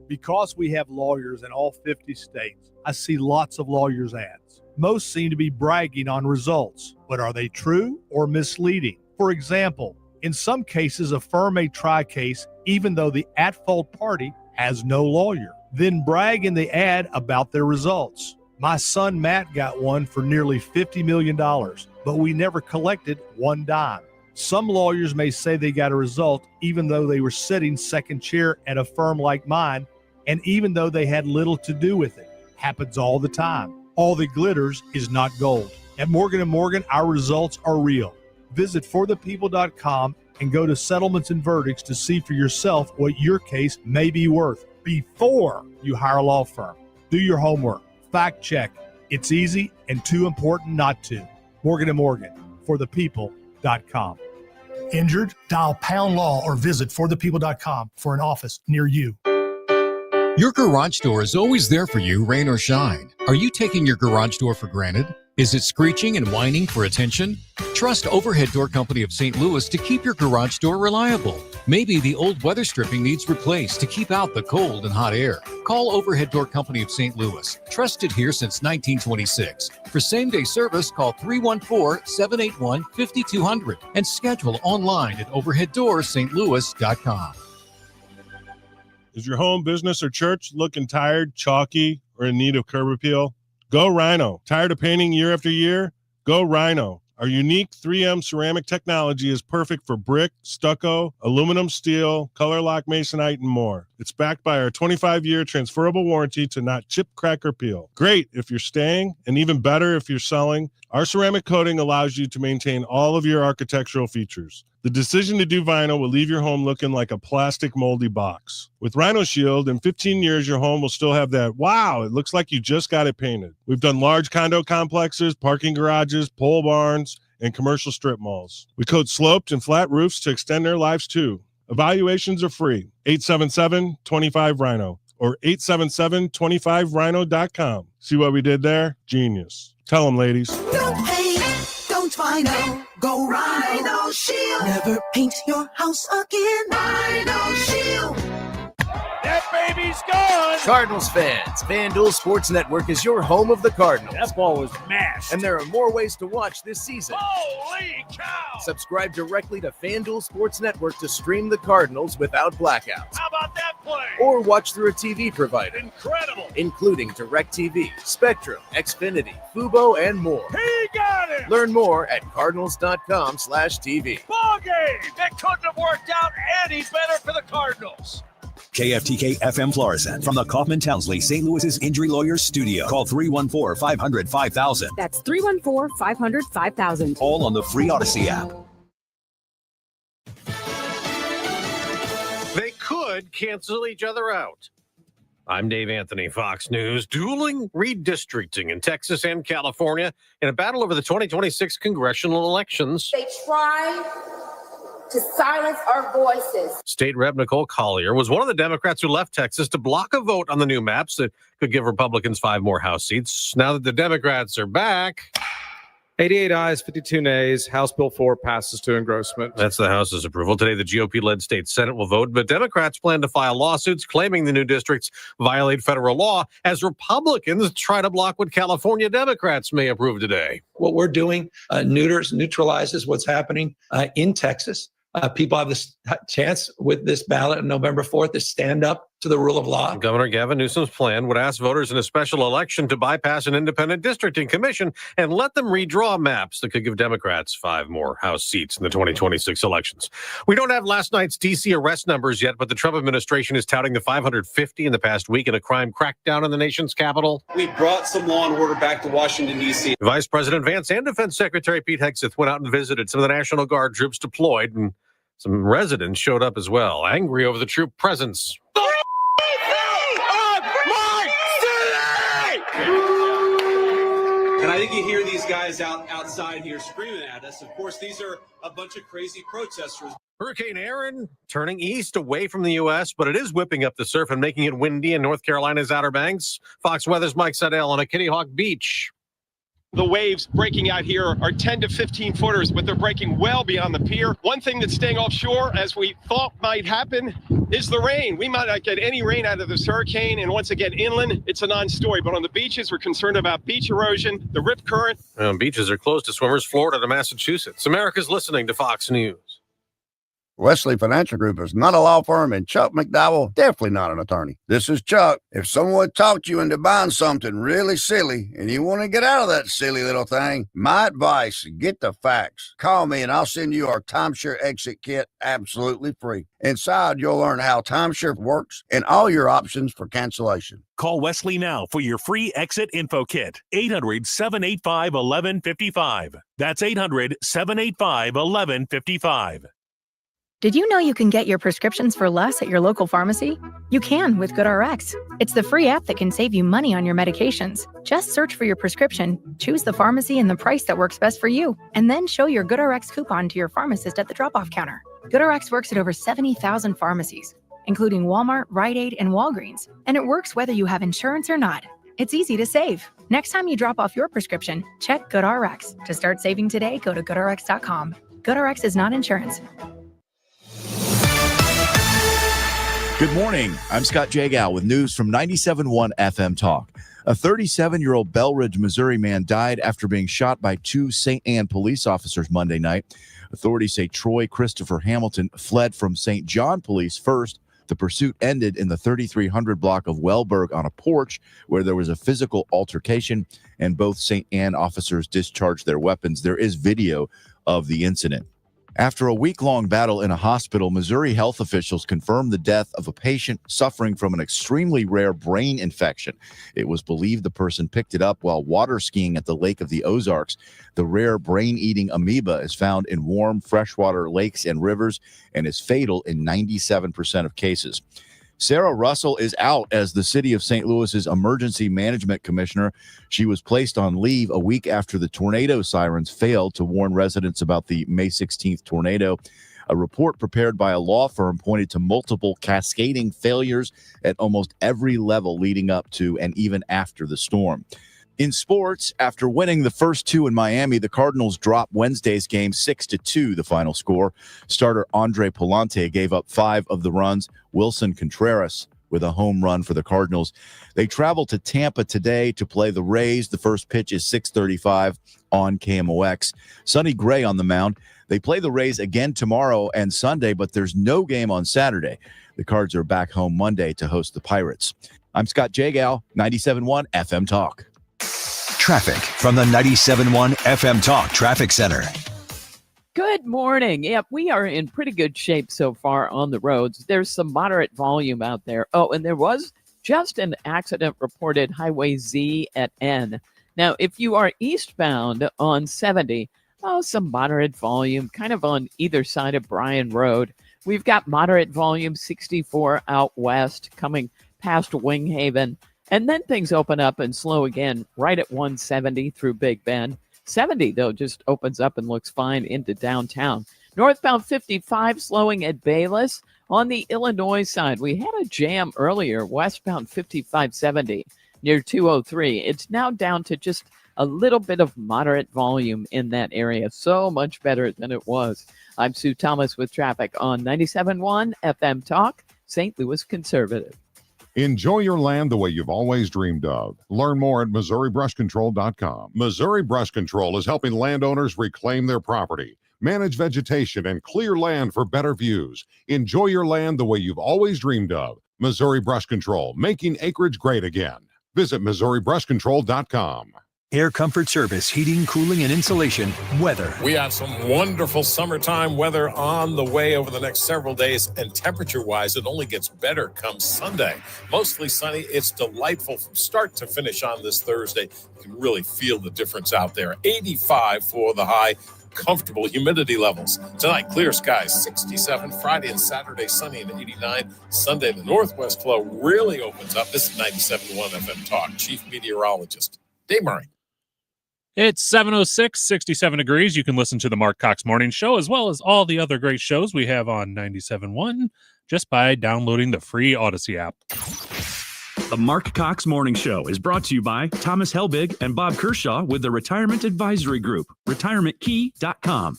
Because we have lawyers in all 50 states, I see lots of lawyers' ads. Most seem to be bragging on results, but are they true or misleading? For example, in some cases, a firm may try a case even though the at-fault party has no lawyer, then brag in the ad about their results. My son Matt got one for nearly $50 million, but we never collected one dime. Some lawyers may say they got a result even though they were sitting second chair at a firm like mine, and even though they had little to do with it. Happens all the time. All that glitters is not gold. At Morgan & Morgan, our results are real. Visit forthepeople.com and go to settlements and verdicts to see for yourself what your case may be worth before you hire a law firm. Do your homework. Fact check. It's easy and too important not to. Morgan & Morgan, forthepeople.com. Injured? Dial pound law or visit forthepeople.com for an office near you. Your garage door is always there for you, rain or shine. Are you taking your garage door for granted? Is it screeching and whining for attention? Trust Overhead Door Company of St. Louis to keep your garage door reliable. Maybe the old weather stripping needs replaced to keep out the cold and hot air. Call Overhead Door Company of St. Louis. Trusted here since 1926. For same-day service, call 314-781-5200 and schedule online at overheaddoorsstlouis.com. Is your home, business, or church looking tired, chalky, or in need of curb appeal? Go Rhino. Tired of painting year after year? Go Rhino. Our unique 3M ceramic technology is perfect for brick, stucco, aluminum, steel, color lock masonite, and more. It's backed by our 25-year transferable warranty to not chip, crack, or peel. Great if you're staying, and even better if you're selling. Our ceramic coating allows you to maintain all of your architectural features. The decision to do vinyl will leave your home looking like a plastic moldy box. With Rhino Shield, in 15 years, your home will still have that, wow, it looks like you just got it painted. We've done large condo complexes, parking garages, pole barns, and commercial strip malls. We coat sloped and flat roofs to extend their lives too. Evaluations are free. 877-25-RHINO or 877-25rhino.com. See what we did there? Genius. Tell them, ladies. Don't paint, don't vinyl, go Rhino Shield. Never paint your house again. Rhino Shield. That baby's gone. Cardinals fans, FanDuel Sports Network is your home of the Cardinals. That ball was mashed. And there are more ways to watch this season. Holy cow! Subscribe directly to FanDuel Sports Network to stream the Cardinals without blackouts. How about that play? Or watch through a TV provider. Incredible. Including DirecTV, Spectrum, Xfinity, Fubo, and more. He got it! Learn more at cardinals.com/TV. Ball game! That couldn't have worked out any better for the Cardinals. KFTK FM Florissant from the Kaufman Townsley St. Louis's Injury Lawyers Studio. Call 314-500-5000. That's 314-500-5000. All on the free Odyssey app. They could cancel each other out. I'm Dave Anthony, Fox News. Dueling redistricting in Texas and California in a battle over the 2026 congressional elections. They try to silence our voices. State Rep Nicole Collier was one of the Democrats who left Texas to block a vote on the new maps that could give Republicans 5 more House seats. Now that the Democrats are back, 88 ayes, 52 nays. House Bill 4 passes to engrossment. That's the House's approval. Today, the GOP-led state Senate will vote, but Democrats plan to file lawsuits claiming the new districts violate federal law as Republicans try to block what California Democrats may approve today. What we're doing neutralizes what's happening in Texas. People have this chance with this ballot on November 4th to stand up to the rule of law. Governor Gavin Newsom's plan would ask voters in a special election to bypass an independent districting commission and let them redraw maps that could give Democrats 5 more House seats in the 2026 elections. We don't have last night's D.C. arrest numbers yet, but the Trump administration is touting the 550 in the past week in a crime crackdown in the nation's capital. We brought some law and order back to Washington, D.C. Vice President Vance and Defense Secretary Pete Hegseth went out and visited some of the National Guard troops deployed, and some residents showed up as well, angry over the troop presence. And I think you hear these guys outside here screaming at us. Of course, these are a bunch of crazy protesters. Hurricane Aaron turning east away from the U.S., but it is whipping up the surf and making it windy in North Carolina's Outer Banks. Fox Weather's Mike Seidel on a Kitty Hawk beach. The waves breaking out here are 10 to 15 footers, but they're breaking well beyond the pier. One thing that's staying offshore, as we thought might happen, is the rain. We might not get any rain out of this hurricane, and once again, inland, it's a non-story. But on the beaches, we're concerned about beach erosion, the rip current. Beaches are closed to swimmers, Florida to Massachusetts. America's listening to Fox News. Wesley Financial Group is not a law firm, and Chuck McDowell definitely not an attorney. This is Chuck. If someone talked you into buying something really silly and you want to get out of that silly little thing, my advice, get the facts. Call me and I'll send you our timeshare exit kit absolutely free. Inside, you'll learn how timeshare works and all your options for cancellation. Call Wesley now for your free exit info kit. 800-785-1155. That's 800-785-1155. Did you know you can get your prescriptions for less at your local pharmacy? You can with GoodRx. It's the free app that can save you money on your medications. Just search for your prescription, choose the pharmacy and the price that works best for you, and then show your GoodRx coupon to your pharmacist at the drop-off counter. GoodRx works at over 70,000 pharmacies, including Walmart, Rite Aid, and Walgreens, and it works whether you have insurance or not. It's easy to save. Next time you drop off your prescription, check GoodRx. To start saving today, go to GoodRx.com. GoodRx is not insurance. Good morning. I'm Scott Jagow with news from 97.1 FM Talk. A 37-year-old Belridge, Missouri man died after being shot by 2 St. Anne police officers Monday night. Authorities say Troy Christopher Hamilton fled from St. John Police first. The pursuit ended in the 3300 block of Wellberg on a porch where there was a physical altercation, and both St. Anne officers discharged their weapons. There is video of the incident. After a week-long battle in a hospital, Missouri health officials confirmed the death of a patient suffering from an extremely rare brain infection. It was believed the person picked it up while water skiing at the Lake of the Ozarks. The rare brain-eating amoeba is found in warm freshwater lakes and rivers and is fatal in 97% of cases. Sarah Russell is out as the city of St. Louis's emergency management commissioner. She was placed on leave a week after the tornado sirens failed to warn residents about the May 16th tornado. A report prepared by a law firm pointed to multiple cascading failures at almost every level leading up to and even after the storm. In sports, after winning the first 2 in Miami, the Cardinals dropped Wednesday's game 6-2, the final score. Starter Andre Palante gave up 5 of the runs. Wilson Contreras with a home run for the Cardinals. They travel to Tampa today to play the Rays. The first pitch is 6:35 on KMOX. Sonny Gray on the mound. They play the Rays again tomorrow and Sunday, but there's no game on Saturday. The Cards are back home Monday to host the Pirates. I'm Scott Jagow, 97.1 FM Talk. Traffic from the 97.1 FM Talk Traffic Center. Good morning. Yep, we are in pretty good shape so far on the roads. There's some moderate volume out there. Oh, and there was just an accident reported Highway Z at N. Now, if you are eastbound on 70, some moderate volume kind of on either side of Bryan Road. We've got moderate volume 64 out west coming past Winghaven. And then things open up and slow again right at 170 through Big Bend. 70, though, just opens up and looks fine into downtown. Northbound 55 slowing at Bayless. On the Illinois side, we had a jam earlier, westbound 5570 near 203. It's now down to just a little bit of moderate volume in that area. So much better than it was. I'm Sue Thomas with traffic on 97.1 FM Talk, St. Louis Conservative. Enjoy your land the way you've always dreamed of. Learn more at MissouriBrushControl.com. Missouri Brush Control is helping landowners reclaim their property, manage vegetation, and clear land for better views. Enjoy your land the way you've always dreamed of. Missouri Brush Control, making acreage great again. Visit MissouriBrushControl.com. Air Comfort Service, heating, cooling, and insulation, weather. We have some wonderful summertime weather on the way over the next several days, and temperature-wise, it only gets better come Sunday. Mostly sunny. It's delightful from start to finish on this Thursday. You can really feel the difference out there. 85 for the high. Comfortable humidity levels. Tonight, clear skies, 67. Friday and Saturday, sunny and 89. Sunday, the northwest flow really opens up. This is 97.1 FM Talk. Chief Meteorologist Dave Murray. It's 7:06, 67 degrees. You can listen to the Marc Cox Morning Show as well as all the other great shows we have on 97.1 just by downloading the free Odyssey app. The Marc Cox Morning Show is brought to you by Thomas Helbig and Bob Kershaw with the Retirement Advisory Group, retirementkey.com.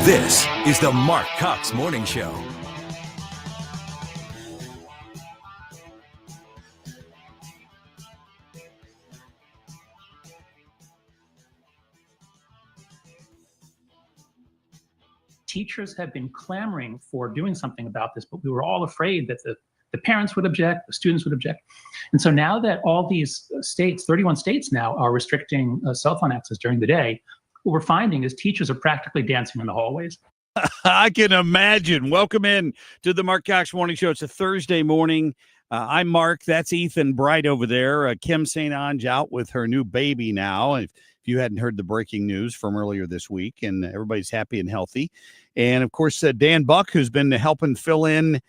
This is the Marc Cox Morning Show. Teachers have been clamoring for doing something about this, but we were all afraid that the parents would object, the students would object. And so now that all these states, 31 states now, are restricting cell phone access during the day, what we're finding is teachers are practically dancing in the hallways. I can imagine. Welcome in to the Marc Cox Morning Show. It's a Thursday morning. I'm Mark. That's Ethan Bright over there. Kim St. Ange out with her new baby now. If you hadn't heard the breaking news from earlier this week, and everybody's happy and healthy. And, of course, Dan Buck, who's been helping fill in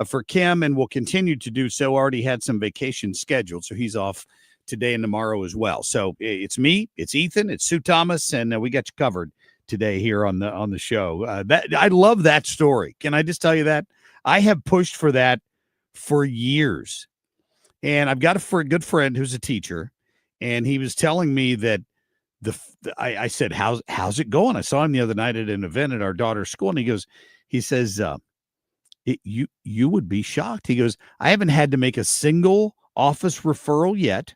for Kim and will continue to do so, already had some vacation scheduled, so he's off today and tomorrow as well. So it's me, it's Ethan, it's Sue Thomas, and we got you covered today here on the show. I love that story. Can I just tell you that? I have pushed for that for years. And I've got a good friend who's a teacher, and he was telling me that I said, how's it going? I saw him the other night at an event at our daughter's school, and he says, you would be shocked. He goes, I haven't had to make a single office referral yet.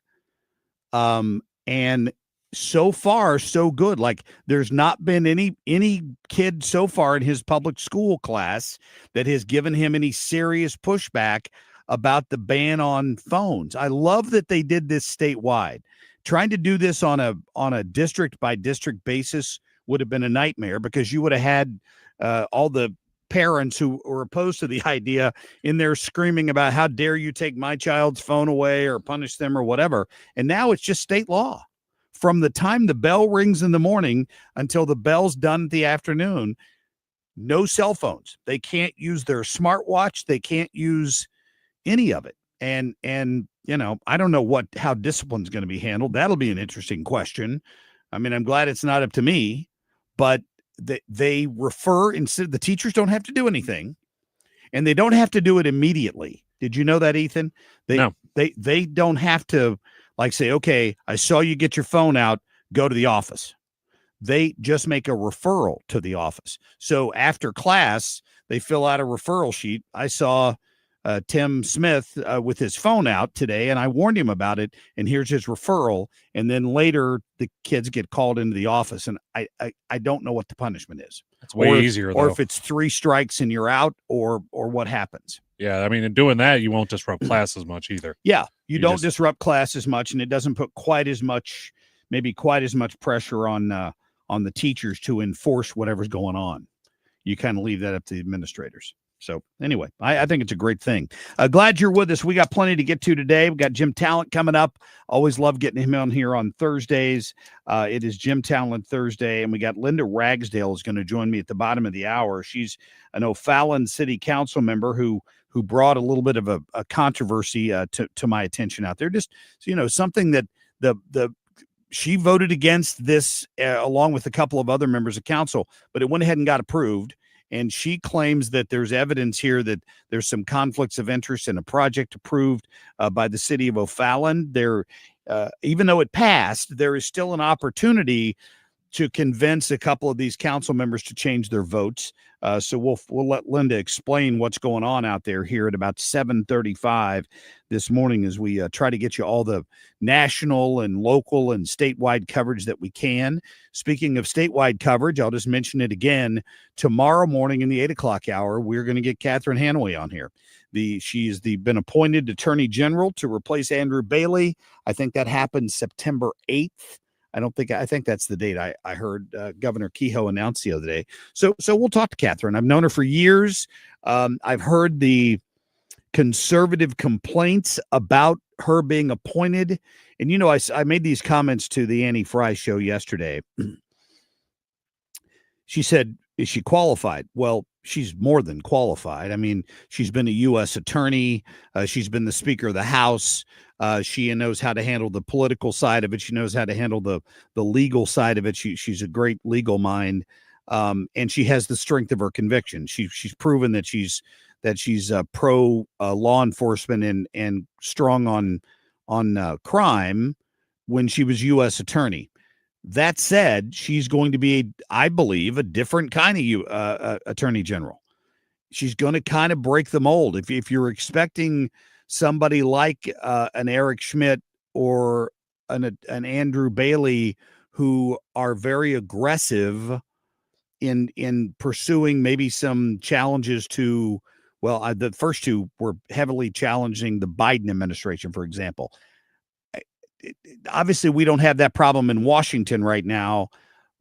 And so far, so good. Like, there's not been any kid so far in his public school class that has given him any serious pushback about the ban on phones. I love that they did this statewide. Trying to do this on a district by district basis would have been a nightmare, because you would have had all the parents who were opposed to the idea in there screaming about, how dare you take my child's phone away or punish them or whatever. And now it's just state law. From the time the bell rings in the morning until the bell's done in the afternoon, no cell phones. They can't use their smartwatch. They can't use any of it. And I don't know how discipline's going to be handled. That'll be an interesting question. I mean, I'm glad it's not up to me, but they refer, instead, the teachers don't have to do anything, and they don't have to do it immediately. Did you know that, Ethan? No. They don't have to, like, say, okay, I saw you get your phone out, go to the office. they just make a referral to the office. So after class, they fill out a referral sheet. I saw Tim Smith with his phone out today, and I warned him about it, and here's his referral. And then later the kids get called into the office, and I don't know what the punishment is. It's way easier, or though. if it's 3 strikes and you're out, or what happens. Yeah, I mean, in doing that, you won't disrupt class as much either. Yeah, you don't disrupt class as much, and it doesn't put quite as much pressure on the teachers to enforce whatever's going on. You kind of leave that up to the administrators. So anyway, I think it's a great thing. Glad you're with us. We got plenty to get to today. We got Jim Talent coming up. Always love getting him on here on Thursdays. It is Jim Talent Thursday, and we got Linda Ragsdale is going to join me at the bottom of the hour. She's an O'Fallon City Council member who brought a little bit of a controversy to my attention out there. Just something that she voted against this along with a couple of other members of council, but it went ahead and got approved. And she claims that there's evidence here that there's some conflicts of interest in a project approved by the city of O'Fallon. Even though it passed, there is still an opportunity to convince a couple of these council members to change their votes. So we'll let Linda explain what's going on out there here at about 7:35 this morning as we try to get you all the national and local and statewide coverage that we can. Speaking of statewide coverage, I'll just mention it again. Tomorrow morning in the 8 o'clock hour, we're going to get Catherine Hanaway on here. She's been appointed Attorney General to replace Andrew Bailey. I think that happened September 8th. I think that's the date I heard Governor Kehoe announce the other day. So we'll talk to Catherine. I've known her for years. I've heard the conservative complaints about her being appointed. And, I made these comments to the Annie Fry show yesterday. She said, is she qualified? Well, she's more than qualified. I mean, she's been a U.S. attorney. She's been the Speaker of the House. She knows how to handle the political side of it. She knows how to handle the legal side of it. She's a great legal mind, and she has the strength of her conviction. She's proven that she's pro law enforcement and strong on crime when she was U.S. attorney. That said, she's going to be, I believe, a different kind of attorney general. She's going to kind of break the mold. If you're expecting somebody like an Eric Schmidt or an Andrew Bailey who are very aggressive in pursuing maybe some challenges to, the first two were heavily challenging the Biden administration, for example. Obviously, we don't have that problem in Washington right now,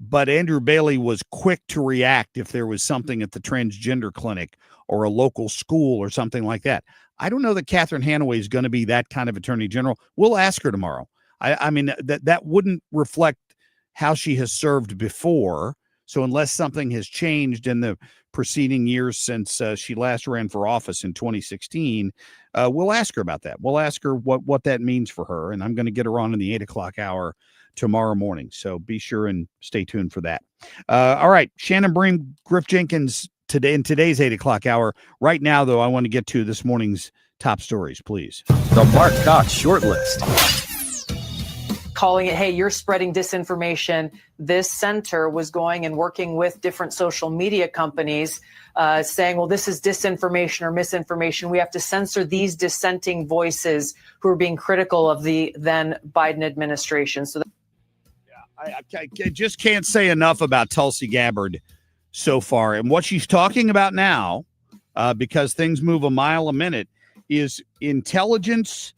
but Andrew Bailey was quick to react if there was something at the transgender clinic or a local school or something like that. I don't know that Catherine Hanaway is going to be that kind of attorney general. We'll ask her tomorrow. I mean, that wouldn't reflect how she has served before. So unless something has changed in the preceding years since she last ran for office in 2016, we'll ask her about that. We'll ask her what that means for her. And I'm going to get her on in the 8 o'clock hour tomorrow morning. So be sure and stay tuned for that. All right. Shannon Bream, Griff Jenkins today in today's 8 o'clock hour. Right now, though, I want to get to this morning's top stories, please. The Marc Cox short list. Calling it, hey, you're spreading disinformation. This center was going and working with different social media companies saying, well, this is disinformation or misinformation. We have to censor these dissenting voices who are being critical of the then Biden administration. So I just can't say enough about Tulsi Gabbard so far. And what she's talking about now, because things move a mile a minute, is intelligence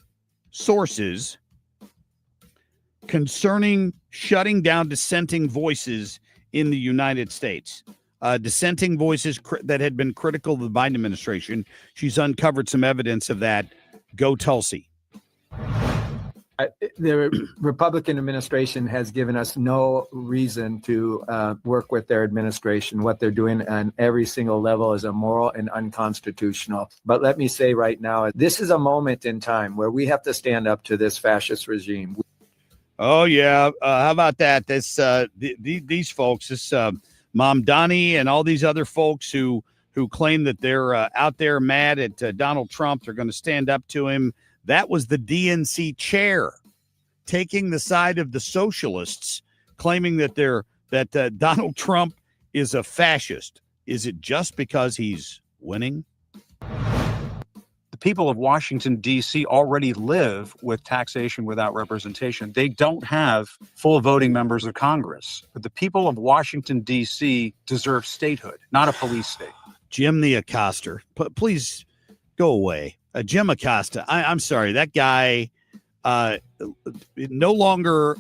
sources concerning shutting down dissenting voices in the United States. Dissenting voices that had been critical of the Biden administration. She's uncovered some evidence of that. Go Tulsi. The Republican administration has given us no reason to work with their administration. What they're doing on every single level is immoral and unconstitutional. But let me say right now, this is a moment in time where we have to stand up to this fascist regime. Oh, yeah. How about that? These folks, this Mamdani and all these other folks who claim that they're out there mad at Donald Trump, they're going to stand up to him. That was the DNC chair taking the side of the socialists, claiming that they're that Donald Trump is a fascist. Is it just because he's winning? The people of Washington, D.C. already live with taxation without representation. They don't have full voting members of Congress. But the people of Washington, D.C. deserve statehood, not a police state. Jim the Acoster, please go away. Jim Acosta, I'm sorry, that guy no longer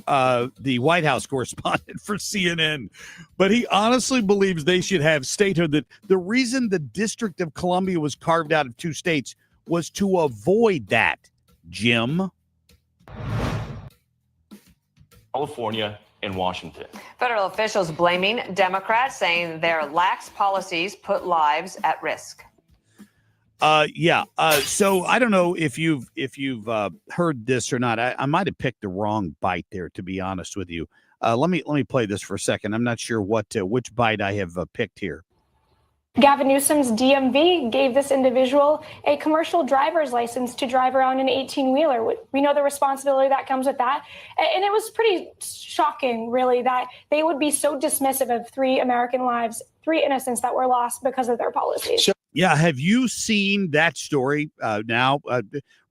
the White House correspondent for CNN, but he honestly believes they should have statehood. That the reason the District of Columbia was carved out of 2 states was to avoid that, Jim. California and Washington. Federal officials blaming Democrats, saying their lax policies put lives at risk. So I don't know if you've heard this or not. I might have picked the wrong bite there, to be honest with you. Let me play this for a second. I'm not sure which bite I have picked here. Gavin Newsom's DMV gave this individual a commercial driver's license to drive around an 18-wheeler. We know the responsibility that comes with that. And it was pretty shocking, really, that they would be so dismissive of 3 American lives, 3 innocents that were lost because of their policies. Yeah, have you seen that story now?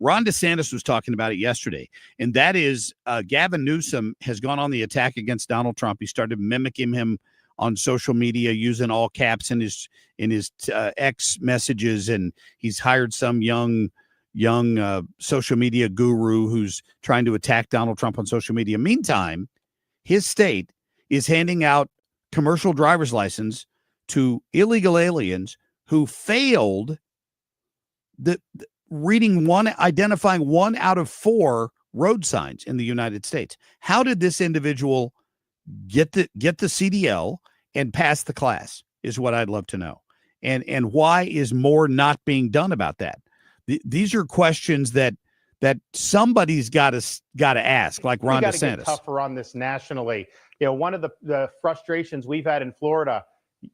Ron DeSantis was talking about it yesterday, and that is Gavin Newsom has gone on the attack against Donald Trump. He started mimicking him on social media, using all caps in his X messages, and he's hired some young social media guru who's trying to attack Donald Trump on social media. Meantime, his state is handing out commercial driver's license to illegal aliens who failed identifying 1 out of 4 road signs in the United States. How did this individual get the CDL and pass the class is what I'd love to know. And why is more not being done about that? These are questions that somebody's got to ask, like Ron DeSantis. Get tougher on this nationally. One of the frustrations we've had in Florida,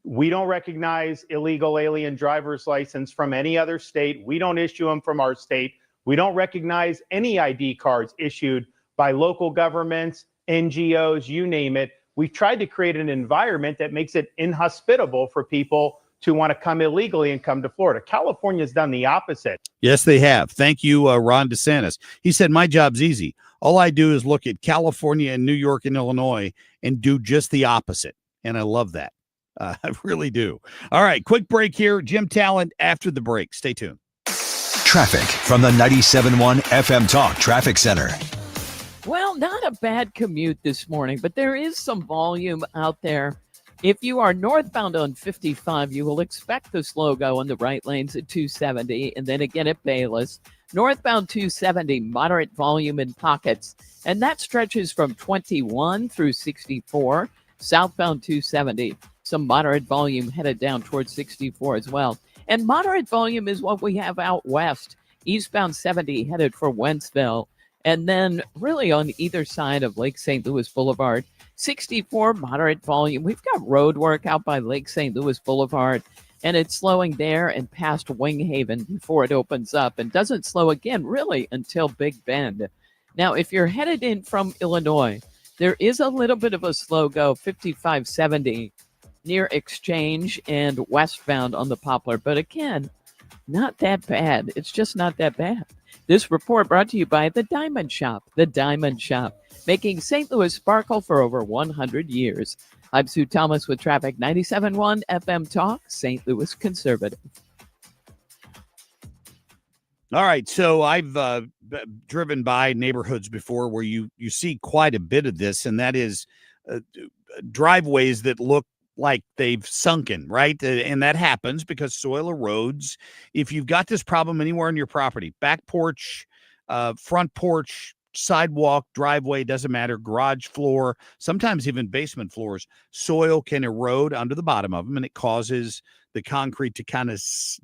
we don't recognize illegal alien driver's license from any other state. We don't issue them from our state. We don't recognize any ID cards issued by local governments, NGOs, you name it. We've tried to create an environment that makes it inhospitable for people to want to come illegally and come to Florida. California's done the opposite. Yes, they have. Thank you, Ron DeSantis. He said, my job's easy. All I do is look at California and New York and Illinois and do just the opposite. And I love that. I really do. All right, quick break here. Jim Talent after the break. Stay tuned. Traffic from the 97.1 FM Talk Traffic Center. Well, not a bad commute this morning, but there is some volume out there. If you are northbound on 55, you will expect the slow go in the right lanes at 270, and then again at Bayless. Northbound 270, moderate volume in pockets, and that stretches from 21 through 64. Southbound 270, some moderate volume headed down towards 64 as well. And moderate volume is what we have out west. Eastbound 70 headed for Wentzville. And then really on either side of Lake St. Louis Boulevard, 64 moderate volume. We've got road work out by Lake St. Louis Boulevard, and it's slowing there and past Winghaven before it opens up, and doesn't slow again really until Big Bend. Now, if you're headed in from Illinois, there is a little bit of a slow go, 5570 near Exchange and westbound on the Poplar. But again, not that bad. It's just not that bad. This report brought to you by The Diamond Shop. The Diamond Shop, making St. Louis sparkle for over 100 years. I'm Sue Thomas with traffic. 97.1 FM Talk, St. Louis Conservative. All right, so I've driven by neighborhoods before where you see quite a bit of this, and that is driveways that look like they've sunken, right? And that happens because soil erodes. If you've got this problem anywhere on your property, back porch, front porch, sidewalk, driveway, doesn't matter, garage floor, sometimes even basement floors, soil can erode under the bottom of them, and it causes the concrete to kind of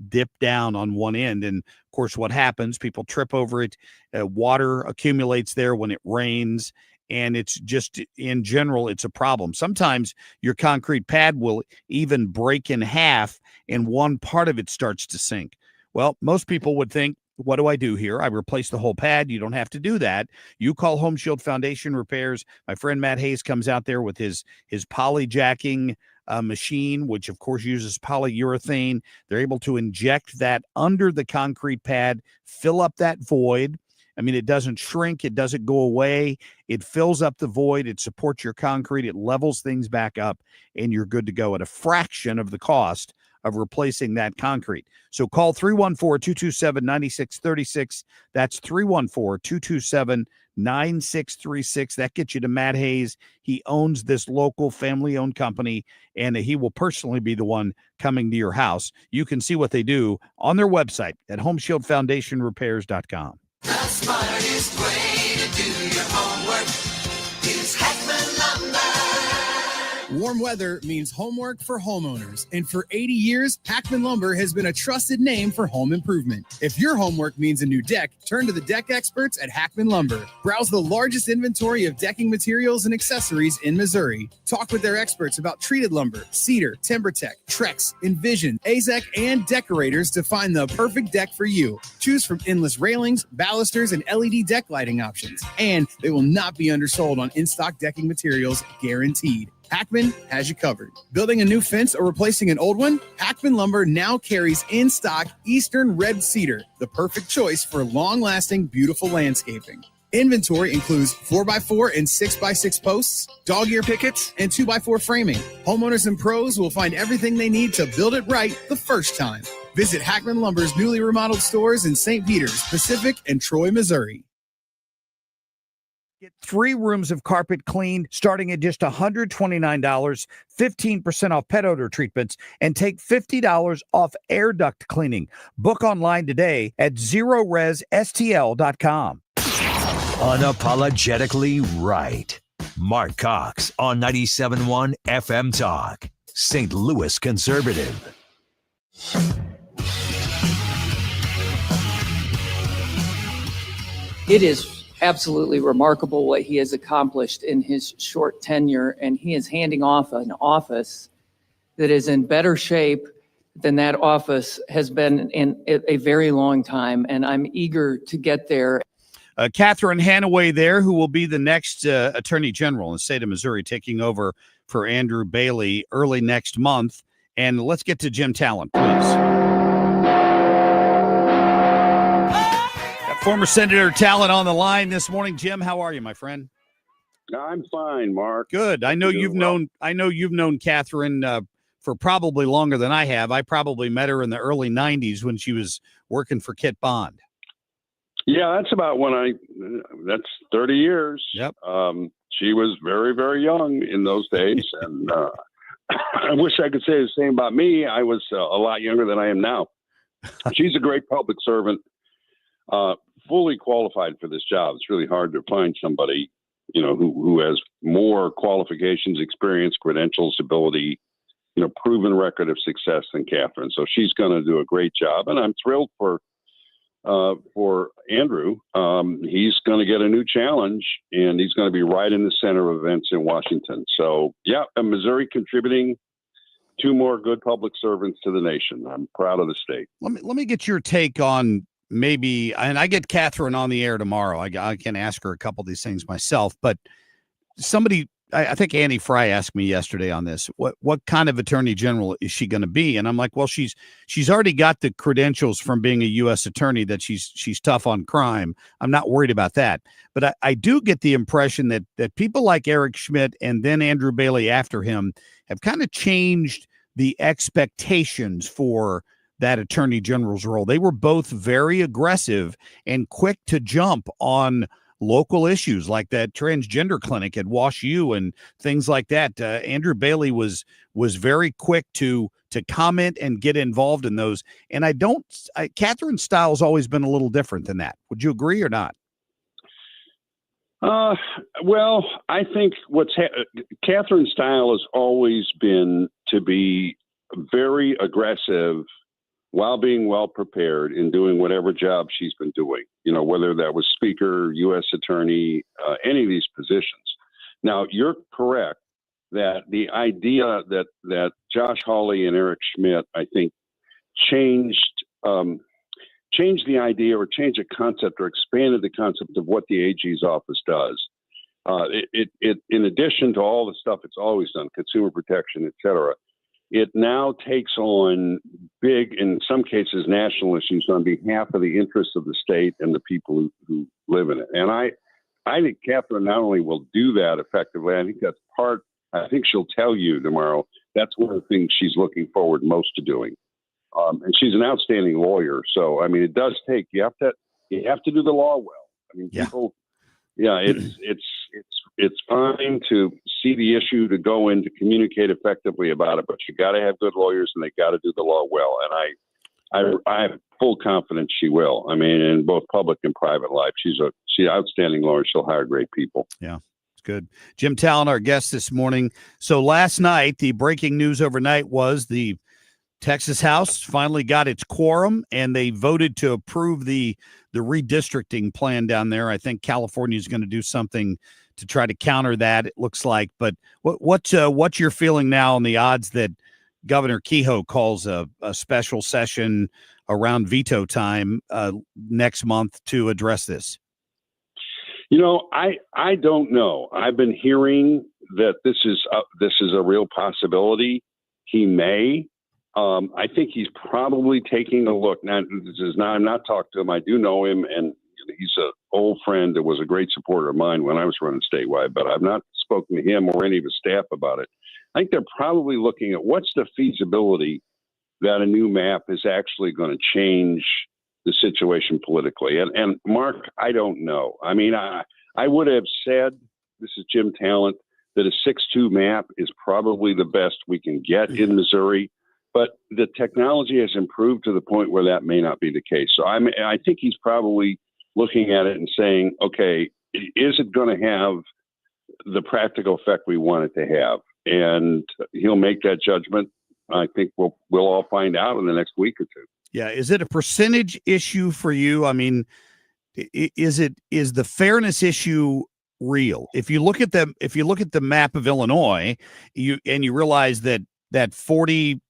dip down on one end. And of course, what happens, people trip over it, water accumulates there when it rains, and it's just, in general, it's a problem. Sometimes your concrete pad will even break in half and one part of it starts to sink. Well, most people would think what do I do here? I replace the whole pad. You don't have to do that. You call Home Shield Foundation Repairs. My friend Matt Hayes comes out there with his poly jacking machine, which of course uses polyurethane. They're able to inject that under the concrete pad, fill up that void. I mean, it doesn't shrink. It doesn't go away. It fills up the void. It supports your concrete. It levels things back up, and you're good to go at a fraction of the cost of replacing that concrete. So call 314-227-9636. That's 314-227-9636. That gets you to Matt Hayes. He owns this local family-owned company, and he will personally be the one coming to your house. You can see what they do on their website at homeshieldfoundationrepairs.com. The smartest way to do your homework is Hackman Lumber. Warm weather means homework for homeowners. And for 80 years, Hackman Lumber has been a trusted name for home improvement. If your homework means a new deck, turn to the deck experts at Hackman Lumber. Browse the largest inventory of decking materials and accessories in Missouri. Talk with their experts about treated lumber, cedar, TimberTech, Trex, Envision, AZEK, and decorators to find the perfect deck for you. Choose from endless railings, balusters, and LED deck lighting options. And they will not be undersold on in-stock decking materials, guaranteed. Hackman has you covered. Building a new fence or replacing an old one? Hackman Lumber now carries in stock Eastern Red Cedar, the perfect choice for long-lasting, beautiful landscaping. Inventory includes 4x4 and 6x6 posts, dog ear pickets, and 2x4 framing. Homeowners and pros will find everything they need to build it right the first time. Visit Hackman Lumber's newly remodeled stores in St. Peters, Pacific, and Troy, Missouri. Get 3 rooms of carpet cleaned starting at just $129, 15% off pet odor treatments, and take $50 off air duct cleaning. Book online today at ZeroResSTL.com. Unapologetically right. Marc Cox on 97.1 FM Talk, St. Louis conservative. It is absolutely remarkable what he has accomplished in his short tenure, and he is handing off an office that is in better shape than that office has been in a very long time, and I'm eager to get there. Catherine Hanaway there, who will be the next Attorney General in the state of Missouri, taking over for Andrew Bailey early next month. And let's get to Jim Talent, please. Former Senator Talent on the line this morning. Jim, how are you, my friend? I'm fine, Mark. Good. I know you've known Catherine for probably longer than I have. I probably met her in the early 90s when she was working for Kit Bond. Yeah, that's about that's 30 years. Yep. She was very, very young in those days. And I wish I could say the same about me. I was a lot younger than I am now. She's a great public servant. Fully qualified for this job. It's really hard to find somebody, who has more qualifications, experience, credentials, ability, proven record of success than Catherine. So she's going to do a great job, and I'm thrilled for Andrew. He's going to get a new challenge, and he's going to be right in the center of events in Washington. So yeah, Missouri contributing 2 more good public servants to the nation. I'm proud of the state. Let me get your take on. Maybe, and I get Catherine on the air tomorrow. I can ask her a couple of these things myself, but I think Annie Fry asked me yesterday on this, what kind of attorney general is she going to be? And I'm like, well, she's already got the credentials from being a U.S. attorney that she's tough on crime. I'm not worried about that. But I do get the impression that people like Eric Schmidt and then Andrew Bailey after him have kind of changed the expectations for that attorney general's role. They were both very aggressive and quick to jump on local issues like that transgender clinic at Wash U and things like that. Andrew Bailey was very quick to comment and get involved in those. And Catherine's style has always been a little different than that. Would you agree or not? Well, I think Catherine's style has always been to be very aggressive while being well prepared in doing whatever job she's been doing, whether that was speaker, U.S. attorney, any of these positions. Now, you're correct that the idea that Josh Hawley and Eric Schmidt, I think, changed changed the idea or changed a concept or expanded the concept of what the AG's office does. It in addition to all the stuff it's always done, consumer protection, et cetera, it now takes on big, in some cases, national issues on behalf of the interests of the state and the people who live in it. And I think Catherine not only will do that effectively, I think she'll tell you tomorrow that's one of the things she's looking forward most to doing. And she's an outstanding lawyer. So, I mean, it does take, you have to do the law well. I mean, people, it's fine to see the issue, to go in, to communicate effectively about it, but you got to have good lawyers and they got to do the law well. And I have full confidence she will. I mean, in both public and private life, she's an outstanding lawyer. She'll hire great people. Yeah. Good. Jim Talent, our guest this morning. So last night, the breaking news overnight was the Texas House finally got its quorum, and they voted to approve the redistricting plan down there. I think California is going to do something to try to counter that, it looks like. But what's your feeling now on the odds that Governor Kehoe calls a special session around veto time next month to address this? You know, I don't know. I've been hearing that this is a real possibility. He may. I think he's probably taking a look. Now, I'm not talking to him. I do know him, and he's an old friend that was a great supporter of mine when I was running statewide, but I've not spoken to him or any of his staff about it. I think they're probably looking at what's the feasibility that a new map is actually going to change the situation politically. And Mark, I don't know. I mean, I would have said, this is Jim Talent, that a 6-2 map is probably the best we can get in Missouri. But the technology has improved to the point where that may not be the case. So I think he's probably looking at it and saying, okay, is it going to have the practical effect we want it to have? And he'll make that judgment. I think we'll all find out in the next week or two. Yeah. Is it a percentage issue for you? I mean, is the fairness issue real? If you look at the map of Illinois, you realize that 47%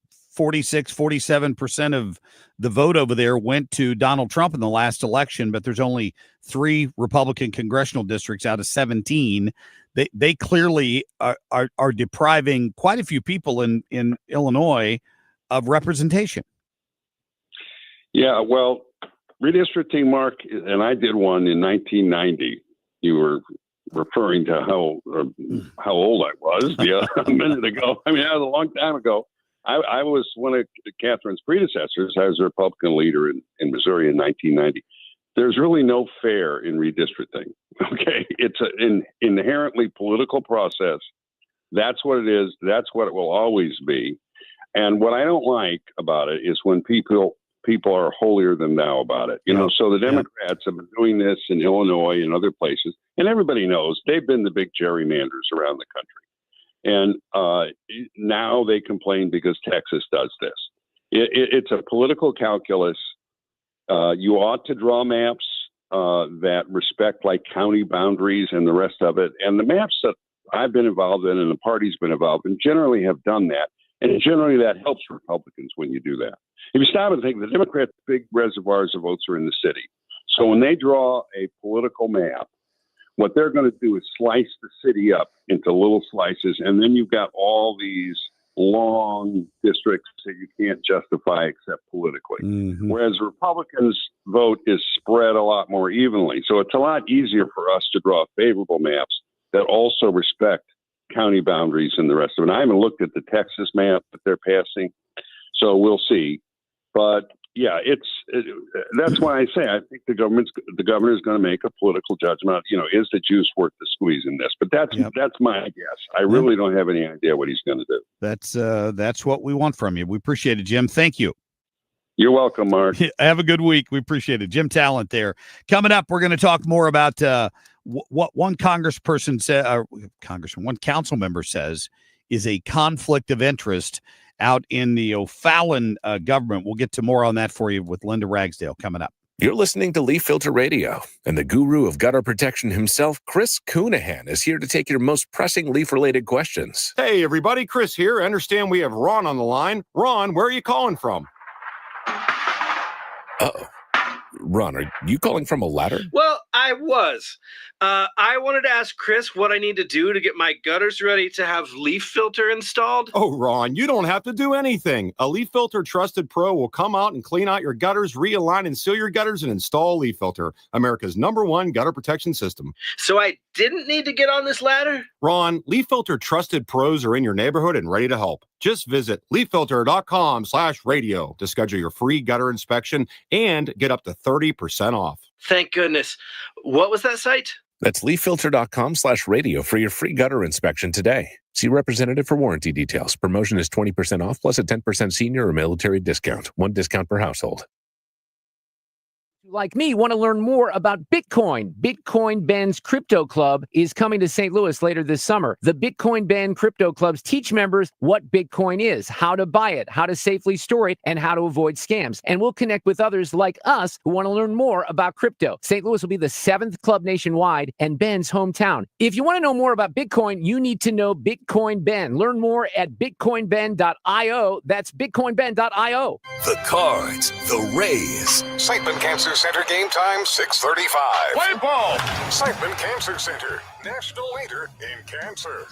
of the vote over there went to Donald Trump in the last election, but there's only 3 Republican congressional districts out of 17. They clearly are depriving quite a few people in Illinois of representation. Yeah, well, redistricting, Mark, and I did one in 1990. You were referring to how old I was a minute ago. I mean, that was a long time ago. I was one of Catherine's predecessors. I was a Republican leader in Missouri in 1990. There's really no fair in redistricting. Okay, it's an inherently political process. That's what it is. That's what it will always be. And what I don't like about it is when people are holier than thou about it. You know, so the Democrats have been doing this in Illinois and other places, and everybody knows they've been the big gerrymanders around the country. And now they complain because Texas does this. It's a political calculus. You ought to draw maps that respect like county boundaries and the rest of it. And the maps that I've been involved in and the party's been involved in generally have done that. And generally that helps Republicans when you do that. If you stop and think, the Democrats' big reservoirs of votes are in the city. So when they draw a political map, what they're going to do is slice the city up into little slices, and then you've got all these long districts that you can't justify except politically. Mm-hmm. Whereas Republicans' vote is spread a lot more evenly. So it's a lot easier for us to draw favorable maps that also respect county boundaries and the rest of it. And I haven't looked at the Texas map that they're passing, so we'll see. But yeah, that's why I say I think the governor is going to make a political judgment. You know, is the juice worth the squeeze in this? But that's my guess. I really don't have any idea what he's going to do. That's what we want from you. We appreciate it, Jim. Thank you. You're welcome, Mark. Have a good week. We appreciate it. Jim Talent there. Coming up, we're going to talk more about what one congressperson said, one council member says is a conflict of interest out in the O'Fallon government. We'll get to more on that for you with Linda Ragsdale coming up. You're listening to Leaf Filter Radio, and the guru of gutter protection himself, Chris Coonahan, is here to take your most pressing leaf-related questions. Hey, everybody. Chris here. I understand we have Ron on the line. Ron, where are you calling from? Uh-oh. Ron, are you calling from a ladder? Well, I was. I wanted to ask Chris what I need to do to get my gutters ready to have leaf filter installed. Oh, Ron, you don't have to do anything. A Leaf Filter Trusted Pro will come out and clean out your gutters, realign and seal your gutters, and install Leaf Filter, America's #1 gutter protection system. So I didn't need to get on this ladder? Ron, Leaf Filter Trusted Pros are in your neighborhood and ready to help. Just visit leaffilter.com/radio to schedule your free gutter inspection and get up to 30% off. Thank goodness. What was that site? That's leaffilter.com/radio for your free gutter inspection today. See representative for warranty details. Promotion is 20% off plus a 10% senior or military discount. One discount per household. Like me, want to learn more about Bitcoin. Bitcoin Ben's Crypto Club is coming to St. Louis later this summer. The Bitcoin Ben Crypto Clubs teach members what Bitcoin is, how to buy it, how to safely store it, and how to avoid scams. And we'll connect with others like us who want to learn more about crypto. St. Louis will be the 7th club nationwide and Ben's hometown. If you want to know more about Bitcoin, you need to know Bitcoin Ben. Learn more at bitcoinben.io. That's bitcoinben.io. The Cards, the Rays, Siteman Cancer Center game time 6:35. Play ball. Siteman Cancer Center, national leader in cancer.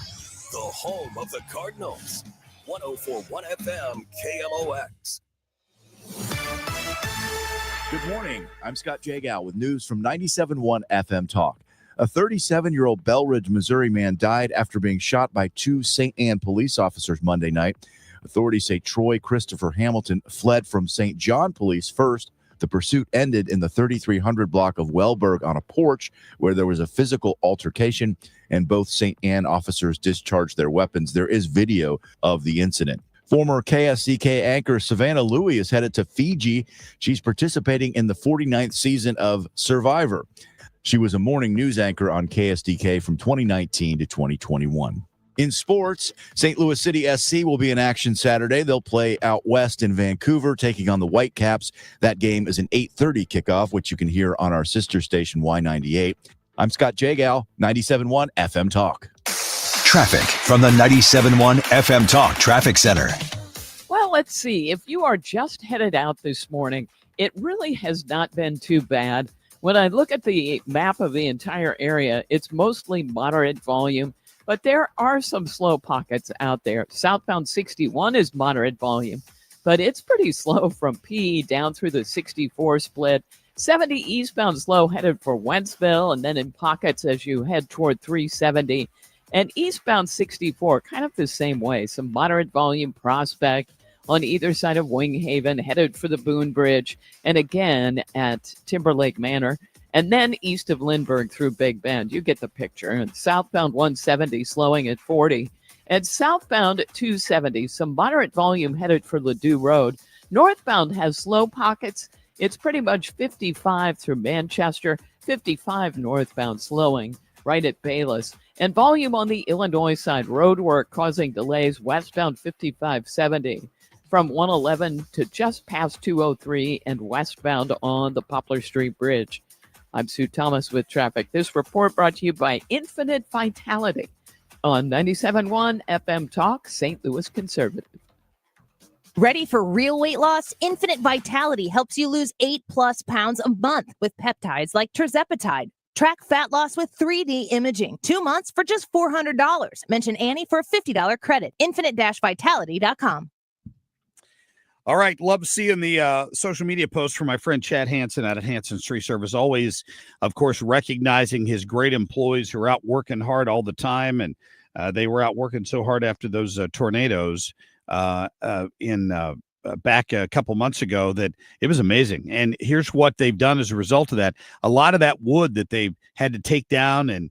the home of the Cardinals. 104.1 FM KMOX. Good morning. I'm Scott Jagow with news from 97.1 FM Talk. A 37-year-old Belridge, Missouri man died after being shot by two St. Anne police officers Monday night. Authorities say Troy Christopher Hamilton fled from St. John Police first. The pursuit ended in the 3300 block of Wellberg on a porch where there was a physical altercation, and both St. Anne officers discharged their weapons. There is video of the incident. Former KSDK anchor Savannah Louie is headed to Fiji. She's participating in the 49th season of Survivor. She was a morning news anchor on KSDK from 2019 to 2021. In sports, St. Louis City SC will be in action Saturday. They'll play out west in Vancouver, taking on the Whitecaps. That game is an 8:30 kickoff, which you can hear on our sister station, Y98. I'm Scott Jagow, 97.1 FM Talk. Traffic from the 97.1 FM Talk Traffic Center. Well, let's see. If you are just headed out this morning, it really has not been too bad. When I look at the map of the entire area, it's mostly moderate volume. But there are some slow pockets out there. Southbound 61 is moderate volume, but it's pretty slow from P down through the 64 split. 70 eastbound slow headed for Wentzville, and then in pockets as you head toward 370. And eastbound 64, kind of the same way. Some moderate volume Prospect on either side of Winghaven, headed for the Boone Bridge, and again at Timberlake Manor. And then east of Lindbergh through Big Bend. You get the picture. And southbound 170 slowing at 40. And southbound 270, some moderate volume headed for Ladue Road. Northbound has slow pockets. It's pretty much 55 through Manchester, 55 northbound slowing right at Bayless. And volume on the Illinois side, road work causing delays westbound 5570 from 111 to just past 203 and westbound on the Poplar Street Bridge. I'm Sue Thomas with traffic. This report brought to you by Infinite Vitality on 97.1 FM Talk, St. Louis Conservative. Ready for real weight loss? Infinite Vitality helps you lose 8+ pounds a month with peptides like tirzepatide. Track fat loss with 3D imaging. 2 months for just $400. Mention Annie for a $50 credit. Infinite-vitality.com. All right. Love seeing the social media posts from my friend Chad Hansen out at Hansen's Tree Service. Always, of course, recognizing his great employees who are out working hard all the time. And they were out working so hard after those tornadoes back a couple months ago that it was amazing. And here's what they've done as a result of that. A lot of that wood that they've had to take down and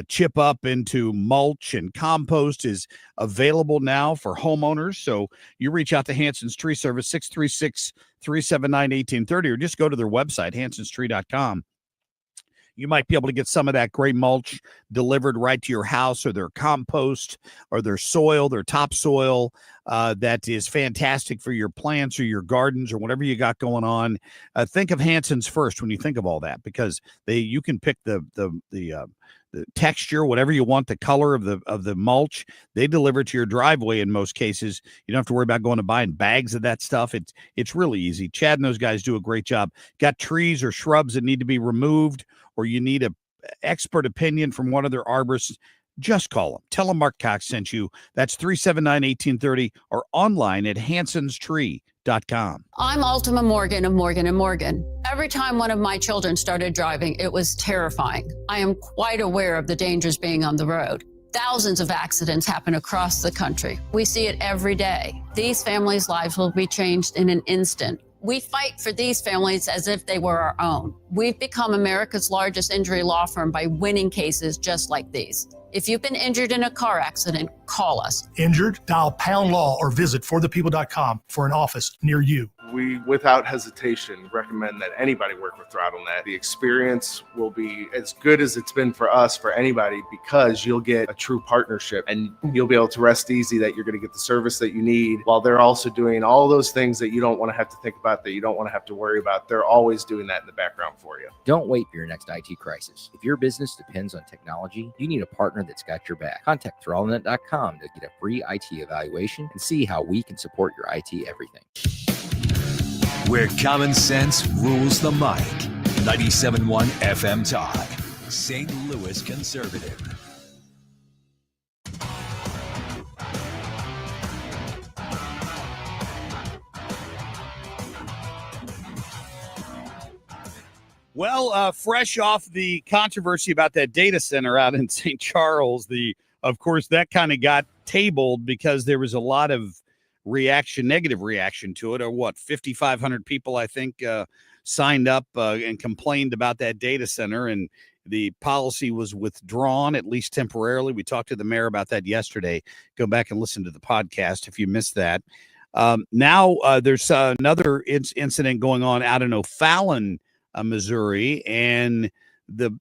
chip up into mulch and compost is available now for homeowners. So you reach out to Hansen's Tree Service, 636-379-1830, or just go to their website, hansenstree.com. You might be able to get some of that gray mulch delivered right to your house, or their compost or their soil, their topsoil that is fantastic for your plants or your gardens or whatever you got going on. Think of Hansen's first when you think of all that, because you can pick the texture, whatever you want, the color of the mulch. They deliver it to your driveway in most cases. You don't have to worry about going to buying bags of that stuff. It's really easy. Chad and those guys do a great job. Got trees or shrubs that need to be removed, or you need a expert opinion from one of their arborists, just call them. Tell them Marc Cox sent you. That's 379-1830 or online at hansonstree.com. I'm Ultima Morgan of Morgan & Morgan. Every time one of my children started driving, it was terrifying. I am quite aware of the dangers being on the road. Thousands of accidents happen across the country. We see it every day. These families' lives will be changed in an instant. We fight for these families as if they were our own. We've become America's largest injury law firm by winning cases just like these. If you've been injured in a car accident, call us. Injured? Dial #law or visit forthepeople.com for an office near you. We, without hesitation, recommend that anybody work with ThrottleNet. The experience will be as good as it's been for us, for anybody, because you'll get a true partnership and you'll be able to rest easy that you're going to get the service that you need, while they're also doing all those things that you don't want to have to think about, that you don't want to have to worry about. They're always doing that in the background for you. Don't wait for your next IT crisis. If your business depends on technology, you need a partner that's got your back. Contact ThrottleNet.com to get a free IT evaluation and see how we can support your IT everything. Where common sense rules the mic. 97.1 FM Talk. St. Louis Conservative. Well, fresh off the controversy about that data center out in St. Charles, of course, that kind of got tabled because there was a lot of negative reaction to it. Or what, 5,500 people, I think, signed up and complained about that data center, and the policy was withdrawn, at least temporarily. We talked to the mayor about that yesterday. Go back and listen to the podcast if you missed that. Now there's another incident going on out in O'Fallon, Missouri, and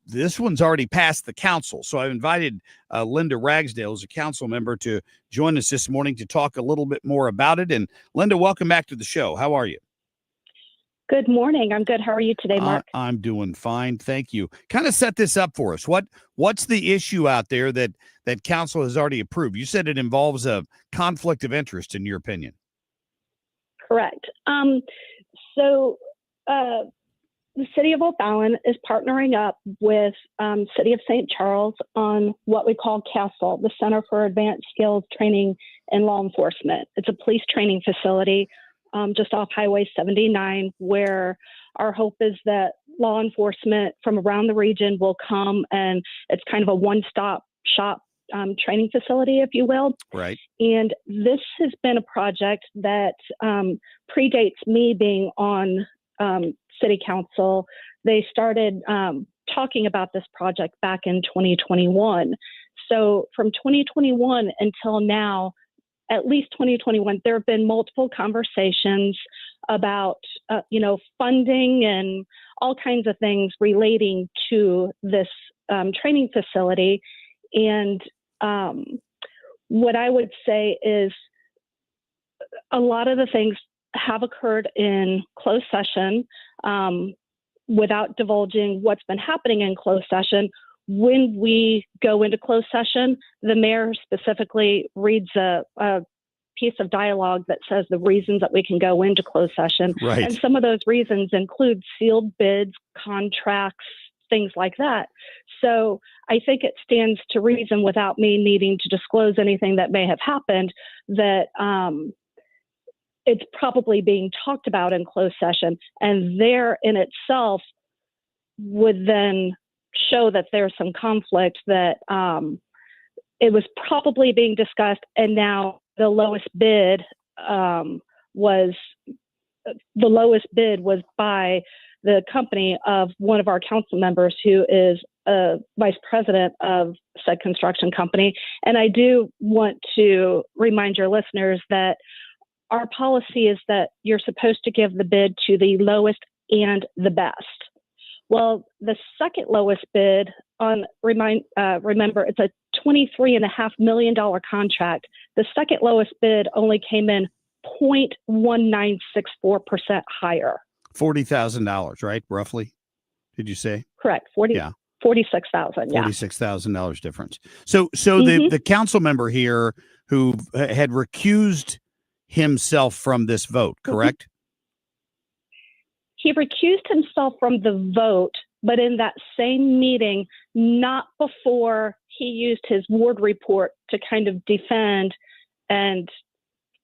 this one's already passed the council. So I invited Linda Ragsdale, as a council member, to join us this morning to talk a little bit more about it. And Linda, welcome back to the show. How are you? Good morning. I'm good. How are you today, Mark? I'm doing fine. Thank you. Kind of set this up for us. What's the issue out there that council has already approved? You said it involves a conflict of interest, in your opinion. Correct. The city of O'Fallon is partnering up with city of St. Charles on what we call CASTLE, the Center for Advanced Skills Training in Law Enforcement. It's a police training facility just off Highway 79, where our hope is that law enforcement from around the region will come, and it's kind of a one-stop shop training facility, if you will. Right. And this has been a project that predates me being on city council. They started talking about this project back in 2021. So from 2021 until now, at least 2021, there have been multiple conversations about, funding and all kinds of things relating to this training facility. And what I would say is a lot of the things have occurred in closed session. Without divulging what's been happening in closed session, when we go into closed session, the mayor specifically reads a piece of dialogue that says the reasons that we can go into closed session. Right. And some of those reasons include sealed bids, contracts, things like that. So I think it stands to reason, without me needing to disclose anything that may have happened, that it's probably being talked about in closed session, and there in itself would then show that there's some conflict, that it was probably being discussed, and now the lowest bid was by the company of one of our council members, who is a vice president of said construction company. And I do want to remind your listeners that our policy is that you're supposed to give the bid to the lowest and the best. Well, the second lowest bid remember, it's a $23.5 million contract. The second lowest bid only came in 0.1964% higher. $40,000, right? Roughly. Did you say? Correct. 40. Yeah. $46,000. Yeah. $46,000 difference. So the council member here who had recused himself from this vote, correct? He recused himself from the vote, but in that same meeting, not before he used his ward report to kind of defend and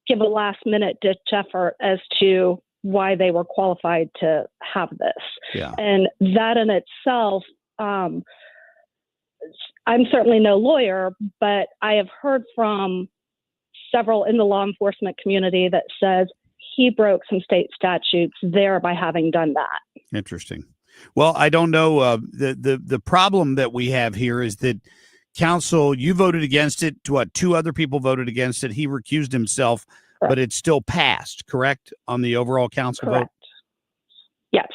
give a last minute ditch effort as to why they were qualified to have this. Yeah. And that in itself, I'm certainly no lawyer, but I have heard from several in the law enforcement community that says he broke some state statutes there by having done that. Interesting. Well, I don't know. The problem that we have here is that council, you voted against it. Two other people voted against it. He recused himself, correct, but it still passed, correct, on the overall council correct. vote? Yes.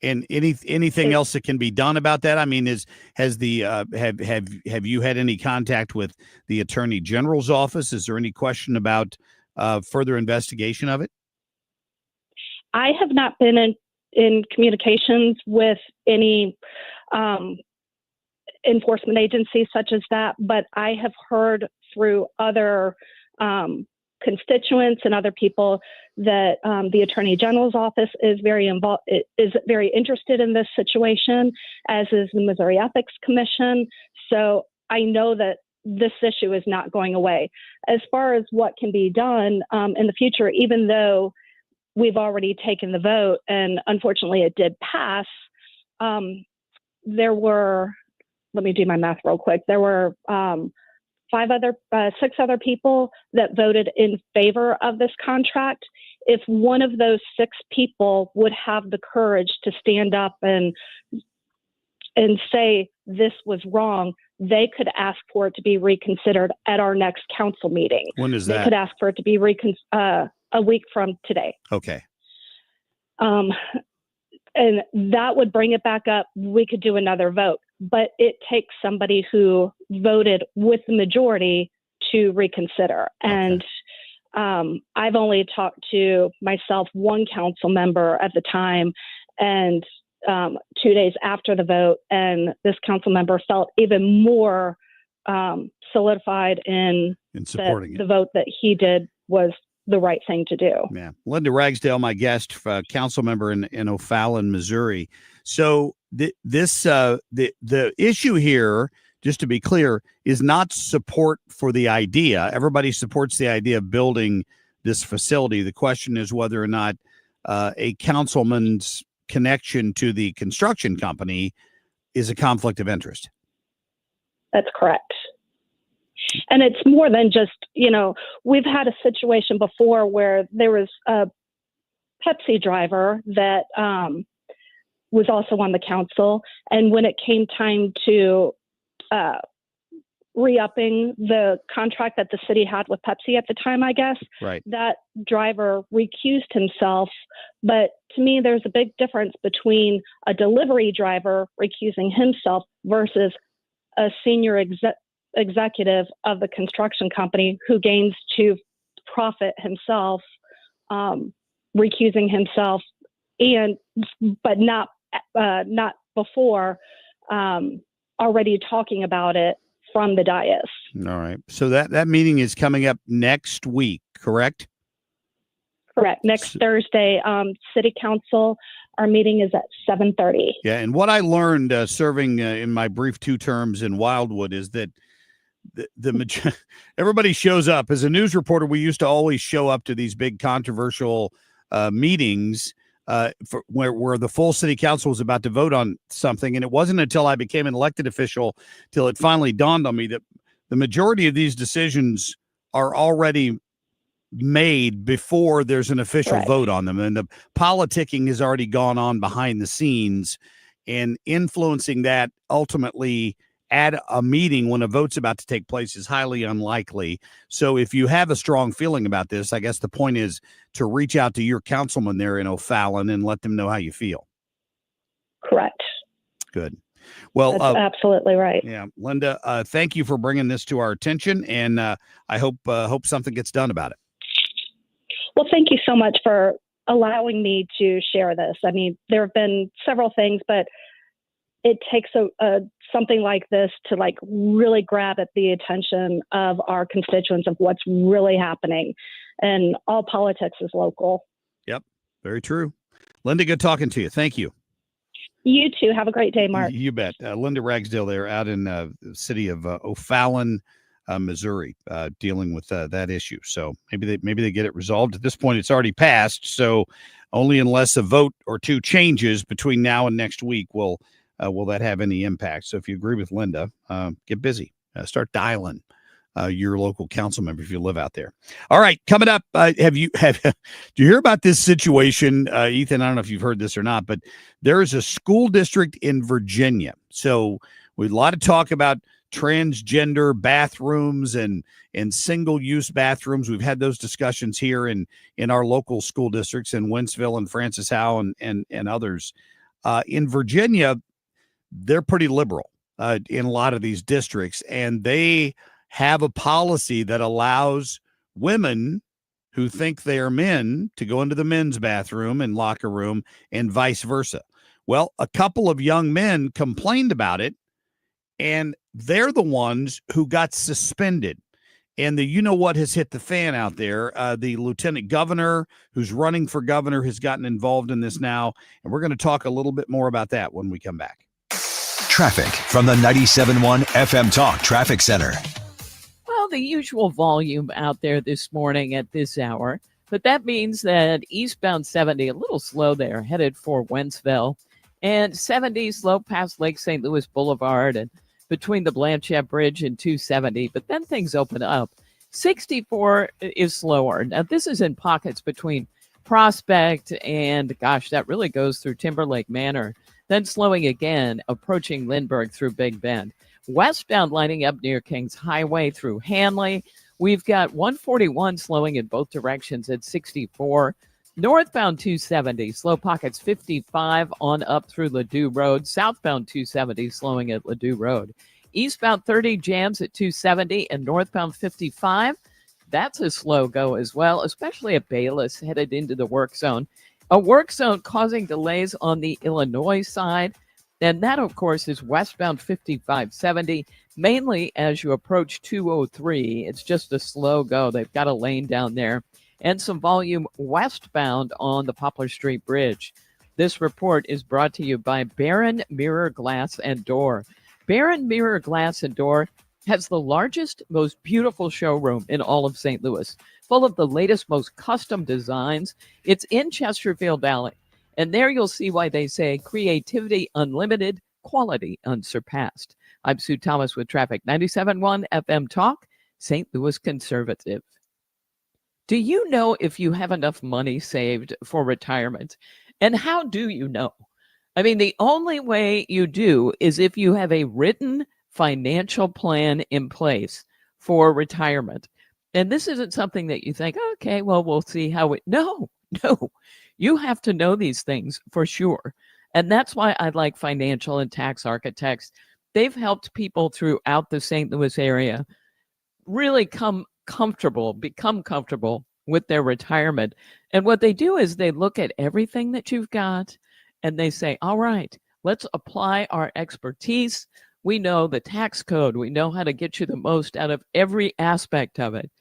And anything else that can be done about that? I mean, have you had any contact with the Attorney General's office? Is there any question about further investigation of it? I have not been in communications with any enforcement agencies such as that, but I have heard through other constituents and other people that the Attorney General's office is very involved, is very interested in this situation, as is the Missouri Ethics Commission. So I know that this issue is not going away. As far as what can be done in the future, even though we've already taken the vote and unfortunately it did pass, there were, let me do my math real quick, there were 6 other people that voted in favor of this contract. If one of those 6 people would have the courage to stand up and say this was wrong, they could ask for it to be reconsidered at our next council meeting. When is that? They could ask for it to be a week from today. Okay. And that would bring it back up. We could do another vote, but it takes somebody who voted with the majority to reconsider. Okay. And I've only talked to myself, one council member at the time, and 2 days after the vote, and this council member felt even more solidified in supporting the vote that he did was the right thing to do. Yeah. Linda Ragsdale, my guest, council member in O'Fallon, Missouri. So the issue here, just to be clear, is not support for the idea. Everybody supports the idea of building this facility. The question is whether or not a councilman's connection to the construction company is a conflict of interest. That's correct. And it's more than just, we've had a situation before where there was a Pepsi driver that was also on the council. And when it came time to re-upping the contract that the city had with Pepsi at the time, I guess, right, that driver recused himself. But to me, there's a big difference between a delivery driver recusing himself versus a senior executive of the construction company who gains to profit himself, recusing himself, but not before already talking about it from the dais. All right. So that meeting is coming up next week, correct? Correct. Next Thursday, City Council. Our meeting is at 7:30. Yeah, and what I learned serving in my brief 2 terms in Wildwood is that everybody shows up. As a news reporter, we used to always show up to these big controversial meetings where the full city council was about to vote on something. And it wasn't until I became an elected official till it finally dawned on me that the majority of these decisions are already made before there's an official vote on them. And the politicking has already gone on behind the scenes, and influencing that ultimately at a meeting when a vote's about to take place is highly unlikely. So if you have a strong feeling about this, I guess the point is to reach out to your councilman there in O'Fallon and let them know how you feel. Correct. Good. Well, that's absolutely right. Yeah. Linda, thank you for bringing this to our attention, and I hope something gets done about it. Well, thank you so much for allowing me to share this. I mean, there have been several things, but it takes something like this to like really grab at the attention of our constituents of what's really happening. And all politics is local. Yep. Very true. Linda, good talking to you. Thank you. You too. Have a great day, Mark. You bet. Linda Ragsdale there out in the city of O'Fallon, Missouri, dealing with that issue. So maybe they get it resolved. At this point, it's already passed. So only unless a vote or two changes between now and next week will that have any impact. So if you agree with Linda, get busy. Start dialing your local council member if you live out there. All right, coming up, do you hear about this situation, Ethan? I don't know if you've heard this or not, but there is a school district in Virginia. So with a lot of talk about transgender bathrooms and single-use bathrooms. We've had those discussions here in our local school districts in Wentzville and Francis Howe and others. In Virginia, they're pretty liberal in a lot of these districts, and they have a policy that allows women who think they are men to go into the men's bathroom and locker room and vice versa. Well, a couple of young men complained about it, and they're the ones who got suspended. And what has hit the fan out there. The lieutenant governor who's running for governor has gotten involved in this now. And we're going to talk a little bit more about that when we come back. Traffic from the 97.1 FM Talk Traffic Center. Well, the usual volume out there this morning at this hour. But that means that eastbound 70, a little slow there, headed for Wentzville. And 70 slow past Lake St. Louis Boulevard and between the Blanchette Bridge and 270, but then things open up. 64 is slower. Now, this is in pockets between Prospect and, that really goes through Timberlake Manor, then slowing again, approaching Lindbergh through Big Bend. Westbound lining up near Kings Highway through Hanley. We've got 141 slowing in both directions at 64. Northbound 270, slow pockets 55 on up through Ladue Road. Southbound 270, slowing at Ladue Road. Eastbound 30 jams at 270 and northbound 55. That's a slow go as well, especially at Bayless headed into the work zone. A work zone causing delays on the Illinois side. And that, of course, is westbound 5570, mainly as you approach 203. It's just a slow go. They've got a lane down there. And some volume westbound on the Poplar Street Bridge. This report is brought to you by Barron Mirror Glass and Door. Barron Mirror Glass and Door has the largest, most beautiful showroom in all of St. Louis, full of the latest, most custom designs. It's in Chesterfield Valley, and there you'll see why they say creativity unlimited, quality unsurpassed. I'm Sue Thomas with Traffic, 97.1 FM Talk, St. Louis Conservative. Do you know if you have enough money saved for retirement? And how do you know? I mean, the only way you do is if you have a written financial plan in place for retirement. And this isn't something that you think, okay, well, we'll see how it. No. You have to know these things for sure. And that's why I like Financial and Tax Architects. They've helped people throughout the St. Louis area really become comfortable with their retirement. And what they do is they look at everything that you've got and they say, all right, let's apply our expertise. We know the tax code. We know how to get you the most out of every aspect of it.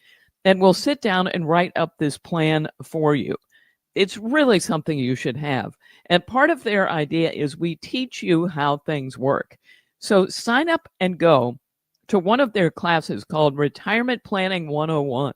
And we'll sit down and write up this plan for you. It's really something you should have. And part of their idea is we teach you how things work. So sign up and go to one of their classes called Retirement Planning 101.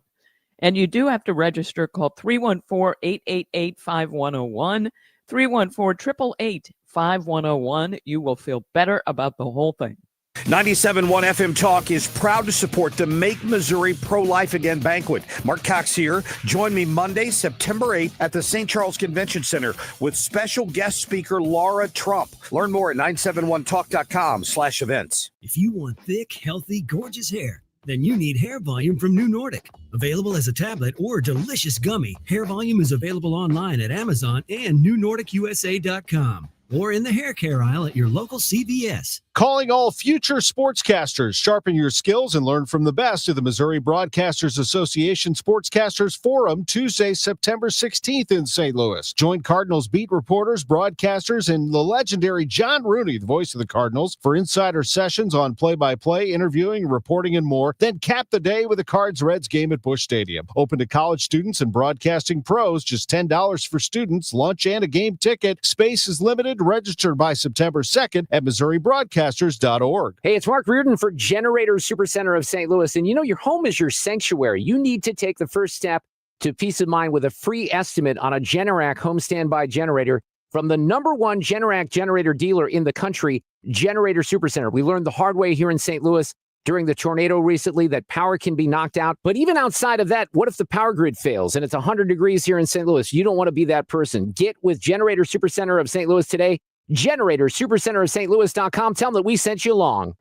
And you do have to register. Call 314-888-5101, 314-888-5101. You will feel better about the whole thing. 97.1 FM Talk is proud to support the Make Missouri Pro-Life Again banquet. Marc Cox here. Join me Monday, September 8th at the St. Charles Convention Center with special guest speaker Laura Trump. Learn more at 971talk.com/events. If you want thick, healthy, gorgeous hair, then you need Hair Volume from New Nordic. Available as a tablet or delicious gummy, Hair Volume is available online at Amazon and NewNordicUSA.com. or in the hair care aisle at your local CVS. Calling all future sportscasters. Sharpen your skills and learn from the best of the Missouri Broadcasters Association Sportscasters Forum Tuesday, September 16th in St. Louis. Join Cardinals beat reporters, broadcasters, and the legendary John Rooney, the voice of the Cardinals, for insider sessions on play-by-play, interviewing, reporting, and more. Then cap the day with a Cards-Reds game at Busch Stadium. Open to college students and broadcasting pros. Just $10 for students, lunch, and a game ticket. Space is limited. Register by September 2nd at MissouriBroadcasters.org. Hey, it's Mark Reardon for Generator Supercenter of St. Louis. And you know, your home is your sanctuary. You need to take the first step to peace of mind with a free estimate on a Generac home standby generator from the #1 Generac generator dealer in the country, Generator Supercenter. We learned the hard way here in St. Louis during the tornado recently that power can be knocked out. But even outside of that, what if the power grid fails and it's 100 degrees here in St. Louis? You don't want to be that person. Get with Generator Supercenter of St. Louis today. Generator Supercenter of St. Louis.com. Tell them that we sent you along.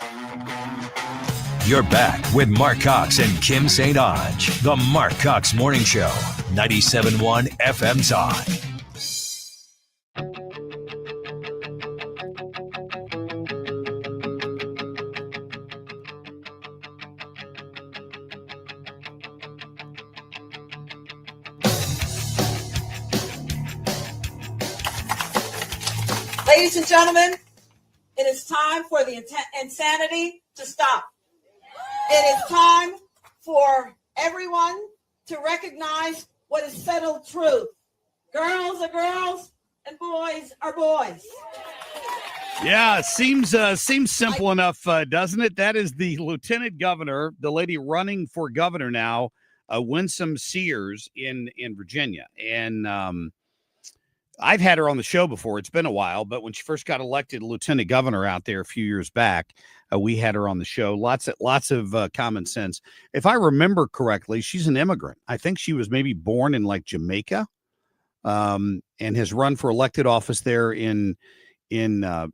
You're back with Marc Cox and Kim St. Onge. The Marc Cox Morning Show, 97.1 FM Talk. Ladies and gentlemen, it is time for the insanity to stop. It is time for everyone to recognize what is settled truth. Girls are girls and boys are boys. Yeah, seems simple enough, doesn't it? That is the lieutenant governor, the lady running for governor now, Winsome Sears in Virginia. And I've had her on the show before. It's been a while, but when she first got elected lieutenant governor out there a few years back, we had her on the show. Lots of common sense. If I remember correctly, she's an immigrant. I think she was maybe born in like Jamaica, and has run for elected office there in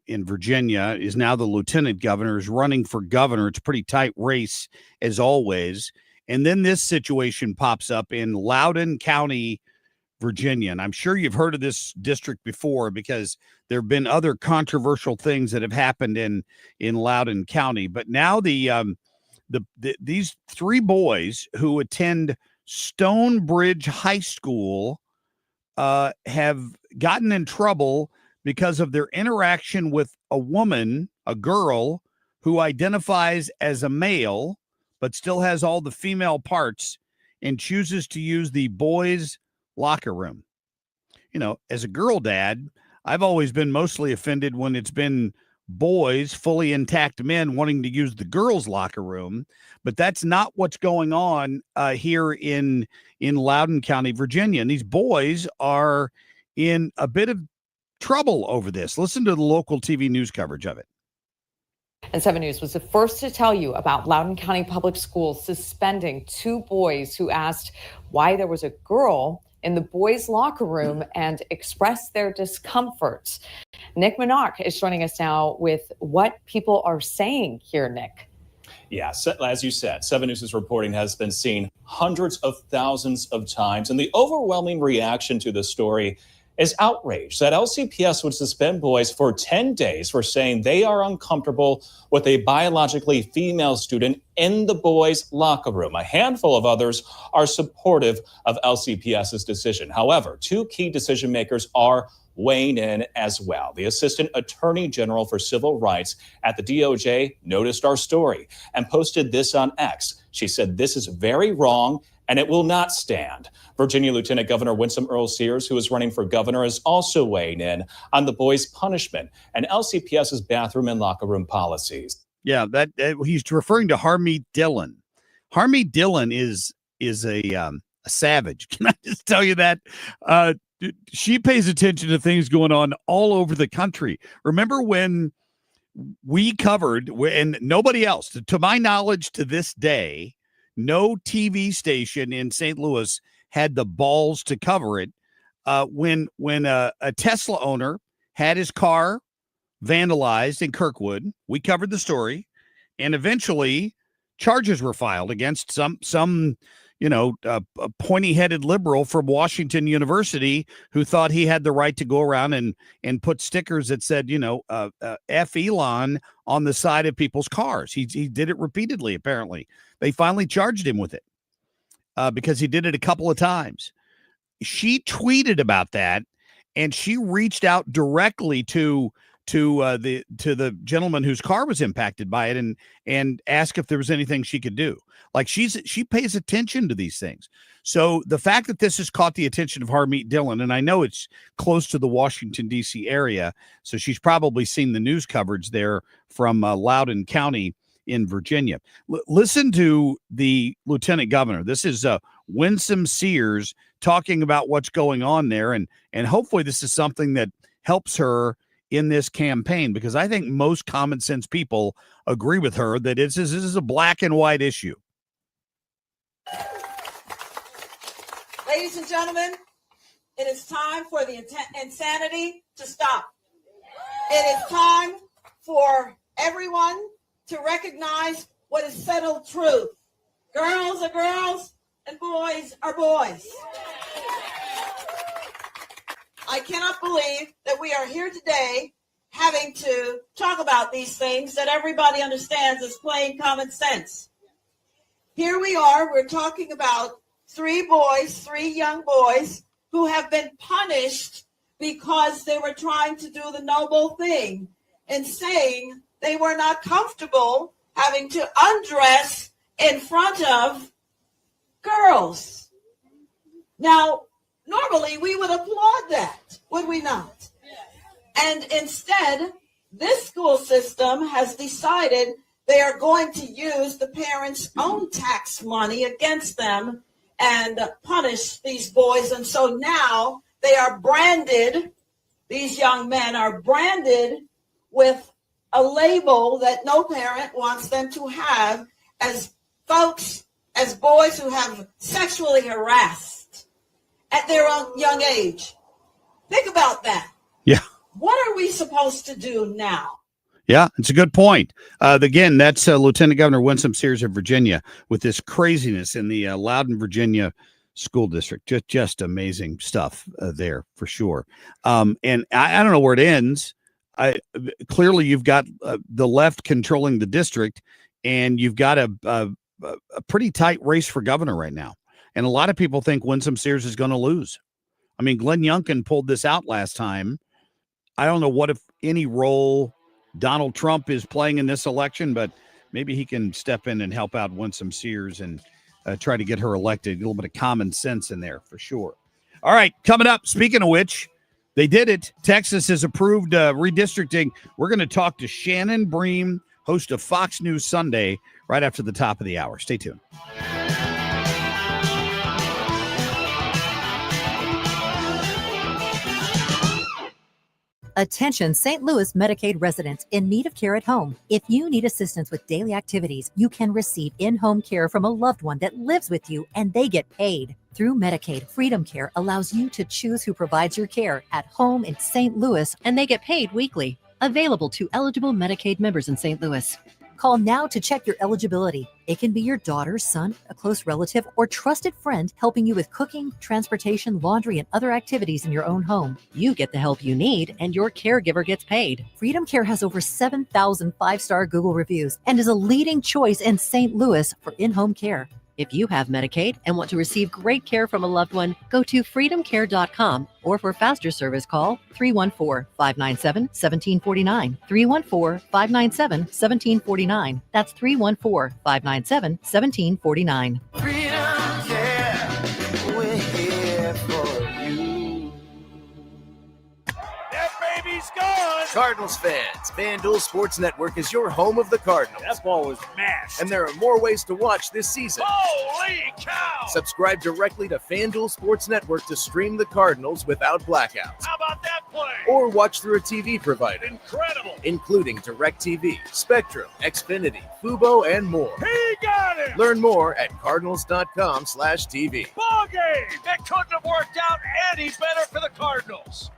Virginia. Is now the lieutenant governor. Is running for governor. It's a pretty tight race as always. And then this situation pops up in Loudoun County, Virginia. And I'm sure you've heard of this district before because there have been other controversial things that have happened in Loudoun County. But now these three boys who attend Stonebridge High School have gotten in trouble because of their interaction with a woman, a girl who identifies as a male, but still has all the female parts and chooses to use the boys' locker room. You know, as a girl dad, I've always been mostly offended when it's been boys, fully intact men wanting to use the girls' locker room, but that's not what's going on here in Loudoun County, Virginia. And these boys are in a bit of trouble over this. Listen to the local TV news coverage of it. And 7 News was the first to tell you about Loudoun County Public Schools suspending two boys who asked why there was a girl in the boys' locker room and expressed their discomfort. Nick Minark is joining us now with what people are saying here, Nick. Yeah, as you said, 7 News' reporting has been seen hundreds of thousands of times, and the overwhelming reaction to this story is outrage that LCPS would suspend boys for 10 days for saying they are uncomfortable with a biologically female student in the boys' locker room. A handful of others are supportive of LCPS's decision. However, two key decision makers are weighing in as well. The Assistant Attorney General for Civil Rights at the DOJ noticed our story and posted this on X. She said, "This is very wrong and it will not stand." Virginia Lieutenant Governor Winsome Earl Sears, who is running for governor, is also weighing in on the boys' punishment and LCPS's bathroom and locker room policies. Yeah, that he's referring to Harmeet Dillon. Harmeet Dillon is a savage. Can I just tell you that? She pays attention to things going on all over the country. Remember when we covered, and nobody else, to my knowledge to this day, no TV station in St. Louis had the balls to cover it. When a Tesla owner had his car vandalized in Kirkwood, we covered the story, and eventually charges were filed against some a pointy-headed liberal from Washington University who thought he had the right to go around and put stickers that said, F Elon on the side of people's cars. He did it repeatedly, apparently. They finally charged him with it because he did it a couple of times. She tweeted about that, and she reached out directly to the gentleman whose car was impacted by it and asked if there was anything she could do. Like she pays attention to these things. So the fact that this has caught the attention of Harmeet Dillon, and I know it's close to the Washington, D.C. area, so she's probably seen the news coverage there from Loudoun County in Virginia. Listen to the lieutenant governor. This is Winsome Sears talking about what's going on there, and hopefully this is something that helps her in this campaign, because I think most common sense people agree with her that this is a black and white issue. Ladies and gentlemen, it is time for the insanity to stop. It is time for everyone to recognize what is settled truth. Girls are girls and boys are boys. I cannot believe that we are here today having to talk about these things that everybody understands as plain common sense. Here we are, we're talking about three young boys who have been punished because they were trying to do the noble thing and saying they were not comfortable having to undress in front of girls. Now, normally, we would applaud that, would we not? And instead, this school system has decided they are going to use the parents' own tax money against them and punish these boys. And so now they are branded, these young men are branded with a label that no parent wants them to have as boys who have sexually harassed at their own young age. Think about that. Yeah. What are we supposed to do now? Yeah, it's a good point. Again, that's Lieutenant Governor Winsome Sears of Virginia with this craziness in the Loudoun, Virginia school district. Just amazing stuff there for sure. And I don't know where it ends. Clearly, you've got the left controlling the district, and you've got a pretty tight race for governor right now. And a lot of people think Winsome Sears is going to lose. I mean, Glenn Youngkin pulled this out last time. I don't know what if any role Donald Trump is playing in this election, but maybe he can step in and help out Winsome Sears and try to get her elected. A little bit of common sense in there for sure. All right, coming up, speaking of which, they did it. Texas has approved redistricting. We're going to talk to Shannon Bream, host of Fox News Sunday, right after the top of the hour. Stay tuned. Attention St. Louis Medicaid residents in need of care at home. If you need assistance with daily activities, you can receive in-home care from a loved one that lives with you and they get paid. Through Medicaid, Freedom Care allows you to choose who provides your care at home in St. Louis, and they get paid weekly. Available to eligible Medicaid members in St. Louis. Call now to check your eligibility. It can be your daughter, son, a close relative, or trusted friend helping you with cooking, transportation, laundry, and other activities in your own home. You get the help you need, and your caregiver gets paid. Freedom Care has over 7,000 five-star Google reviews and is a leading choice in St. Louis for in-home care. If you have Medicaid and want to receive great care from a loved one, go to freedomcare.com, or for faster service, call 314-597-1749. 314-597-1749. That's 314-597-1749. Freedom Care, we're here for you. That baby's gone. Cardinals fans, FanDuel Sports Network is your home of the Cardinals. That ball was mashed. And there are more ways to watch this season. Holy cow! Subscribe directly to FanDuel Sports Network to stream the Cardinals without blackouts. How about that play? Or watch through a TV provider. Incredible. Including DirecTV, Spectrum, Xfinity, Fubo, and more. He got it! Learn more at cardinals.com/TV. Ball game! That couldn't have worked out any better for the Cardinals.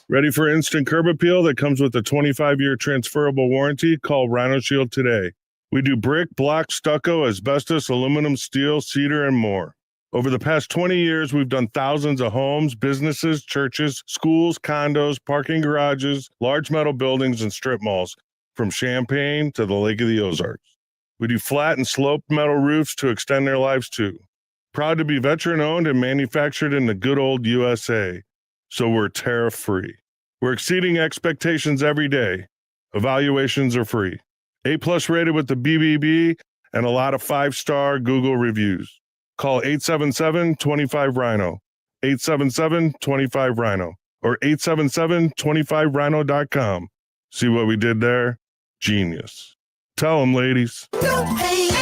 Ready for instant curb appeal that comes with a 25-year transferable warranty? Call Rhino Shield today. We do brick, block, stucco, asbestos, aluminum, steel, cedar, and more. Over the past 20 years, we've done thousands of homes, businesses, churches, schools, condos, parking garages, large metal buildings, and strip malls, from Champaign to the Lake of the Ozarks. We do flat and sloped metal roofs to extend their lives too. Proud to be veteran-owned and manufactured in the good old USA, so we're tariff-free. We're exceeding expectations every day. Evaluations are free. A+ rated with the BBB and a lot of 5-star Google reviews. Call 877-25-RHINO, 877-25-RHINO, or 877-25rhino.com. See what we did there? Genius. Tell them, ladies. Don't paint,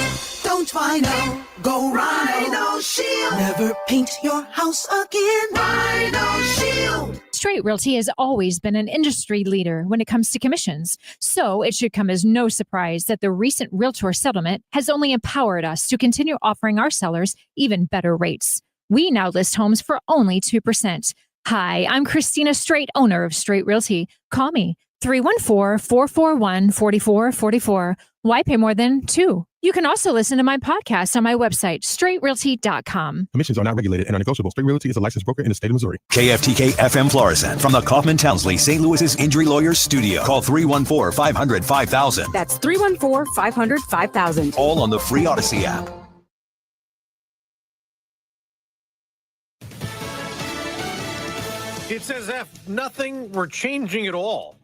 don't Rhino, go Rhino Shield. Never paint your house again. Rhino Shield. Straight Realty has always been an industry leader when it comes to commissions, so it should come as no surprise that the recent Realtor settlement has only empowered us to continue offering our sellers even better rates. We now list homes for only 2%. Hi, I'm Christina Straight, owner of Straight Realty. Call me 314-441-4444. Why pay more than 2? You can also listen to my podcast on my website, straightrealty.com. Commissions are not regulated and are negotiable. Straight Realty is a licensed broker in the state of Missouri. KFTK FM Florissant from the Kaufman Townsley St. Louis's Injury Lawyers Studio. Call 314-500-5000. That's 314-500-5000. All on the free Odyssey app. It's as if nothing were changing at all.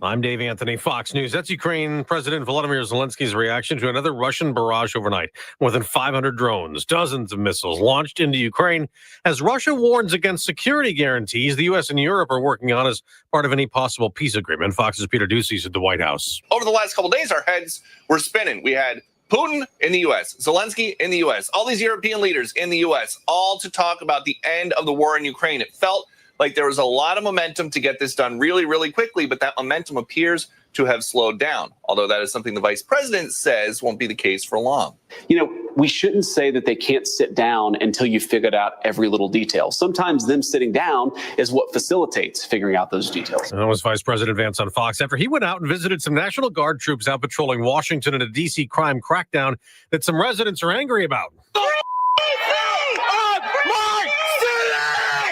I'm Dave Anthony, Fox News. That's Ukraine President Volodymyr Zelensky's reaction to another Russian barrage overnight. More than 500 drones, dozens of missiles launched into Ukraine as Russia warns against security guarantees the U.S. and Europe are working on as part of any possible peace agreement. Fox's Peter Ducey's at the White House. Over the last couple of days, our heads were spinning. We had Putin in the U.S., Zelensky in the U.S., all these European leaders in the U.S., all to talk about the end of the war in Ukraine. It felt like there was a lot of momentum to get this done really, really quickly, but that momentum appears to have slowed down, although that is something the vice president says won't be the case for long. You know, we shouldn't say that they can't sit down until you figured out every little detail. Sometimes them sitting down is what facilitates figuring out those details. And that was Vice President Vance on Fox after he went out and visited some National Guard troops out patrolling Washington in a D.C. crime crackdown that some residents are angry about.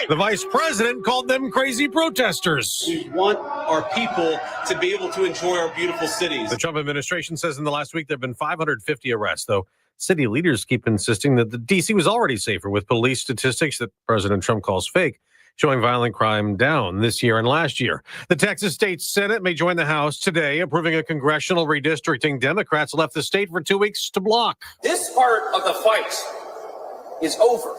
The vice president called them crazy protesters. We want our people to be able to enjoy our beautiful cities. The Trump administration says in the last week there have been 550 arrests, though city leaders keep insisting that the D.C. was already safer, with police statistics that President Trump calls fake showing violent crime down this year and last year. The Texas State Senate may join the House today, approving a congressional redistricting Democrats left the state for 2 weeks to block. This part of the fight is over,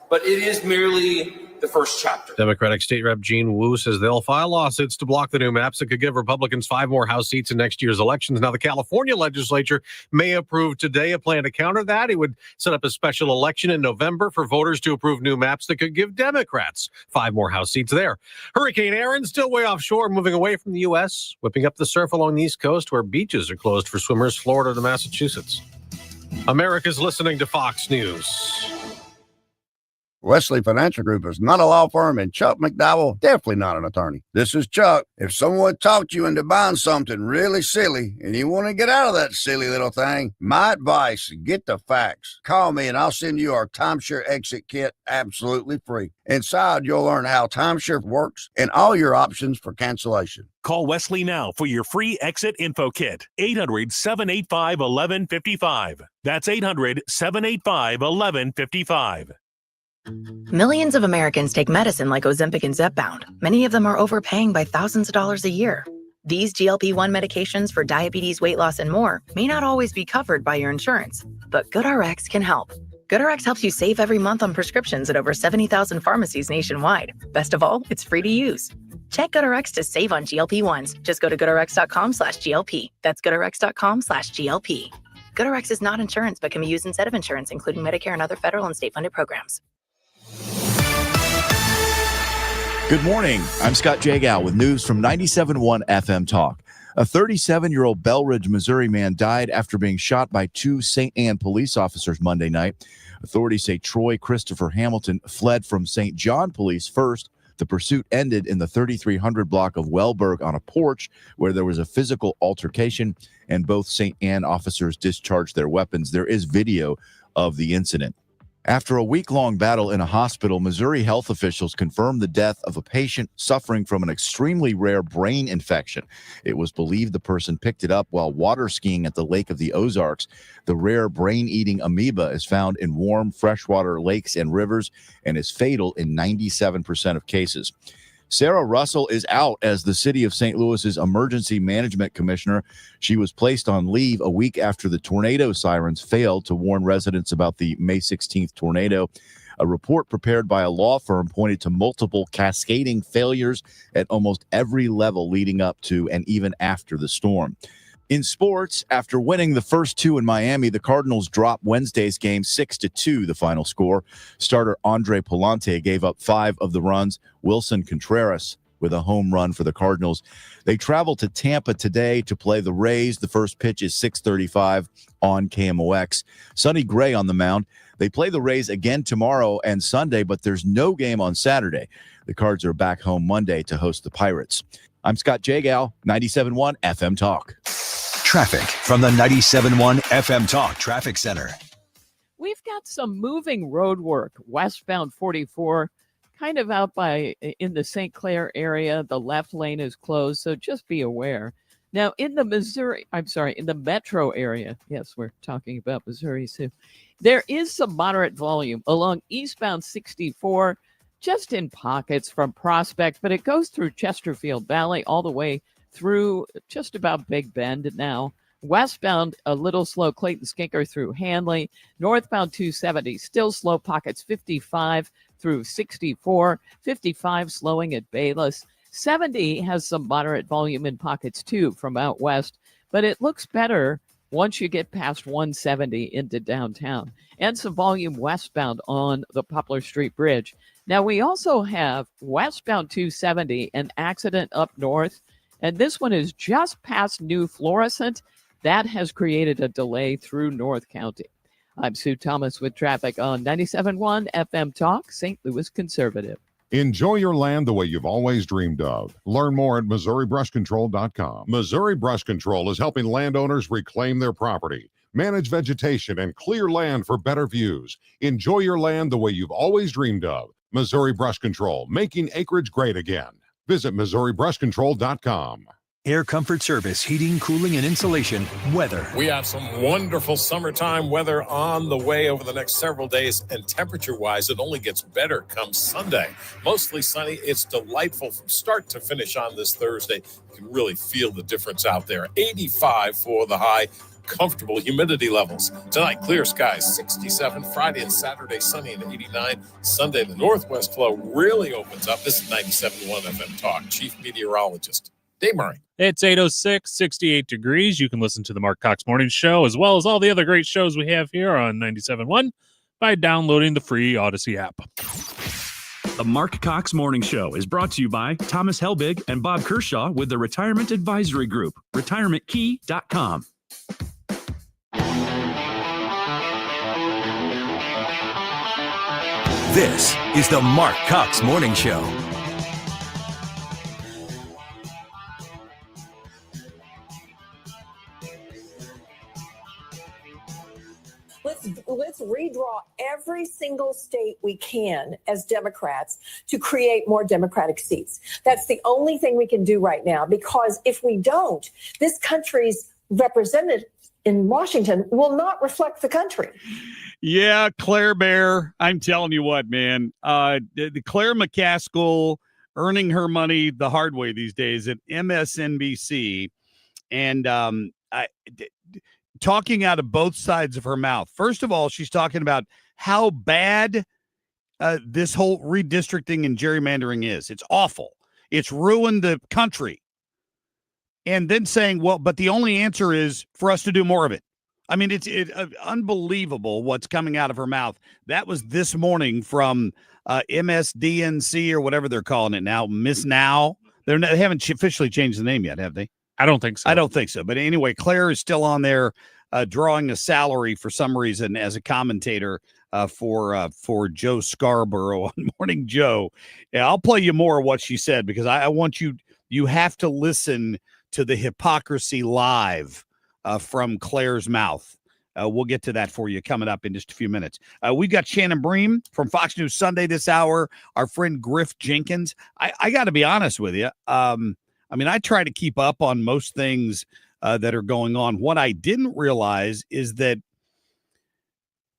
but it is merely the first chapter. Democratic State Rep Gene Wu says they'll file lawsuits to block the new maps that could give Republicans 5 more House seats in next year's elections. Now, the California legislature may approve today a plan to counter that. It would set up a special election in November for voters to approve new maps that could give Democrats 5 more House seats there. Hurricane Aaron still way offshore, moving away from the U.S., whipping up the surf along the East Coast where beaches are closed for swimmers, Florida to Massachusetts. America's listening to Fox News. Wesley Financial Group is not a law firm, and Chuck McDowell, definitely not an attorney. This is Chuck. If someone talked you into buying something really silly and you want to get out of that silly little thing, my advice, get the facts. Call me and I'll send you our timeshare exit kit absolutely free. Inside, you'll learn how timeshare works and all your options for cancellation. Call Wesley now for your free exit info kit. 800-785-1155. That's 800-785-1155. Millions of Americans take medicine like Ozempic and Zepbound. Many of them are overpaying by thousands of dollars a year. These GLP-1 medications for diabetes, weight loss, and more may not always be covered by your insurance, but GoodRx can help. GoodRx helps you save every month on prescriptions at over 70,000 pharmacies nationwide. Best of all, it's free to use. Check GoodRx to save on GLP-1s. Just go to GoodRx.com/GLP. That's GoodRx.com/GLP. GoodRx is not insurance, but can be used instead of insurance, including Medicare and other federal and state-funded programs. Good morning. I'm Scott Jagow with news from 97.1 FM Talk. A 37-year-old Belridge, Missouri man died after being shot by 2 St. Anne police officers Monday night. Authorities say Troy Christopher Hamilton fled from St. John Police first. The pursuit ended in the 3300 block of Wellberg on a porch where there was a physical altercation, and both St. Anne officers discharged their weapons. There is video of the incident. After a week-long battle in a hospital, Missouri health officials confirmed the death of a patient suffering from an extremely rare brain infection. It was believed the person picked it up while water skiing at the Lake of the Ozarks. The rare brain-eating amoeba is found in warm freshwater lakes and rivers and is fatal in 97% of cases. Sarah Russell is out as the city of St. Louis's emergency management commissioner. She was placed on leave a week after the tornado sirens failed to warn residents about the May 16th tornado. A report prepared by a law firm pointed to multiple cascading failures at almost every level leading up to and even after the storm. In sports, after winning the first two in Miami, the Cardinals dropped Wednesday's game 6-2, the final score. Starter Andre Palante gave up 5 of the runs. Wilson Contreras with a home run for the Cardinals. They travel to Tampa today to play the Rays. The first pitch is 6:35 on KMOX. Sonny Gray on the mound. They play the Rays again tomorrow and Sunday, but there's no game on Saturday. The Cards are back home Monday to host the Pirates. I'm Scott Jagow, 97.1 FM Talk. Traffic from the 97.1 FM Talk Traffic Center. We've got some moving road work westbound 44, kind of out in the St. Clair area. The left lane is closed, so just be aware. Now, in the in the metro area, yes, we're talking about Missouri too, there is some moderate volume along eastbound 64, just in pockets from Prospect, but it goes through Chesterfield Valley all the way through just about Big Bend now. Westbound, a little slow, Clayton Skinker through Hanley. Northbound 270, still slow pockets, 55 through 64. 55 slowing at Bayless. 70 has some moderate volume in pockets too from out west, but it looks better once you get past 170 into downtown. And some volume westbound on the Poplar Street Bridge. Now, we also have westbound 270, an accident up north, and this one is just past New Florissant. That has created a delay through North County. I'm Sue Thomas with traffic on 97.1 FM Talk, St. Louis Conservative. Enjoy your land the way you've always dreamed of. Learn more at MissouriBrushControl.com. Missouri Brush Control is helping landowners reclaim their property, manage vegetation, and clear land for better views. Enjoy your land the way you've always dreamed of. Missouri Brush Control, making acreage great again. Visit MissouriBrushControl.com. Air Comfort Service, heating, cooling, and insulation, weather. We have some wonderful summertime weather on the way over the next several days, and temperature-wise, it only gets better come Sunday. Mostly sunny. It's delightful from start to finish on this Thursday. You can really feel the difference out there. 85 for the high. Comfortable humidity levels. Tonight, clear skies, 67. Friday and Saturday, sunny and 89. Sunday, the northwest flow really opens up. This is 97.1 FM Talk. Chief Meteorologist Dave Murray. It's 8:06, 68 degrees. You can listen to the Marc Cox Morning Show as well as all the other great shows we have here on 97.1 by downloading the free Odyssey app. The Marc Cox Morning Show is brought to you by Thomas Helbig and Bob Kershaw with the Retirement Advisory Group, retirementkey.com. This is the Marc Cox Morning Show. Let's redraw every single state we can as Democrats to create more Democratic seats. That's the only thing we can do right now, because if we don't, this country's representative in Washington will not reflect the country. Yeah, Claire Bear, I'm telling you what, man. The Claire McCaskill earning her money the hard way these days at MSNBC, and talking out of both sides of her mouth. First of all, she's talking about how bad this whole redistricting and gerrymandering is. It's awful. It's ruined the country. And then saying, well, but the only answer is for us to do more of it. I mean, it's unbelievable what's coming out of her mouth. That was this morning from MSDNC or whatever they're calling it now, Miss Now. They haven't officially changed the name yet, have they? I don't think so. I don't think so. But anyway, Claire is still on there drawing a salary for some reason as a commentator for Joe Scarborough on Morning Joe. Yeah, I'll play you more of what she said because I want you have to listen to the hypocrisy live from Claire's mouth. We'll get to that for you coming up in just a few minutes. We've got Shannon Bream from Fox News Sunday this hour, our friend Griff Jenkins. I got to be honest with you. I try to keep up on most things that are going on. What I didn't realize is that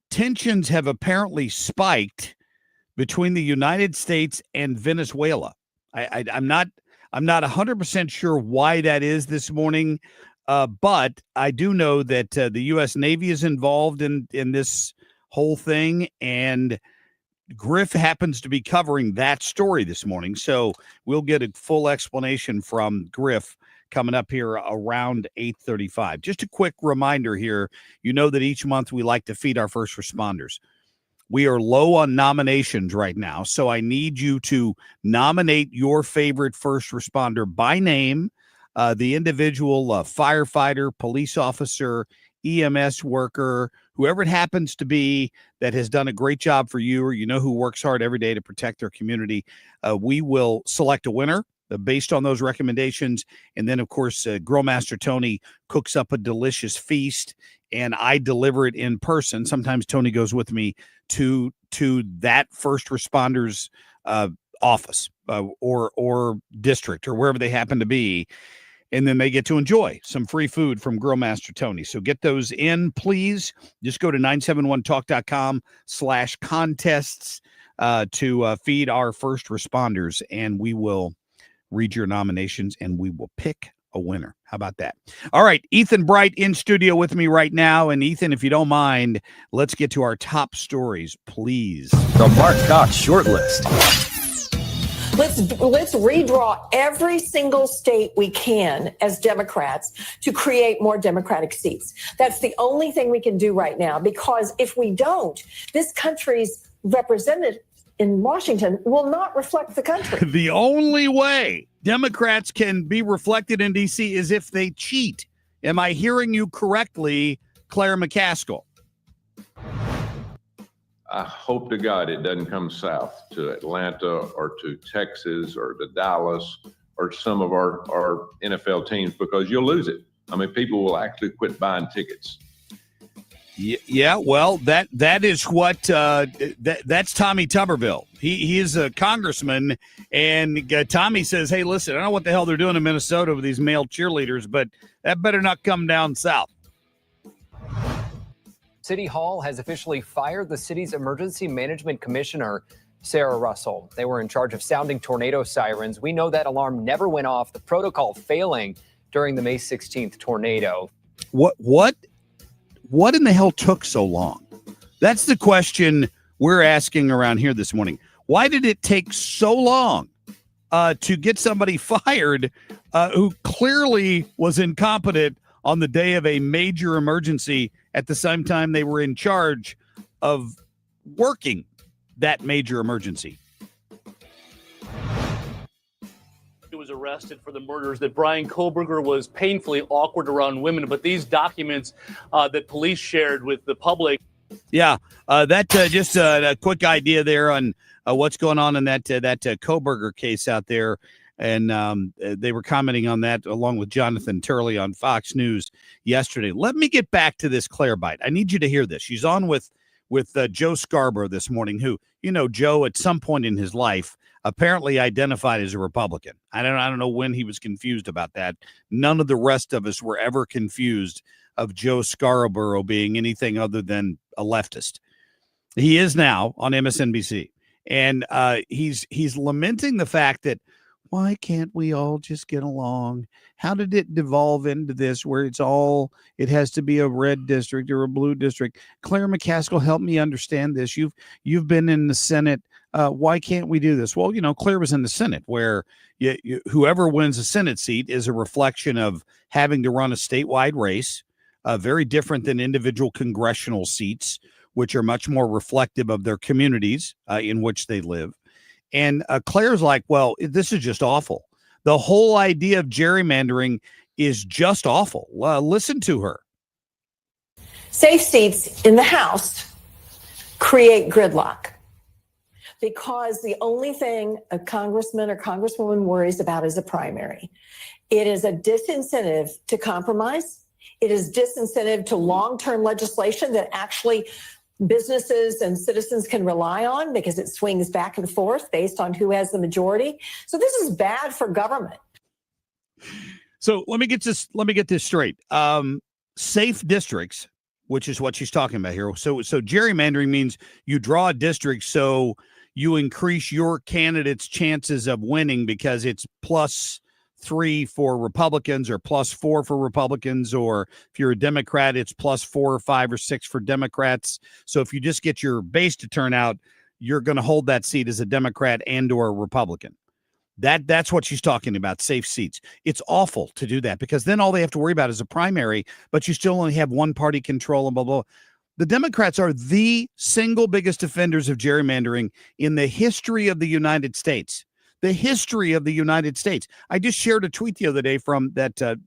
tensions have apparently spiked between the United States and Venezuela. I'm not 100% sure why that is this morning. But I do know that the U.S. Navy is involved in this whole thing, and Griff happens to be covering that story this morning. So we'll get a full explanation from Griff coming up here around 8:35. Just a quick reminder here. You know that each month we like to feed our first responders. We are low on nominations right now, so I need you to nominate your favorite first responder by name. The individual firefighter, police officer, EMS worker, whoever it happens to be that has done a great job for you, or who works hard every day to protect their community. We will select a winner based on those recommendations. And then, of course, Grill Master Tony cooks up a delicious feast, and I deliver it in person. Sometimes Tony goes with me to that first responder's office or district or wherever they happen to be. And then they get to enjoy some free food from Grill Master Tony. So get those in, please. Just go to 971talk.com/contests to feed our first responders, and we will read your nominations and we will pick a winner. How about that? All right, Ethan Bright in studio with me right now. And Ethan, if you don't mind, let's get to our top stories, please. The Marc Cox Shortlist. Let's redraw every single state we can as Democrats to create more Democratic seats. That's the only thing we can do right now, because if we don't, this country's representative in Washington will not reflect the country. The only way Democrats can be reflected in D.C. is if they cheat. Am I hearing you correctly, Claire McCaskill? I hope to God it doesn't come south to Atlanta or to Texas or to Dallas or some of our NFL teams, because you'll lose it. I mean, people will actually quit buying tickets. Yeah, well, that is what that's Tommy Tuberville. He is a congressman, and Tommy says, "Hey, listen, I don't know what the hell they're doing in Minnesota with these male cheerleaders, but that better not come down south." City Hall has officially fired the city's emergency management commissioner, Sarah Russell. They were in charge of sounding tornado sirens. We know that alarm never went off, the protocol failing during the May 16th tornado. What in the hell took so long? That's the question we're asking around here this morning. Why did it take so long to get somebody fired who clearly was incompetent on the day of a major emergency at the same time they were in charge of working that major emergency? He was arrested for the murders, that Brian Kohlberger was painfully awkward around women, but these documents that police shared with the public. Yeah, just a quick idea there on what's going on in that Kohlberger case out there. And they were commenting on that along with Jonathan Turley on Fox News yesterday. Let me get back to this Claire Bite. I need you to hear this. She's on with Joe Scarborough this morning, who, Joe at some point in his life apparently identified as a Republican. I don't know when he was confused about that. None of the rest of us were ever confused of Joe Scarborough being anything other than a leftist. He is now on MSNBC, and he's lamenting the fact that, why can't we all just get along? How did it devolve into this where it has to be a red district or a blue district? Claire McCaskill, help me understand this. You've been in the Senate. Why can't we do this? Well, Claire was in the Senate, where whoever wins a Senate seat is a reflection of having to run a statewide race, very different than individual congressional seats, which are much more reflective of their communities in which they live. And Claire's like, well, this is just awful. The whole idea of gerrymandering is just awful. Listen to her. Safe seats in the House create gridlock, because the only thing a congressman or congresswoman worries about is a primary. It is a disincentive to compromise. It is disincentive to long-term legislation that actually businesses and citizens can rely on because it swings back and forth based on who has the majority. So this is bad for government. So let me get this straight. Safe districts, which is what she's talking about here. So gerrymandering means you draw a district so you increase your candidate's chances of winning because it's +3 for Republicans or +4 for Republicans, or if you're a Democrat, it's +4 or 5 or 6 for Democrats. So if you just get your base to turn out, you're going to hold that seat as a Democrat and or a Republican. That's what she's talking about, safe seats. It's awful to do that because then all they have to worry about is a primary, but you still only have one party control and blah, blah. The Democrats are the single biggest offenders of gerrymandering in the history of the United States. The history of the United States. I just shared a tweet the other day from that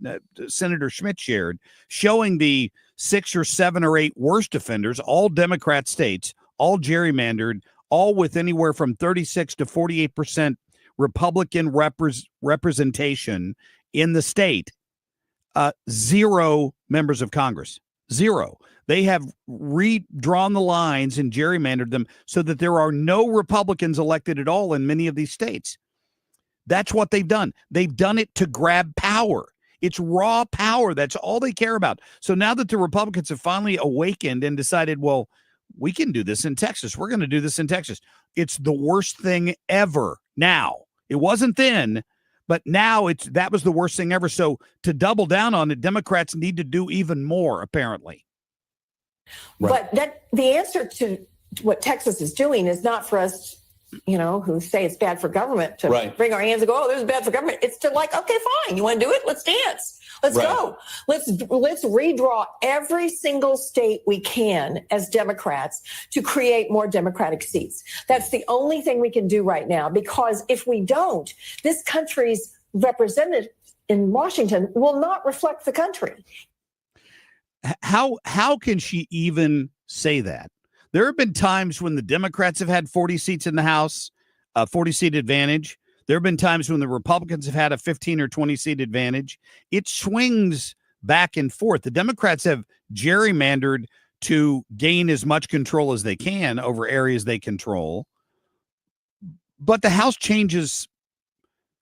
Senator Schmidt shared showing the 6 or 7 or 8 worst offenders, all Democrat states, all gerrymandered, all with anywhere from 36 to 48% Republican representation in the state. 0 members of Congress. 0. They have redrawn the lines and gerrymandered them so that there are no Republicans elected at all in many of these states. That's what they've done. They've done it to grab power. It's raw power. That's all they care about. So now that the Republicans have finally awakened and decided, well, we can do this in Texas. We're going to do this in Texas. It's the worst thing ever now. It wasn't then, but now that was the worst thing ever. So to double down on it, Democrats need to do even more, apparently. Right. But the answer to what Texas is doing is not for us, who say it's bad for government to bring our hands and go, oh, this is bad for government. It's to okay, fine. You want to do it? Let's dance. Let's go. Let's redraw every single state we can as Democrats to create more Democratic seats. That's the only thing we can do right now, because if we don't, this country's representative in Washington will not reflect the country. How can she even say that? There have been times when the Democrats have had 40 seats in the House, a 40-seat advantage. There have been times when the Republicans have had a 15 or 20-seat advantage. It swings back and forth. The Democrats have gerrymandered to gain as much control as they can over areas they control. But the House changes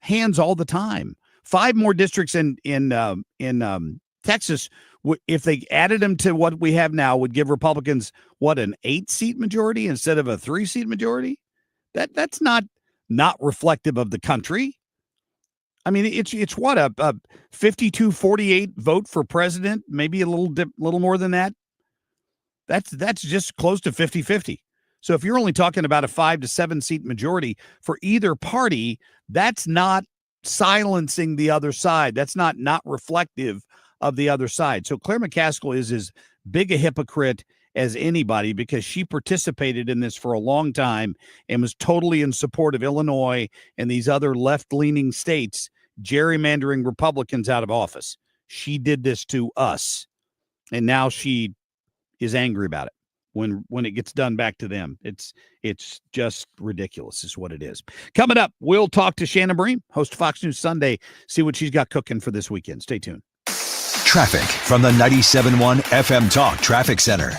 hands all the time. 5 more districts in Texas, if they added them to what we have now, would give Republicans an 8-seat majority instead of a 3-seat majority. That's not reflective of the country. I mean, it's what a 52-48 vote for president, maybe a little more than that. That's just close to 50-50. So if you're only talking about a 5 to 7 seat majority for either party, that's not silencing the other side. That's not reflective of the other side. So Claire McCaskill is as big a hypocrite as anybody because she participated in this for a long time and was totally in support of Illinois and these other left-leaning states gerrymandering Republicans out of office. She did this to us, and now she is angry about it when it gets done back to them. It's just ridiculous is what it is. Coming up, we'll talk to Shannon Bream, host of Fox News Sunday, see what she's got cooking for this weekend. Stay tuned. Traffic from the 97.1 FM Talk Traffic Center.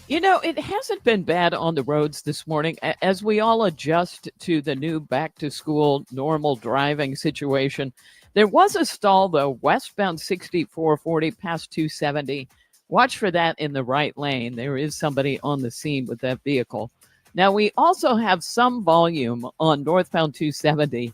It hasn't been bad on the roads this morning as we all adjust to the new back-to-school normal driving situation. There was a stall, though, westbound 6440 past 270. Watch for that in the right lane. There is somebody on the scene with that vehicle. Now, we also have some volume on northbound 270.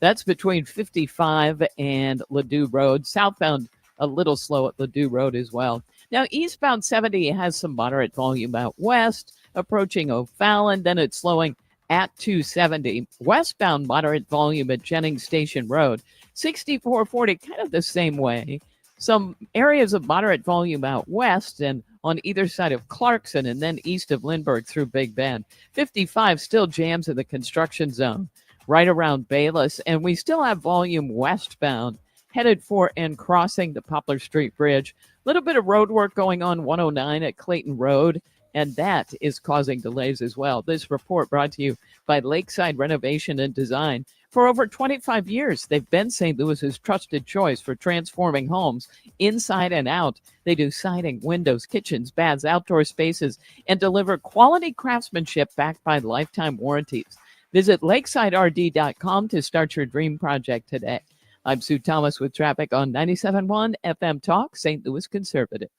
That's between 55 and Ladue Road. Southbound, a little slow at Ladue Road as well. Now, eastbound 70 has some moderate volume out west, approaching O'Fallon. Then it's slowing at 270. Westbound, moderate volume at Jennings Station Road. 6440, kind of the same way. Some areas of moderate volume out west and on either side of Clarkson and then east of Lindbergh through Big Bend. 55 still jams in the construction zone right around Bayless. And we still have volume westbound headed for and crossing the Poplar Street Bridge. A little bit of road work going on 109 at Clayton Road, and that is causing delays as well. This report brought to you by Lakeside Renovation and Design. For over 25 years, they've been St. Louis's trusted choice for transforming homes inside and out. They do siding, windows, kitchens, baths, outdoor spaces, and deliver quality craftsmanship backed by lifetime warranties. Visit lakesiderd.com to start your dream project today. I'm Sue Thomas with traffic on 97.1 FM Talk, St. Louis Conservative.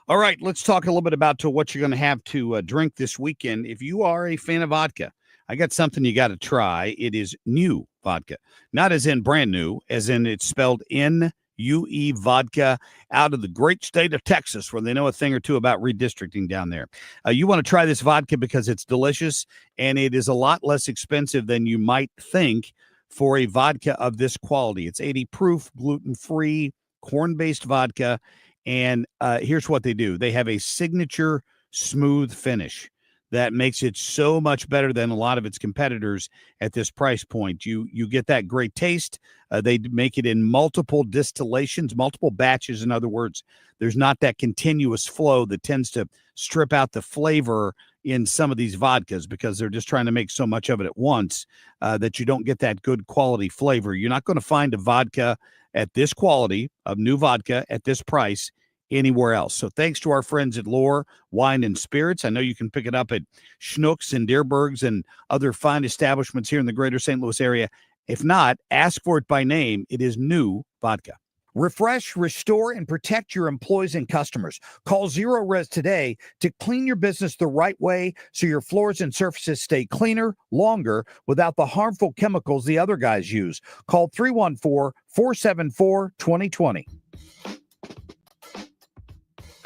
All right, let's talk a little bit about what you're going to have to drink this weekend. If you are a fan of vodka, I got something you got to try. It is new vodka, not as in brand new, as in it's spelled N-U-E vodka out of the great state of Texas, where they know a thing or two about redistricting down there. You want to try this vodka because it's delicious, and it is a lot less expensive than you might think for a vodka of this quality. It's 80 proof, gluten-free, corn-based vodka, and here's what they do. They have a signature smooth finish that makes it so much better than a lot of its competitors at this price point. You get that great taste. They make it in multiple distillations, multiple batches. In other words, there's not that continuous flow that tends to strip out the flavor in some of these vodkas because they're just trying to make so much of it at once that you don't get that good quality flavor. You're not going to find a vodka at this quality of new vodka at this price anywhere else. So thanks to our friends at Lore Wine and Spirits. I know you can pick it up at Schnucks and Deerbergs and other fine establishments here in the greater St. Louis area. If not, ask for it by name. It is new vodka. Refresh, restore, and protect your employees and customers. Call Zero Res today to clean your business the right way so your floors and surfaces stay cleaner, longer, without the harmful chemicals the other guys use. Call 314-474-2020.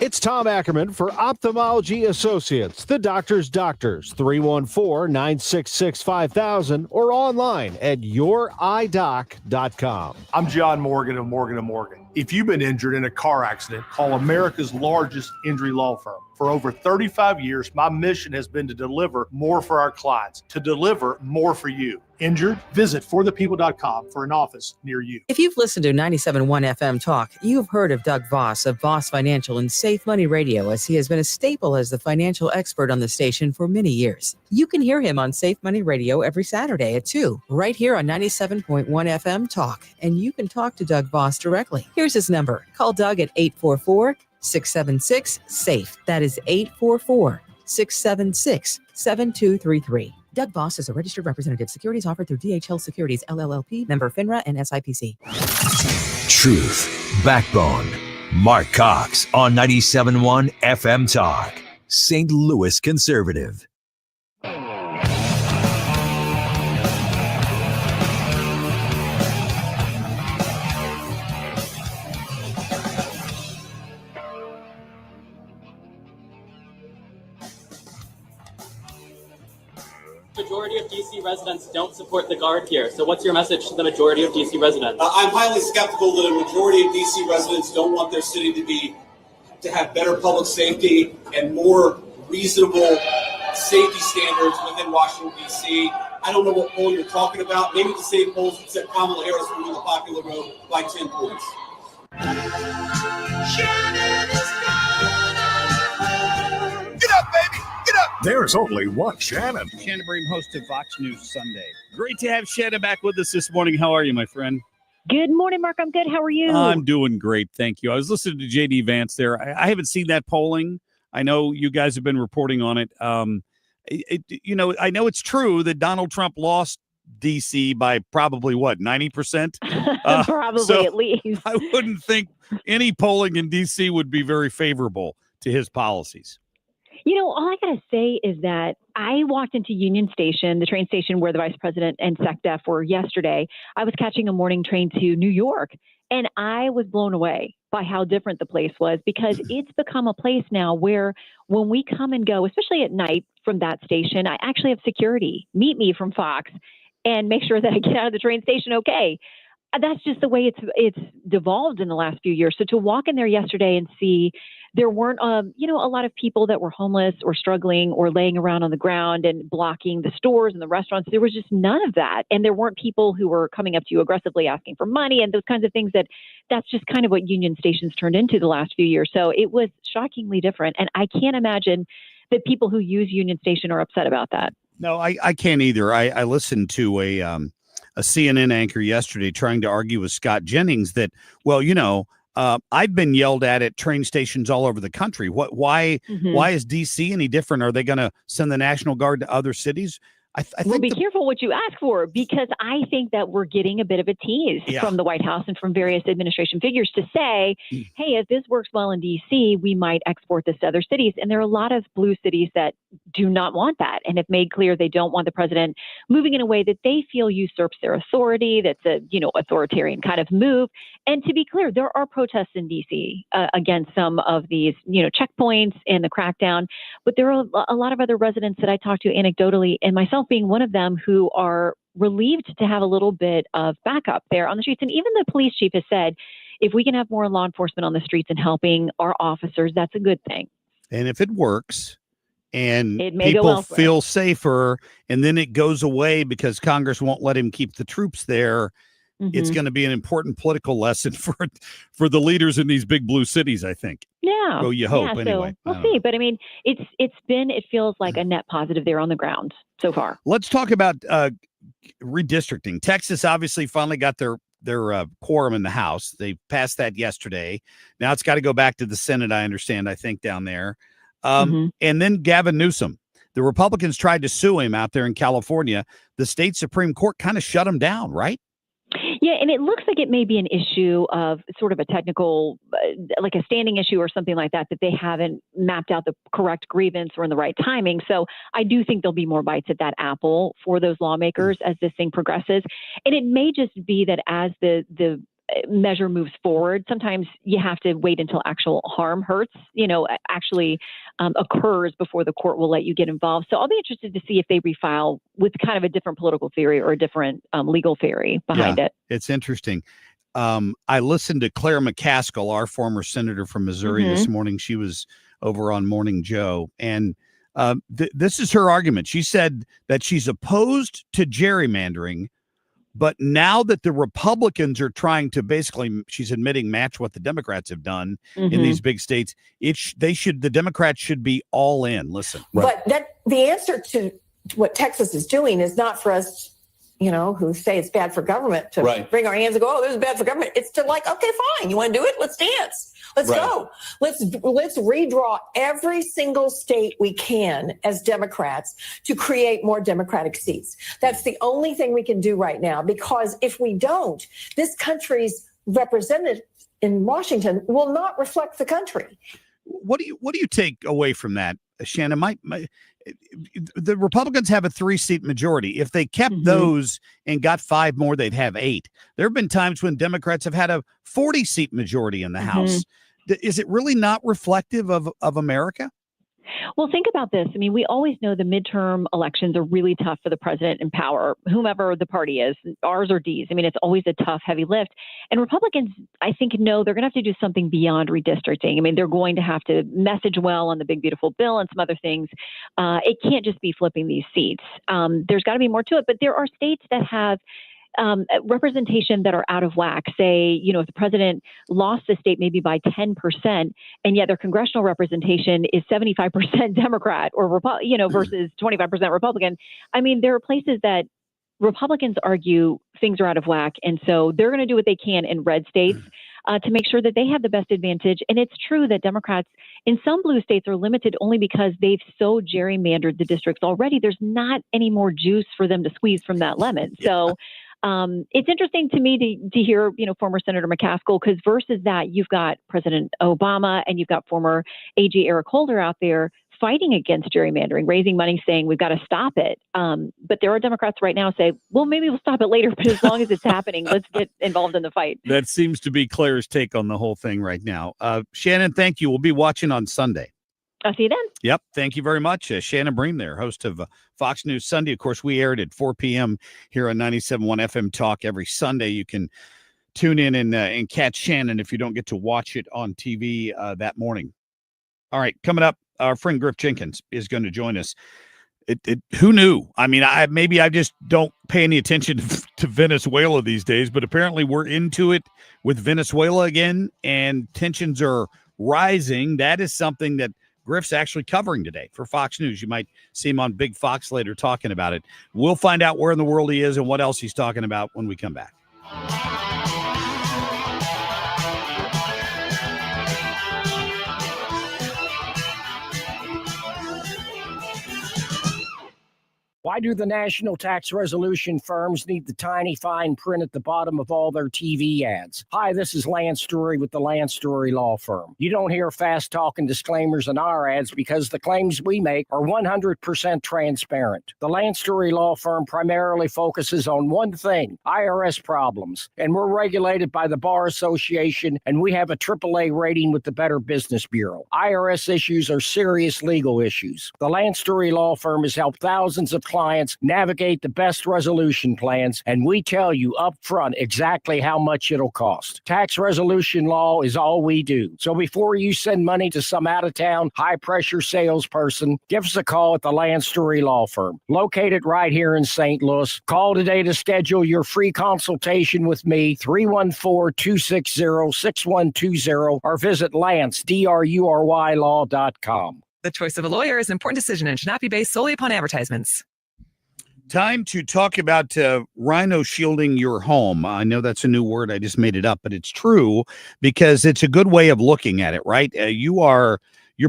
It's Tom Ackerman for Ophthalmology Associates, the doctor's doctors, 314-966-5000 or online at youridoc.com. I'm John Morgan of Morgan & Morgan. If you've been injured in a car accident, call America's largest injury law firm. For over 35 years, my mission has been to deliver more for our clients, to deliver more for you. Injured? Visit forthepeople.com for an office near you. If you've listened to 97.1 FM Talk, you've heard of Doug Voss of Voss Financial and Safe Money Radio, as he has been a staple as the financial expert on the station for many years. You can hear him on Safe Money Radio every Saturday at 2, right here on 97.1 FM Talk, and you can talk to Doug Voss directly. Here's his number. Call Doug at 844-676-SAFE. That is 844-676-7233. Doug Voss is a registered representative. Securities offered through DHL Securities, LLLP, member FINRA and SIPC. Truth, backbone. Marc Cox on 97.1 FM Talk, St. Louis Conservative. Majority of DC residents don't support the guard here. So what's your message to the majority of DC residents? I'm highly skeptical that a majority of DC residents don't want their city to have better public safety and more reasonable safety standards within Washington, D.C. I don't know what poll you're talking about. Maybe the same polls that set Kamala Harris winning the popular vote by 10 points. Get up, baby! Get up! There's only one Shannon. Shannon Bream, host of Fox News Sunday. Great to have Shannon back with us this morning. How are you, my friend? Good morning, Mark. I'm good. How are you? I'm doing great. Thank you. I was listening to J.D. Vance there. I haven't seen that polling. I know you guys have been reporting on it. I know it's true that Donald Trump lost D.C. by probably, 90%? Probably, at least. I wouldn't think any polling in D.C. would be very favorable to his policies. All I got to say is that I walked into Union Station, the train station where the vice president and SecDef were yesterday. I was catching a morning train to New York, and I was blown away by how different the place was, because it's become a place now where when we come and go, especially at night from that station, I actually have security meet me from Fox and make sure that I get out of the train station okay. That's just the way it's devolved in the last few years. So to walk in there yesterday and see there weren't, a lot of people that were homeless or struggling or laying around on the ground and blocking the stores and the restaurants. There was just none of that. And there weren't people who were coming up to you aggressively asking for money and those kinds of things. That's just kind of what Union Station's turned into the last few years. So it was shockingly different. And I can't imagine that people who use Union Station are upset about that. No, I can't either. I listened to a CNN anchor yesterday trying to argue with Scott Jennings that, well, I've been yelled at train stations all over the country. Why is DC any different? Are they going to send the National Guard to other cities? I think be careful what you ask for, because I think that we're getting a bit of a tease from the White House and from various administration figures to say, hey, if this works well in D.C., we might export this to other cities. And there are a lot of blue cities that do not want that and have made clear they don't want the president moving in a way that they feel usurps their authority. That's a, authoritarian kind of move. And to be clear, there are protests in D.C. Against some of these, checkpoints and the crackdown. But there are a lot of other residents that I talk to anecdotally, and myself being one of them, who are relieved to have a little bit of backup there on the streets. And even the police chief has said, if we can have more law enforcement on the streets and helping our officers, that's a good thing. And if it works and people feel safer, and then it goes away because Congress won't let him keep the troops there, it's going to be an important political lesson for the leaders in these big blue cities, I think. Yeah. Well, you hope anyway. So we'll see. But I mean, it feels like a net positive there on the ground so far. Let's talk about redistricting. Texas obviously finally got their quorum in the House. They passed that yesterday. Now it's got to go back to the Senate, I think, down there. And then Gavin Newsom. The Republicans tried to sue him out there in California. The state Supreme Court kind of shut him down, right? Yeah, and it looks like it may be an issue of sort of a technical, like a standing issue or something like that they haven't mapped out the correct grievance or in the right timing. So I do think there'll be more bites at that apple for those lawmakers as this thing progresses. And it may just be that as the measure moves forward, sometimes you have to wait until actual harm actually occurs before the court will let you get involved. So I'll be interested to see if they refile with kind of a different political theory or a different legal theory behind it. It's interesting. I listened to Claire McCaskill, our former senator from Missouri, this morning. She was over on Morning Joe, and this is her argument. She said that she's opposed to gerrymandering, but now that the Republicans are trying to basically, she's admitting, match what the Democrats have done in these big states, the Democrats should be all in. Listen. But the answer to what Texas is doing is not for us, who say it's bad for government to bring our hands and go, oh, this is bad for government. It's to like, okay, fine. You want to do it? Let's dance. Let's go. Let's redraw every single state we can as Democrats to create more Democratic seats. That's the only thing we can do right now, because if we don't, this country's representative in Washington will not reflect the country. What do you take away from that, Shannon? The Republicans have a 3-seat majority. If they kept those and got 5 more, they'd have 8. There have been times when Democrats have had a 40-seat majority in the House. Is it really not reflective of America? Well, think about this. I mean, we always know the midterm elections are really tough for the president in power, whomever the party is, R's or D's. I mean, it's always a tough, heavy lift. And Republicans, I think, know they're going to have to do something beyond redistricting. I mean, they're going to have to message well on the big, beautiful bill and some other things. It can't just be flipping these seats. There's got to be more to it. But there are states that have representation that are out of whack. Say, if the president lost the state maybe by 10%, and yet their congressional representation is 75% Democrat or versus 25% Republican. I mean, there are places that Republicans argue things are out of whack, and so they're going to do what they can in red states to make sure that they have the best advantage. And it's true that Democrats in some blue states are limited only because they've so gerrymandered the districts already. There's not any more juice for them to squeeze from that lemon. So it's interesting to me to hear, former Senator McCaskill, because versus that, you've got President Obama and you've got former AG Eric Holder out there fighting against gerrymandering, raising money, saying we've got to stop it. But there are Democrats right now say, well, maybe we'll stop it later, but as long as it's happening, let's get involved in the fight. That seems to be Claire's take on the whole thing right now. Shannon, thank you. We'll be watching on Sunday. I'll see you then. Yep. Thank you very much. Shannon Bream there, host of Fox News Sunday. Of course, we aired at 4 p.m. here on 97.1 FM Talk every Sunday. You can tune in and catch Shannon if you don't get to watch it on TV that morning. All right. Coming up, our friend Griff Jenkins is going to join us. Who knew? I mean, I just don't pay any attention to Venezuela these days, but apparently we're into it with Venezuela again, and tensions are rising. That is something that Griff's actually covering today for Fox News. You might see him on Big Fox later talking about it. We'll find out where in the world he is and what else he's talking about when we come back. Why do the national tax resolution firms need the tiny fine print at the bottom of all their TV ads? Hi, this is Lance Story with the Lance Story Law Firm. You don't hear fast-talking disclaimers in our ads because the claims we make are 100% transparent. The Lance Story Law Firm primarily focuses on one thing, IRS problems, and we're regulated by the Bar Association, and we have a AAA rating with the Better Business Bureau. IRS issues are serious legal issues. The Lance Story Law Firm has helped thousands of clients navigate the best resolution plans, and we tell you up front exactly how much it'll cost. Tax resolution law is all we do. So before you send money to some out-of-town, high-pressure salesperson, give us a call at the Lance Story Law Firm, located right here in St. Louis. Call today to schedule your free consultation with me, 314-260-6120, or visit lance.drurylaw.com. The choice of a lawyer is an important decision and should not be based solely upon advertisements. Time to talk about rhino shielding your home. I know that's a new word. I just made it up, but it's true because it's a good way of looking at it, right? You're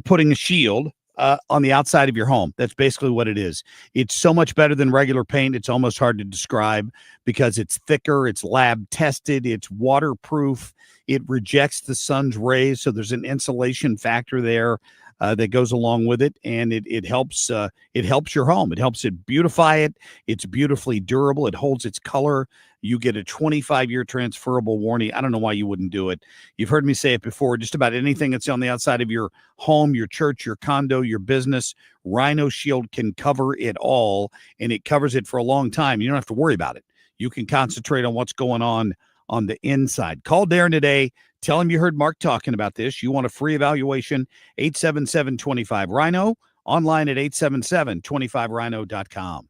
putting a shield on the outside of your home. That's basically what it is. It's so much better than regular paint. It's almost hard to describe because it's thicker, it's lab tested, it's waterproof, it rejects the sun's rays. So there's an insulation factor there that goes along with it, and it helps your home. It helps it beautify it. It's beautifully durable. It holds its color. You get a 25-year transferable warranty. I don't know why you wouldn't do it. You've heard me say it before. Just about anything that's on the outside of your home, your church, your condo, your business, Rhino Shield can cover it all, and it covers it for a long time. You don't have to worry about it. You can concentrate on what's going on the inside. Call Darren today. Tell him you heard Mark talking about this. You want a free evaluation, 877-25-RHINO, online at 877-25rhino.com.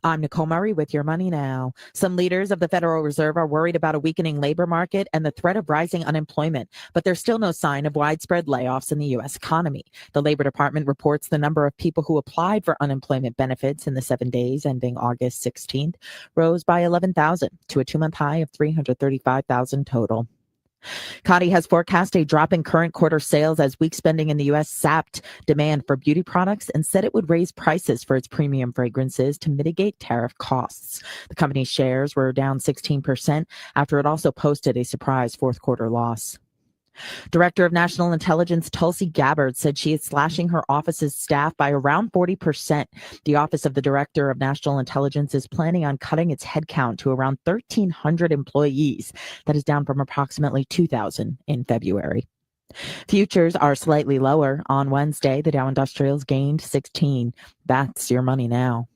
I'm Nicole Murray with Your Money Now. Some leaders of the Federal Reserve are worried about a weakening labor market and the threat of rising unemployment, but there's still no sign of widespread layoffs in the U.S. economy. The Labor Department reports the number of people who applied for unemployment benefits in the 7 days ending August 16th rose by 11,000 to a 2-month high of 335,000 total. Coty has forecast a drop in current quarter sales as weak spending in the U.S. sapped demand for beauty products and said it would raise prices for its premium fragrances to mitigate tariff costs. The company's shares were down 16% after it also posted a surprise fourth quarter loss. Director of National Intelligence Tulsi Gabbard said she is slashing her office's staff by around 40%. The Office of the Director of National Intelligence is planning on cutting its headcount to around 1,300 employees. That is down from approximately 2,000 in February. Futures are slightly lower. On Wednesday, the Dow Industrials gained 16. That's Your Money Now.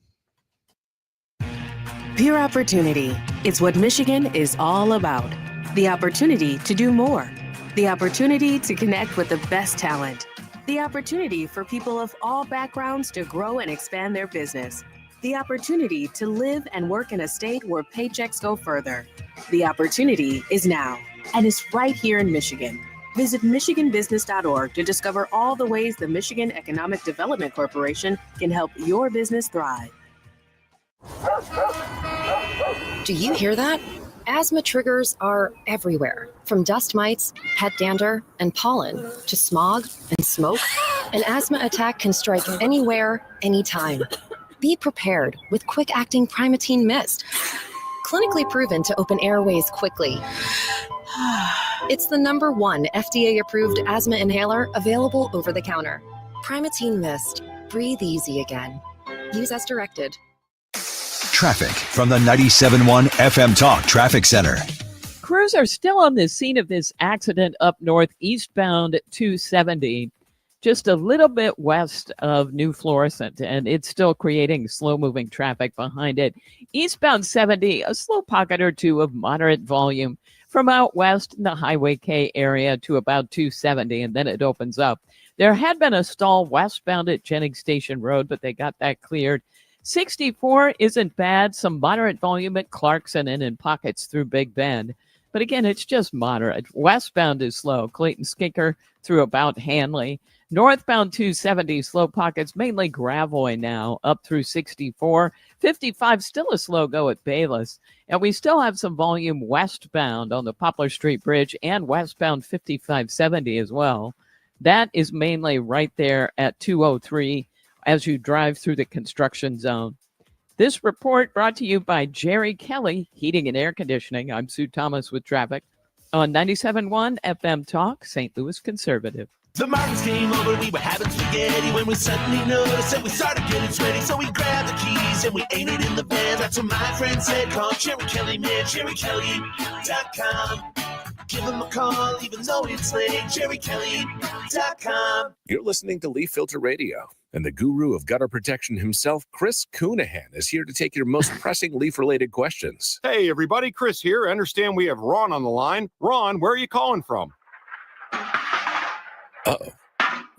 Pure opportunity. It's what Michigan is all about. The opportunity to do more. The opportunity to connect with the best talent. The opportunity for people of all backgrounds to grow and expand their business. The opportunity to live and work in a state where paychecks go further. The opportunity is now, and it's right here in Michigan. Visit michiganbusiness.org to discover all the ways the Michigan Economic Development Corporation can help your business thrive. Do you hear that? Asthma triggers are everywhere, from dust mites, pet dander, and pollen, to smog and smoke. An asthma attack can strike anywhere, anytime. Be prepared with quick-acting Primatene Mist. Clinically proven to open airways quickly. It's the #1 FDA-approved asthma inhaler available over the counter. Primatene Mist. Breathe easy again. Use as directed. Traffic from the 97.1 FM Talk Traffic Center. Crews are still on the scene of this accident up north, eastbound 270, just a little bit west of New Florissant, and it's still creating slow-moving traffic behind it. Eastbound 70, a slow pocket or two of moderate volume from out west in the Highway K area to about 270, and then it opens up. There had been a stall westbound at Jennings Station Road, but they got that cleared. 64 isn't bad. Some moderate volume at Clarkson and in pockets through Big Bend. But again, it's just moderate. Westbound is slow. Clayton Skinker through about Hanley. Northbound 270, slow pockets, mainly Gravois now, up through 64. 55, still a slow go at Bayless. And we still have some volume westbound on the Poplar Street Bridge and westbound 5570 as well. That is mainly right there at 203 as you drive through the construction zone. This report brought to you by Jerry Kelly, Heating and Air Conditioning. I'm Sue Thomas with traffic on 97.1 FM Talk, St. Louis Conservative. The markets came over, we were having spaghetti when we suddenly noticed that we started getting sweaty. So we grabbed the keys and we ate it in the van. That's what my friend said. Call Jerry Kelly, man, JerryKelly.com. Give him a call even though it's late, JerryKelly.com. You're listening to Leaf Filter Radio, and the guru of gutter protection himself, Chris Coonahan, is here to take your most pressing leaf-related questions. Hey, everybody, Chris here. I understand we have Ron on the line. Ron, where are you calling from? Uh-oh.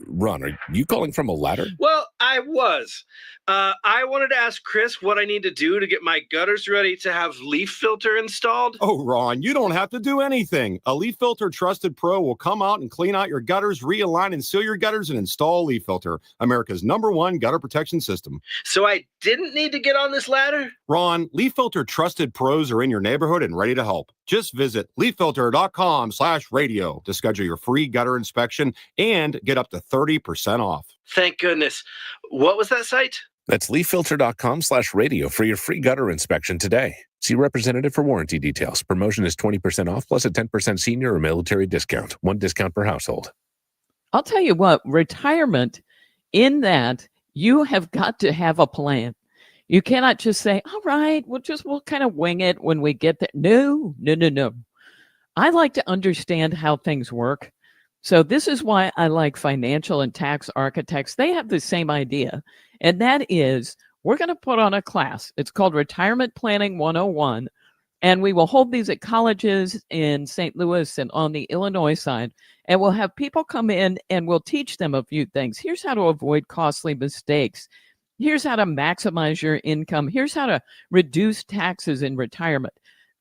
Ron, are you calling from a ladder? Well, I was. I wanted to ask Chris what I need to do to get my gutters ready to have leaf filter installed. Oh, Ron, you don't have to do anything. A Leaf Filter Trusted Pro will come out and clean out your gutters, realign and seal your gutters, and install Leaf Filter, America's #1 gutter protection system. So I didn't need to get on this ladder? Ron, Leaf Filter Trusted Pros are in your neighborhood and ready to help. Just visit leaffilter.com/radio to schedule your free gutter inspection and get up to 30% off. Thank goodness. What was that site? That's leaffilter.com/radio for your free gutter inspection today. See representative for warranty details. Promotion is 20% off plus a 10% senior or military discount. One discount per household. I'll tell you what, retirement, in that you have got to have a plan. You cannot just say, all right, we'll kind of wing it when we get there. No. I like to understand how things work. So this is why I like financial and tax architects. They have the same idea. And that is, we're going to put on a class. It's called Retirement Planning 101. And we will hold these at colleges in St. Louis and on the Illinois side. And we'll have people come in and we'll teach them a few things. Here's how to avoid costly mistakes. Here's how to maximize your income. Here's how to reduce taxes in retirement.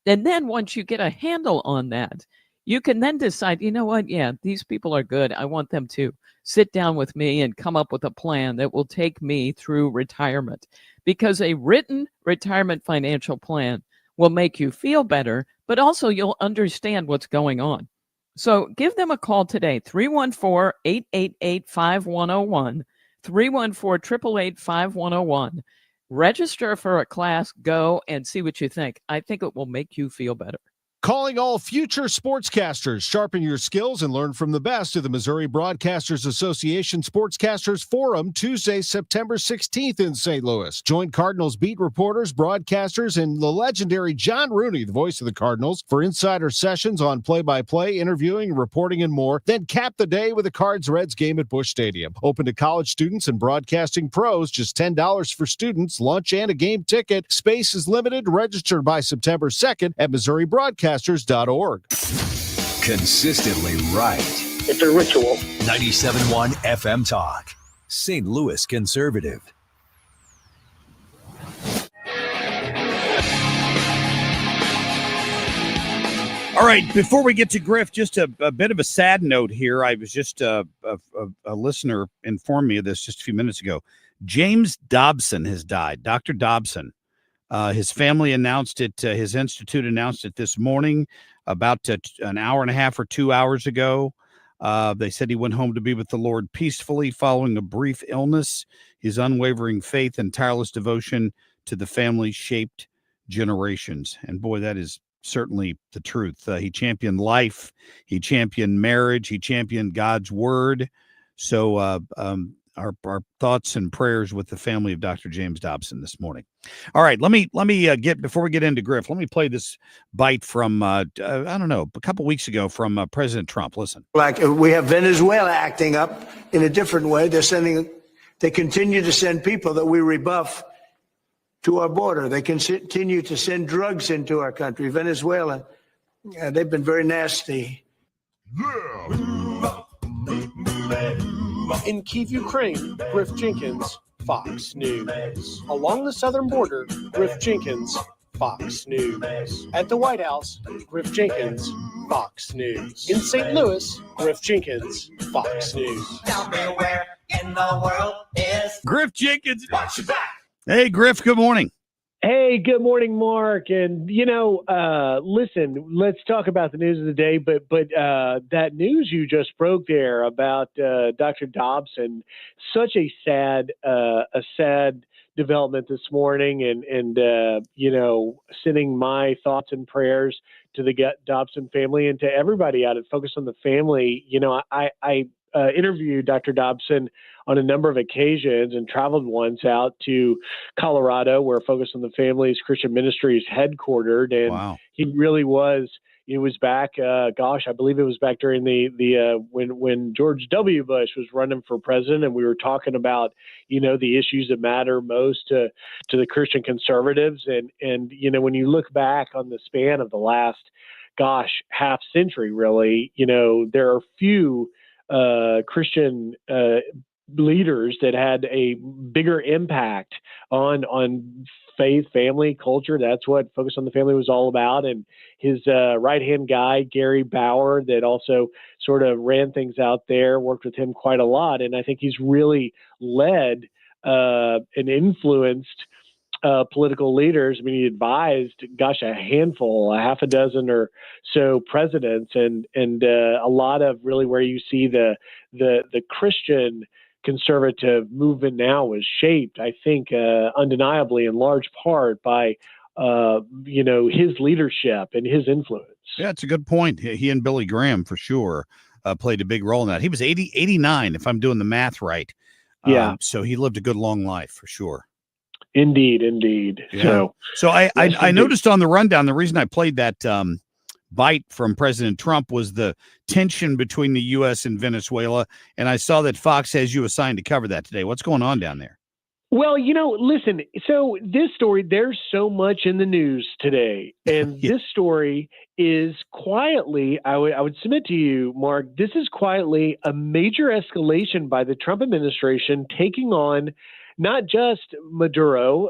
And then once you get a handle on that, you can then decide, you know what? Yeah, these people are good. I want them to sit down with me and come up with a plan that will take me through retirement. Because a written retirement financial plan will make you feel better, but also you'll understand what's going on. So give them a call today, 314-888-5101, 314-888-5101. Register for a class, go and see what you think. I think it will make you feel better. Calling all future sportscasters. Sharpen your skills and learn from the best of the Missouri Broadcasters Association Sportscasters Forum, Tuesday, September 16th in St. Louis. Join Cardinals beat reporters, broadcasters, and the legendary John Rooney, the voice of the Cardinals, for insider sessions on play-by-play, interviewing, reporting, and more. Then cap the day with a Cards-Reds game at Busch Stadium. Open to college students and broadcasting pros. Just $10 for students, lunch, and a game ticket. Space is limited. Register by September 2nd at Missouri Broadcasters.org. Consistently right. It's a ritual. 97.1 FM Talk. St. Louis Conservative. All right, before we get to Griff, just a bit of a sad note here. I was just a listener informed me of this just a few minutes ago. James Dobson has died. Dr. Dobson. His family announced it. His institute announced it this morning, about an hour and a half or 2 hours ago. They said he went home to be with the Lord peacefully following a brief illness. His unwavering faith and tireless devotion to the family shaped generations. And boy, that is certainly the truth. He championed life. He championed marriage. He championed God's word. So our thoughts and prayers with the family of Dr. James Dobson this morning. All right, let me get, before we get into Griff, let me play this bite from I don't know, a couple weeks ago from President Trump. Listen. Like we have Venezuela acting up in a different way. They continue to send people that we rebuff to our border. They continue to send drugs into our country. Venezuela, they've been very nasty. In Kyiv, Ukraine, Griff Jenkins, Fox News. Along the southern border, Griff Jenkins, Fox News. At the White House, Griff Jenkins, Fox News. In St. Louis, Griff Jenkins, Fox News. Tell me where in the world is Griff Jenkins. Watch your back. Hey, Griff, good morning. Hey, good morning, Mark. And, listen, let's talk about the news of the day. But that news you just broke there about Dr. Dobson, such a sad development this morning. And sending my thoughts and prayers to the Dobson family and to everybody out at Focus on the Family. I interviewed Dr. Dobson on a number of occasions and traveled once out to Colorado, where Focus on the Family's Christian Ministry is headquartered. And wow. He really was. He was back. I believe it was back during when George W. Bush was running for president, and we were talking about the issues that matter most to the Christian conservatives. And when you look back on the span of the last half century, really, there are few Christian leaders that had a bigger impact on faith, family, culture. That's what Focus on the Family was all about. And his right-hand guy, Gary Bauer, that also sort of ran things out there, worked with him quite a lot. And I think he's really led and influenced political leaders. I mean, he advised, a half a dozen or so presidents, and a lot of really where you see the Christian conservative movement now was shaped, I think, undeniably in large part by his leadership and his influence. Yeah, it's a good point. He and Billy Graham, for sure, played a big role in that. He was 89, if I'm doing the math right. Yeah. So he lived a good long life, for sure. Indeed. Yeah. So I noticed on the rundown, the reason I played that bite from President Trump was the tension between the U.S. and Venezuela. And I saw that Fox has you assigned to cover that today. What's going on down there? Well, listen, so this story, there's so much in the news today. And this story is quietly, I would submit to you, Mark, this is quietly a major escalation by the Trump administration taking on not just Maduro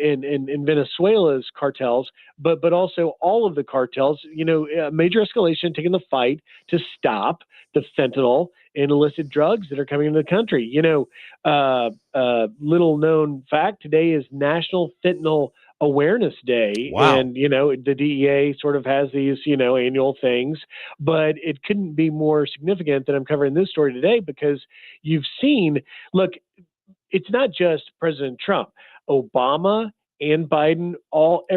in Venezuela's cartels, but also all of the cartels. A major escalation taking the fight to stop the fentanyl and illicit drugs that are coming into the country. Little known fact, today is National Fentanyl Awareness Day. Wow. And, the DEA sort of has these, annual things, but it couldn't be more significant than I'm covering this story today, because you've seen, look, it's not just President Trump, Obama and Biden.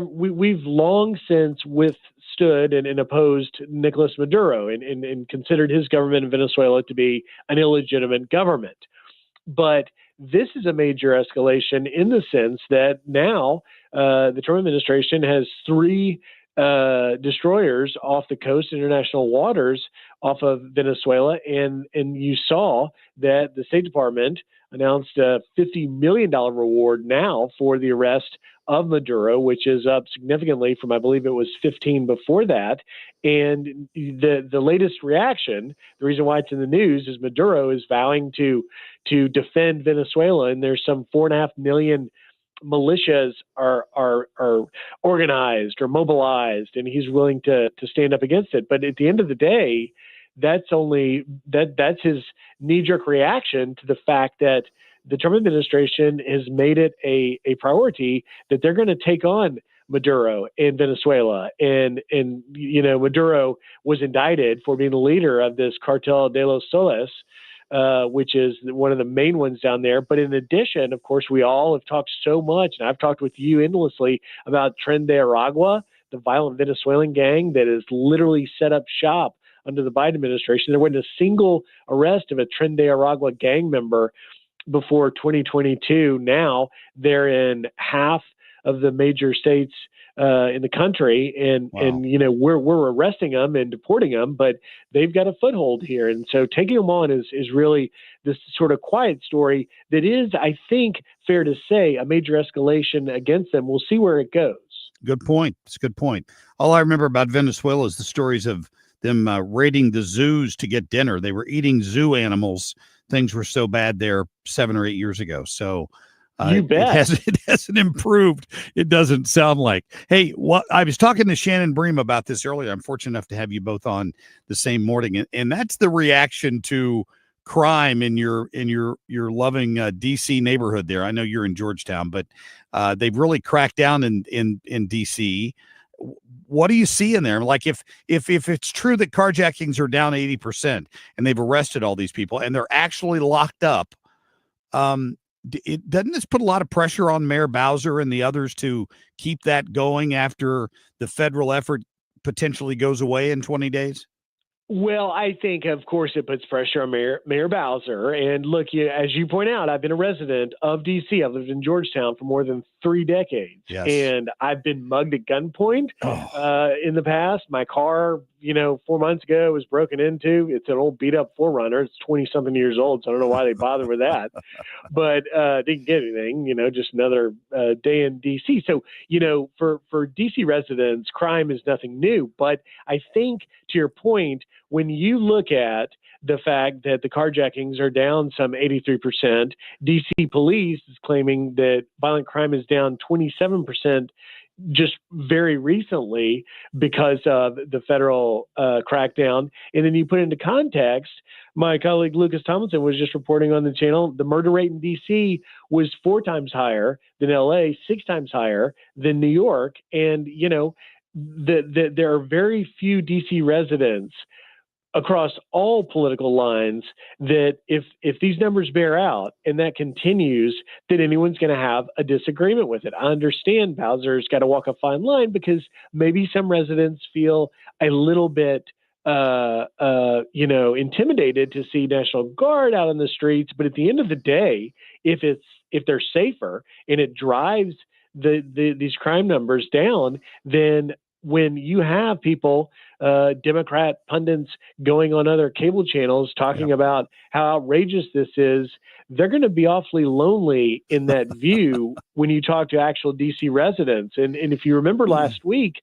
We've long since withstood and opposed Nicolas Maduro and considered his government in Venezuela to be an illegitimate government. But this is a major escalation in the sense that now the Trump administration has 3 destroyers off the coast, international waters off of Venezuela. And you saw that the State Department announced a $50 million reward now for the arrest of Maduro, which is up significantly from, I believe it was 15 before that. And the latest reaction, the reason why it's in the news, is Maduro is vowing to defend Venezuela. And there's some 4.5 million militias are organized or mobilized, and he's willing to stand up against it. But at the end of the day, that's his knee-jerk reaction to the fact that the Trump administration has made it a priority that they're going to take on Maduro in Venezuela. And Maduro was indicted for being the leader of this Cartel de los Soles, which is one of the main ones down there. But in addition, of course, we all have talked so much, and I've talked with you endlessly about Tren de Aragua, the violent Venezuelan gang that has literally set up shop under the Biden administration. There wasn't a single arrest of a Tren de Aragua gang member before 2022. Now they're in half of the major states in the country, and we're arresting them and deporting them, but they've got a foothold here. And so taking them on is really this sort of quiet story that is, I think, fair to say, a major escalation against them. We'll see where it goes. Good point. It's a good point. All I remember about Venezuela is the stories of them raiding the zoos to get dinner. They were eating zoo animals. Things were so bad there 7 or 8 years ago. So You bet. It hasn't improved. It doesn't sound like. Hey, I was talking to Shannon Bream about this earlier. I'm fortunate enough to have you both on the same morning, and that's the reaction to crime in your loving DC neighborhood there. I know you're in Georgetown, but they've really cracked down in DC. What do you see in there? Like if it's true that carjackings are down 80% and they've arrested all these people and they're actually locked up, doesn't this put a lot of pressure on Mayor Bowser and the others to keep that going after the federal effort potentially goes away in 20 days? Well, I think, of course, it puts pressure on Mayor Bowser. And look, as you point out, I've been a resident of D.C. I've lived in Georgetown for more than 3 decades. Yes. And I've been mugged at gunpoint in the past. My car, 4 months ago was broken into. It's an old beat-up 4Runner. It's 20-something years old, so I don't know why they bother with that. But didn't get anything, just another day in D.C. So, for D.C. residents, crime is nothing new. But I think, to your point, when you look at the fact that the carjackings are down some 83%, DC police is claiming that violent crime is down 27% just very recently because of the federal crackdown. And then you put into context, my colleague Lucas Tomlinson was just reporting on the channel, the murder rate in DC was 4 times higher than LA, 6 times higher than New York. And, there are very few DC residents across all political lines that if these numbers bear out and that continues, that anyone's going to have a disagreement with it. I understand Bowser's got to walk a fine line because maybe some residents feel a little bit intimidated to see National Guard out on the streets. But at the end of the day, if they're safer and it drives these crime numbers down, then when you have people, Democrat pundits going on other cable channels talking about how outrageous this is, they're going to be awfully lonely in that view when you talk to actual DC residents. And if you remember last week,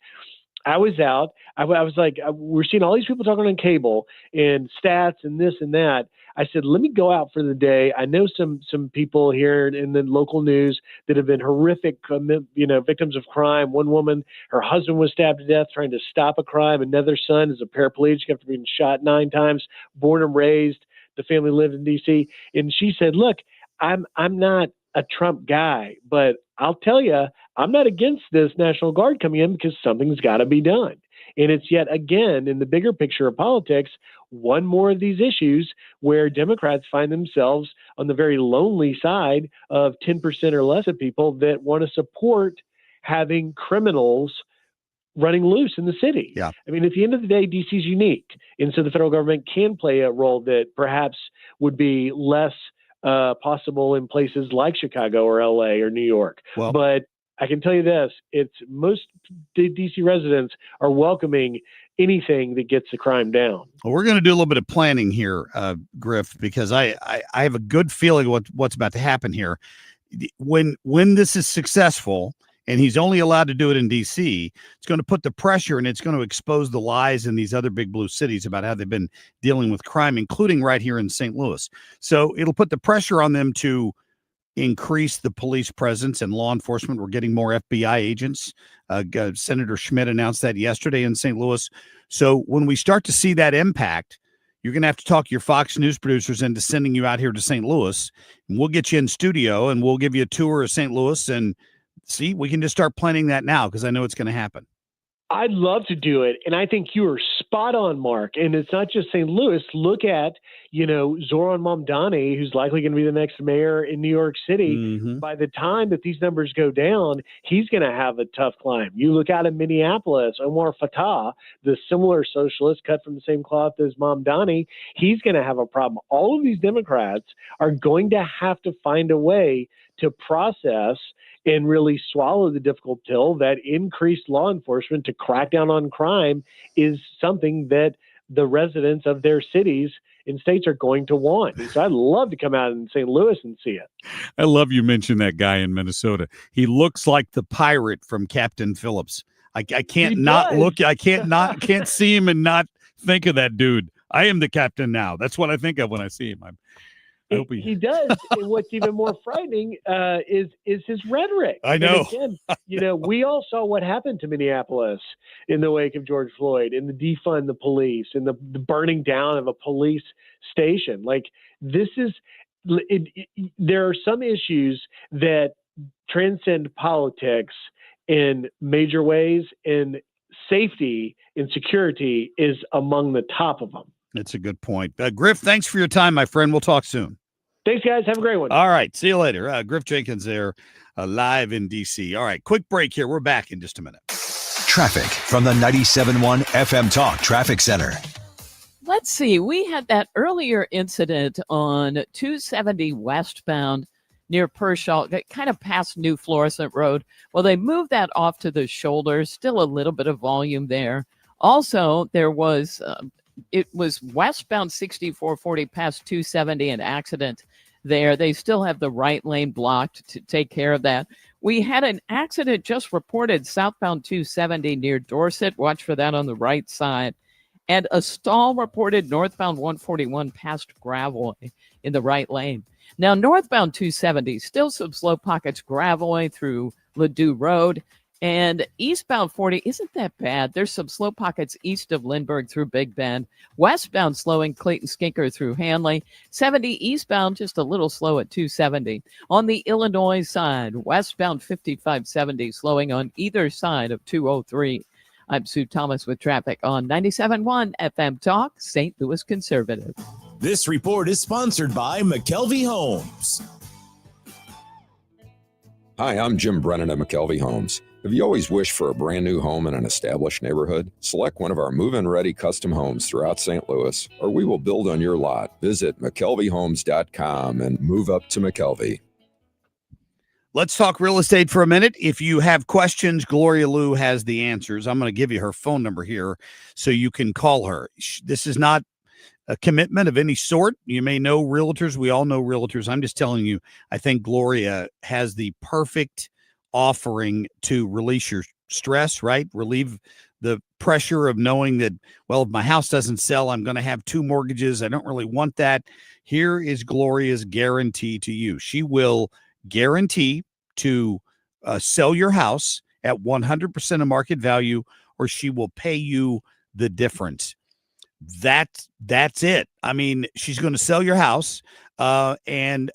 I was out. I was like, we're seeing all these people talking on cable and stats and this and that. I said, let me go out for the day. I know some people here in the local news that have been horrific, victims of crime. One woman, her husband was stabbed to death trying to stop a crime. Another son is a paraplegic after being shot 9 times, born and raised. The family lived in D.C. And she said, look, I'm not a Trump guy, but I'll tell you, I'm not against this National Guard coming in because something's got to be done. And it's yet again, in the bigger picture of politics, one more of these issues where Democrats find themselves on the very lonely side of 10% or less of people that want to support having criminals running loose in the city. Yeah. I mean, at the end of the day, DC is unique. And so the federal government can play a role that perhaps would be less possible in places like Chicago or LA or New York. Well, but I can tell you this, most DC residents are welcoming anything that gets the crime down. Well, we're going to do a little bit of planning here, Griff, because I have a good feeling what's about to happen here. When this is successful, and he's only allowed to do it in D.C., it's going to put the pressure and it's going to expose the lies in these other big blue cities about how they've been dealing with crime, including right here in St. Louis. So it'll put the pressure on them to increase the police presence and law enforcement. We're getting more FBI agents. Senator Schmidt announced that yesterday in St. Louis. So when we start to see that impact, you're going to have to talk your Fox News producers into sending you out here to St. Louis. And we'll get you in studio and we'll give you a tour of St. Louis. And see, we can just start planning that now because I know it's going to happen. I'd love to do it. And I think you are spot on, Mark. And it's not just St. Louis. Look at, Zoran Mamdani, who's likely going to be the next mayor in New York City. Mm-hmm. By the time that these numbers go down, he's going to have a tough climb. You look out in Minneapolis, Omar Fatah, the similar socialist cut from the same cloth as Mamdani, he's going to have a problem. All of these Democrats are going to have to find a way to process and really swallow the difficult pill that increased law enforcement to crack down on crime is something that the residents of their cities and states are going to want. So I'd love to come out in St. Louis and see it. I love you mentioned that guy in Minnesota. He looks like the pirate from Captain Phillips. I can't not look. I can't see him and not think of that dude. I am the captain now. That's what I think of when I see him. He does. And what's even more frightening is his rhetoric. I know. And again, we all saw what happened to Minneapolis in the wake of George Floyd, and the defund the police, and the burning down of a police station. Like, this is there are some issues that transcend politics in major ways, and safety and security is among the top of them. That's a good point. Griff, thanks for your time, my friend. We'll talk soon. Thanks, guys. Have a great one. All right. See you later. Griff Jenkins there, live in D.C. All right. Quick break here. We're back in just a minute. Traffic from the 97.1 FM Talk Traffic Center. Let's see. We had that earlier incident on 270 westbound near Pershaw, kind of past New Florissant Road. Well, they moved that off to the shoulder. Still a little bit of volume there. Also, there was... it was westbound 6440 past 270, an accident there. They still have the right lane blocked to take care of that. We had an accident just reported southbound 270 near Dorset. Watch for that on the right side. And a stall reported northbound 141 past Gravel in the right lane. Now, northbound 270, still some slow pockets, Gravel through Ladue Road. And eastbound 40 isn't that bad. There's some slow pockets east of Lindbergh through Big Bend. Westbound slowing Clayton Skinker through Hanley. 70 eastbound just a little slow at 270. On the Illinois side, westbound 5570 slowing on either side of 203. I'm Sue Thomas with traffic on 97.1 FM Talk, St. Louis Conservative. This report is sponsored by McKelvey Homes. Hi, I'm Jim Brennan at McKelvey Homes. Have you always wished for a brand new home in an established neighborhood? Select one of our move-in ready custom homes throughout St. Louis, or we will build on your lot. Visit McKelveyhomes.com and move up to McKelvey. Let's talk real estate for a minute. If you have questions, Gloria Liu has the answers. I'm going to give you her phone number here so you can call her. This is not a commitment of any sort. You may know realtors. We all know realtors. I'm just telling you, I think Gloria has the perfect offering to release your stress, right? Relieve the pressure of knowing that, well, if my house doesn't sell, I'm going to have 2 mortgages. I don't really want that. Here is Gloria's guarantee to you. She will guarantee to sell your house at 100% of market value, or she will pay you the difference. That's it. I mean, she's going to sell your house, and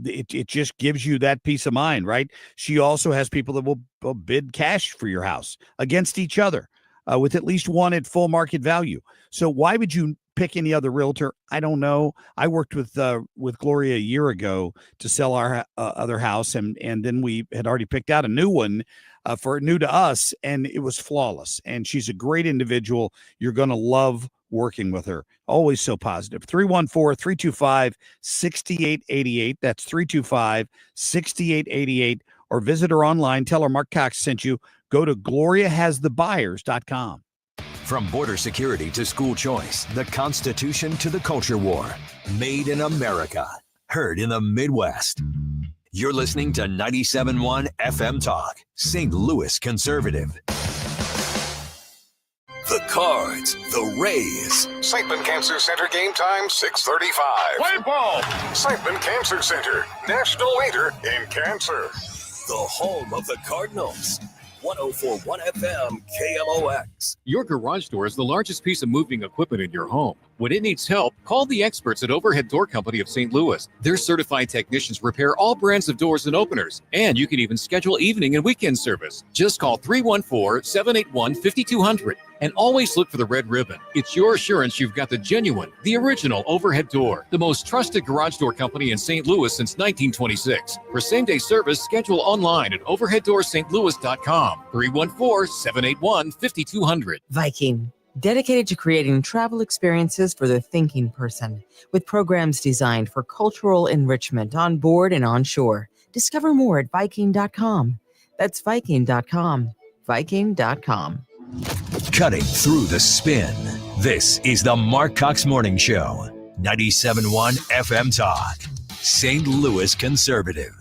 it just gives you that peace of mind, right? She also has people that will bid cash for your house against each other, with at least one at full market value. So why would you pick any other realtor? I don't know. I worked with Gloria a year ago to sell our other house, and then we had already picked out a new one for new to us, and it was flawless. And she's a great individual. You're going to love working with her. Always so positive. 314-325-6888. That's 325-6888. Or visit her online. Tell her Marc Cox sent you. Go to GloriaHasTheBuyers.com. From border security to school choice, the Constitution to the culture war. Made in America. Heard in the Midwest. You're listening to 97.1 FM Talk, St. Louis Conservative. The Cards, the Rays. Siteman Cancer Center game time, 6:35. Play ball! Siteman Cancer Center, national leader in cancer. The home of the Cardinals. 104.1 FM KMOX. Your garage door is the largest piece of moving equipment in your home. When it needs help, call the experts at Overhead Door Company of St. Louis. Their certified technicians repair all brands of doors and openers, and you can even schedule evening and weekend service. Just call 314-781-5200 and always look for the red ribbon. It's your assurance you've got the genuine, the original Overhead Door, the most trusted garage door company in St. Louis since 1926. For same-day service, schedule online at overheaddoorstlouis.com. 314-781-5200. Viking, dedicated to creating travel experiences for the thinking person, with programs designed for cultural enrichment on board and on shore. Discover more at Viking.com. That's Viking.com. Viking.com. Cutting through the spin. This is the Marc Cox Morning Show. 97.1 FM Talk. St. Louis Conservative.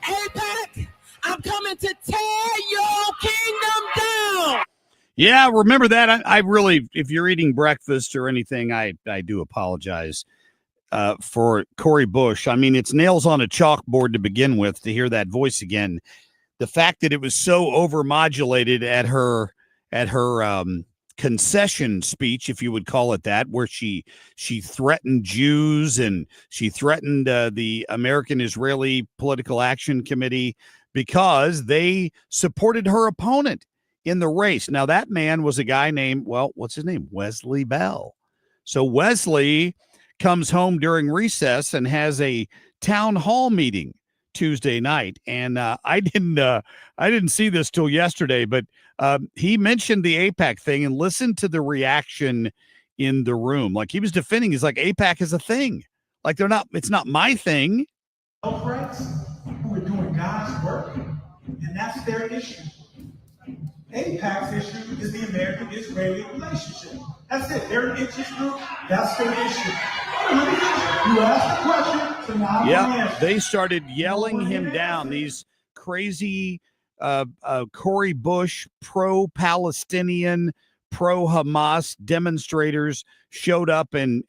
Hey, Pat! Yeah, remember that. I really, if you're eating breakfast or anything, I do apologize for Cori Bush. I mean, it's nails on a chalkboard to begin with to hear that voice again. The fact that it was so overmodulated at her concession speech, if you would call it that, where she threatened Jews and she threatened the American-Israeli Political Action Committee because they supported her opponent in the race. Now, that man was a guy named, what's his name? Wesley Bell. So Wesley comes home during recess and has a town hall meeting Tuesday night. And I didn't see this till yesterday, but he mentioned the AIPAC thing and listened to the reaction in the room. Like he was defending, he's like, AIPAC is a thing. Like it's not my thing. Rights who are doing God's work, and that's their issue. AIPAC's issue is the American-Israeli relationship. That's it. They're an interest group. That's their issue. You asked the question, so now yeah, they started yelling him down. These crazy Cori Bush, pro-Palestinian, pro-Hamas demonstrators showed up and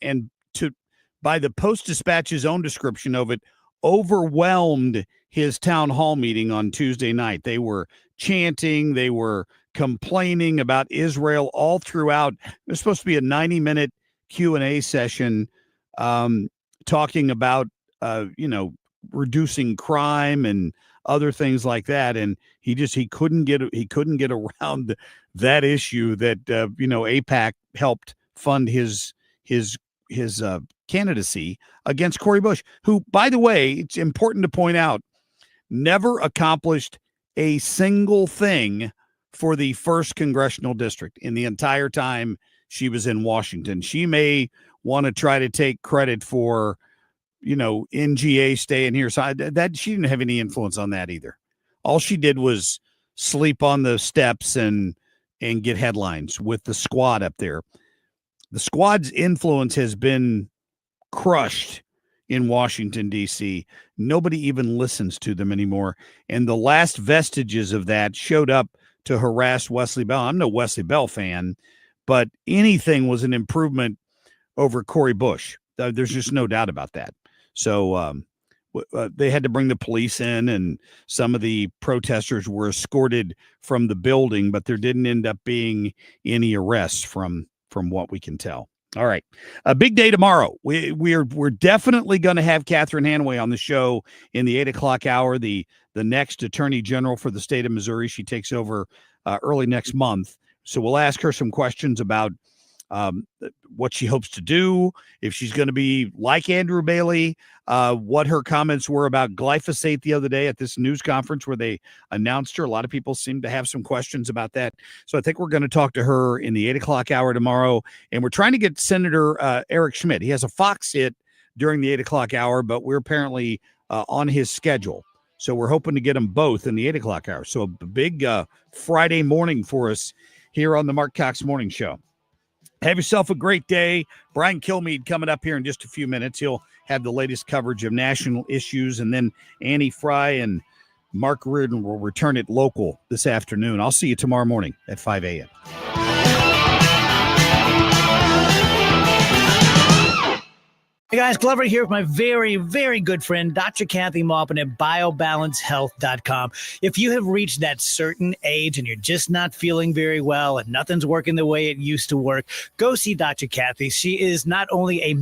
by the Post-Dispatch's own description of it, overwhelmed his town hall meeting on Tuesday night. They were chanting, they were complaining about Israel all throughout. There's supposed to be a 90-minute Q&A session talking about reducing crime and other things like that, and he couldn't get around that issue that AIPAC helped fund his candidacy against Cori Bush, who, by the way, it's important to point out, never accomplished a single thing for the 1st congressional district in the entire time she was in Washington. She may want to try to take credit for, NGA staying here. So that she didn't have any influence on that either. All she did was sleep on the steps and get headlines with the squad up there. The squad's influence has been crushed in Washington, D.C. Nobody even listens to them anymore. And the last vestiges of that showed up to harass Wesley Bell. I'm no Wesley Bell fan, but anything was an improvement over Cori Bush. There's just no doubt about that. So they had to bring the police in, and some of the protesters were escorted from the building, but there didn't end up being any arrests from what we can tell. All right. A big day tomorrow. We're definitely going to have Catherine Hanway on the show in the 8:00 hour, the next attorney general for the state of Missouri. She takes over early next month. So we'll ask her some questions about what she hopes to do, if she's going to be like Andrew Bailey, what her comments were about glyphosate the other day at this news conference where they announced her. A lot of people seem to have some questions about that. So I think we're going to talk to her in the 8:00 hour tomorrow. And we're trying to get Senator Eric Schmidt. He has a Fox hit during the 8:00 hour, but we're apparently on his schedule. So we're hoping to get them both in the 8:00 hour. So a big Friday morning for us here on the Marc Cox Morning Show. Have yourself a great day. Brian Kilmeade coming up here in just a few minutes. He'll have the latest coverage of national issues, and then Annie Fry and Mark Reardon will return it local this afternoon. I'll see you tomorrow morning at 5 a.m. Hey guys, Glover here with my very, very good friend, Dr. Kathy Maupin at BioBalanceHealth.com. If you have reached that certain age and you're just not feeling very well and nothing's working the way it used to work, go see Dr. Kathy. She is not only a